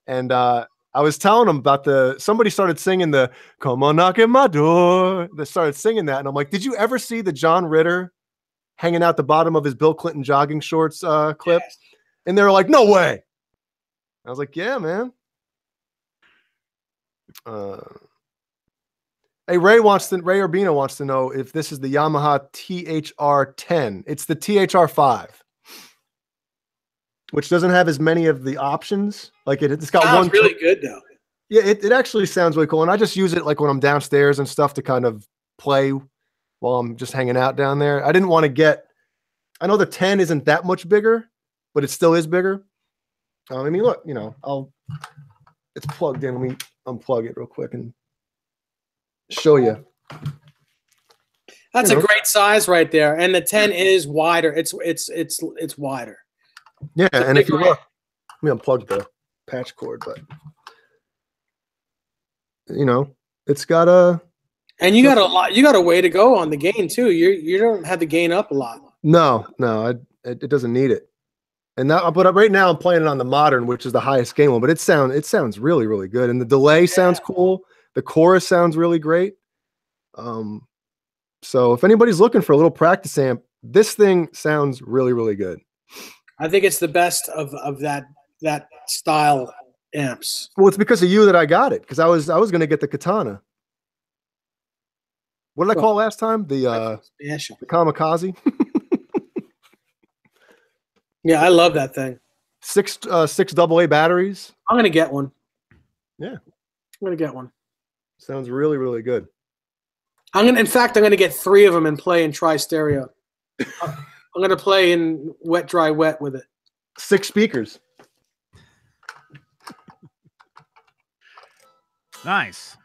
S2: and I was telling them about somebody started singing the "Come on, knock at my door." They started singing that, and I'm like, "Did you ever see the John Ritter hanging out the bottom of his Bill Clinton jogging shorts clip?"
S3: Yes.
S2: And they were like, "No way." I was like, "Yeah, man." Hey, Ray Urbina wants to know if this is the Yamaha THR-10. It's the THR-5, which doesn't have as many of the options. Like it's got
S3: Sounds
S2: one.
S3: really good though.
S2: Yeah, it actually sounds really cool, and I just use it like when I'm downstairs and stuff to kind of play while I'm just hanging out down there. I didn't want to get. I know the 10 isn't that much bigger, but it still is bigger. I mean, look, it's plugged in. Let me unplug it real quick and show you.
S3: That's a great size right there, and the 10 is wider. It's wider.
S2: Yeah, and if you look, let me unplug the patch cord, but it's got a.
S3: And you got a lot. You got a way to go on the gain too. You don't have the gain up a lot.
S2: No, it doesn't need it. And now, but right now I'm playing it on the modern, which is the highest gain one. But it sounds really, really good, and the delay sounds cool. The chorus sounds really great. So if anybody's looking for a little practice amp, this thing sounds really, really good.
S3: I think it's the best of that style amps.
S2: Well, it's because of you that I got it, because I was going to get the Katana. What did I call it last time? The Kamikaze.
S3: Yeah, I love that thing.
S2: Six AA batteries.
S3: I'm gonna get one.
S2: Yeah,
S3: I'm gonna get one.
S2: Sounds really, really good.
S3: In fact, I'm gonna get 3 of them and play in tri-stereo. I'm gonna play in wet, dry, wet with it.
S2: 6 speakers.
S1: Nice.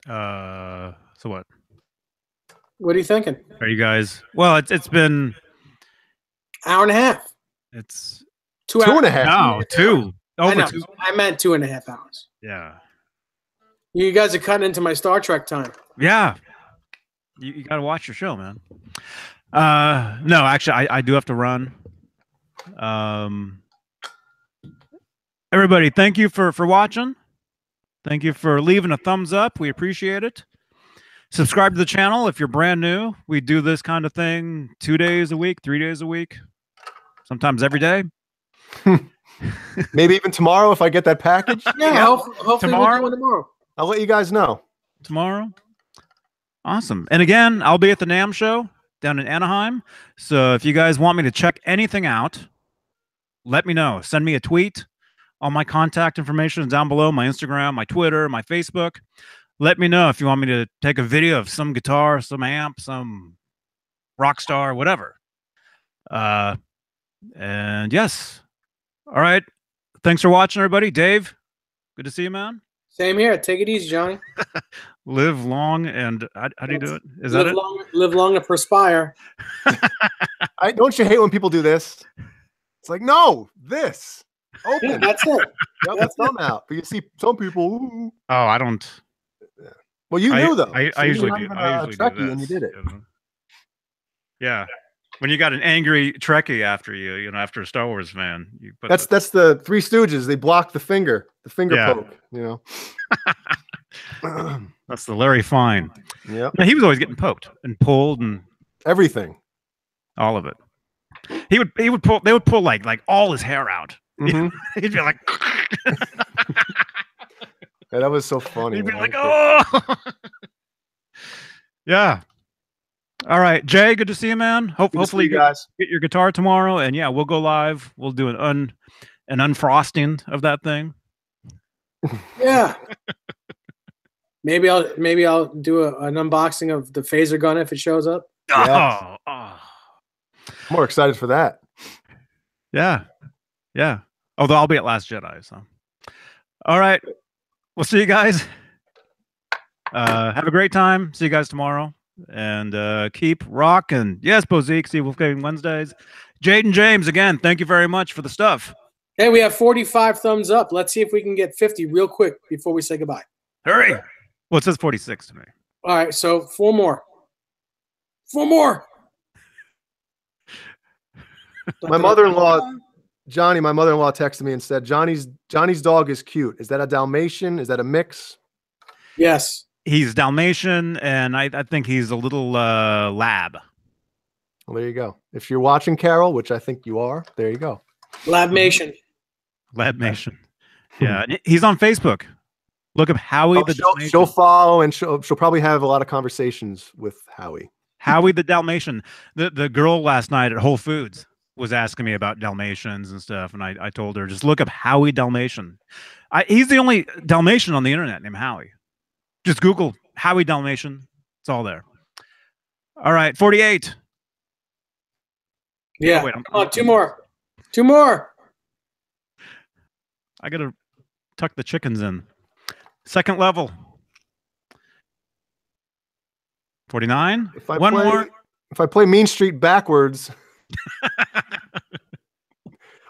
S1: So what?
S3: What are you thinking?
S1: Are you guys? Well, it's been
S3: hour and a half.
S1: It's
S3: 2 hours.
S2: 2.5.
S1: No, 2. Over 2.
S3: I meant 2.5 hours.
S1: Yeah.
S3: You guys are cutting into my Star Trek time.
S1: Yeah. You got to watch your show, man. No, actually, I do have to run. Everybody, thank you for watching. Thank you for leaving a thumbs up. We appreciate it. Subscribe to the channel if you're brand new. We do this kind of thing 2 days a week, 3 days a week, sometimes every day.
S2: Maybe even tomorrow if I get that package.
S3: Yeah, hopefully
S1: tomorrow.
S3: we'll do it tomorrow.
S2: I'll let you guys know.
S1: Tomorrow. Awesome. And again, I'll be at the NAMM show down in Anaheim. So if you guys want me to check anything out, let me know. Send me a tweet. All my contact information is down below, my Instagram, my Twitter, my Facebook. Let me know if you want me to take a video of some guitar, some amp, some rock star, whatever. And yes. All right. Thanks for watching, everybody. Dave, good to see you, man.
S3: Same here. Take it easy, Johnny.
S1: Live long and how do you do it? Is that it?
S3: Live long and perspire.
S2: Don't you hate when people do this? It's like, no, this. Open.
S3: Yeah, that's it.
S2: Yep, that's thumb out. But you see some people. Ooh.
S1: Oh, I don't.
S2: Well, you knew though.
S1: I usually do. I usually do this,
S2: and you did it.
S1: Yeah. When you got an angry Trekkie after you, after a Star Wars fan, you put
S2: that's the Three Stooges. They block the finger poke.
S1: That's the Larry Fine.
S2: Yeah.
S1: He was always getting poked and pulled and
S2: everything.
S1: All of it. They would pull like all his hair out.
S2: Mm-hmm.
S1: He'd be like,
S2: yeah, that was so funny.
S1: He'd be like, oh, yeah. All right, Jay, good to see you, man. Hopefully you guys get your guitar tomorrow, and yeah, we'll go live. We'll do an unfrosting of that thing.
S3: Yeah. Maybe I'll do an unboxing of the phaser gun if it shows up.
S2: Yes.
S1: Oh, oh.
S2: I'm more excited for that.
S1: Yeah. Yeah. Although I'll be at Last Jedi. So, all right. We'll see you guys. Have a great time. See you guys tomorrow. And keep rocking. Yes, Bozique. See you Wolfgang Wednesdays. Jaden James, again, thank you very much for the stuff.
S3: Hey, we have 45 thumbs up. Let's see if we can get 50 real quick before we say goodbye.
S1: Hurry. Well, it says 46 to me.
S3: All right, so 4 more. 4 more.
S2: My mother-in-law, Johnny, my mother-in-law texted me and said, Johnny's dog is cute. Is that a Dalmatian? Is that a mix?
S3: Yes.
S1: He's Dalmatian, and I think he's a little lab.
S2: Well, there you go. If you're watching, Carol, which I think you are, there you go.
S3: Labmation.
S1: Labmation. Yeah, and he's on Facebook. Look up Howie the Dalmatian.
S2: She'll follow, and she'll probably have a lot of conversations with Howie.
S1: Howie the Dalmatian. The girl last night at Whole Foods was asking me about Dalmatians and stuff, and I told her, just look up Howie Dalmatian. He's the only Dalmatian on the internet named Howie. Just Google Howie Dalmatian. It's all there. All right, 48.
S3: Yeah.
S1: Oh, wait,
S3: Come on, 2 more. 2 more.
S1: I gotta tuck the chickens in. Second level. 49. One more.
S2: If I play Mean Street backwards,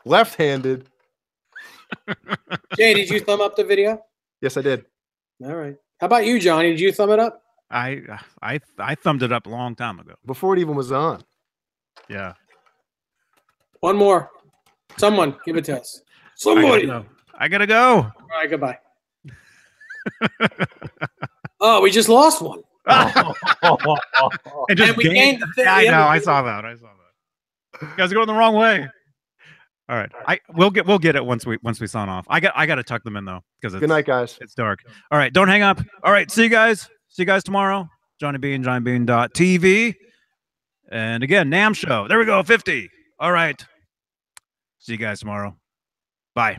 S2: left-handed.
S3: Jay, did you thumb up the video?
S2: Yes, I did.
S3: All right. How about you, Johnny? Did you thumb it up?
S1: I thumbed it up a long time ago.
S2: Before it even was on.
S1: Yeah.
S3: 1 more. Someone give it to us.
S1: I
S3: Somebody.
S1: gotta go.
S3: All right, goodbye. Oh, we just lost one.
S1: It just
S3: And we gained the thing-
S1: Yeah, I
S3: yeah,
S1: know.
S3: we-
S1: I saw that. You guys are going the wrong way. All right. We'll get it once we sign off. I gotta tuck them in though, because
S2: Good night, guys.
S1: it's dark. All right, don't hang up. All right, see you guys. See you guys tomorrow. Johnny Beane, JohnnyBeane.tv. And again, NAMM show. There we go, 50. All right. See you guys tomorrow. Bye.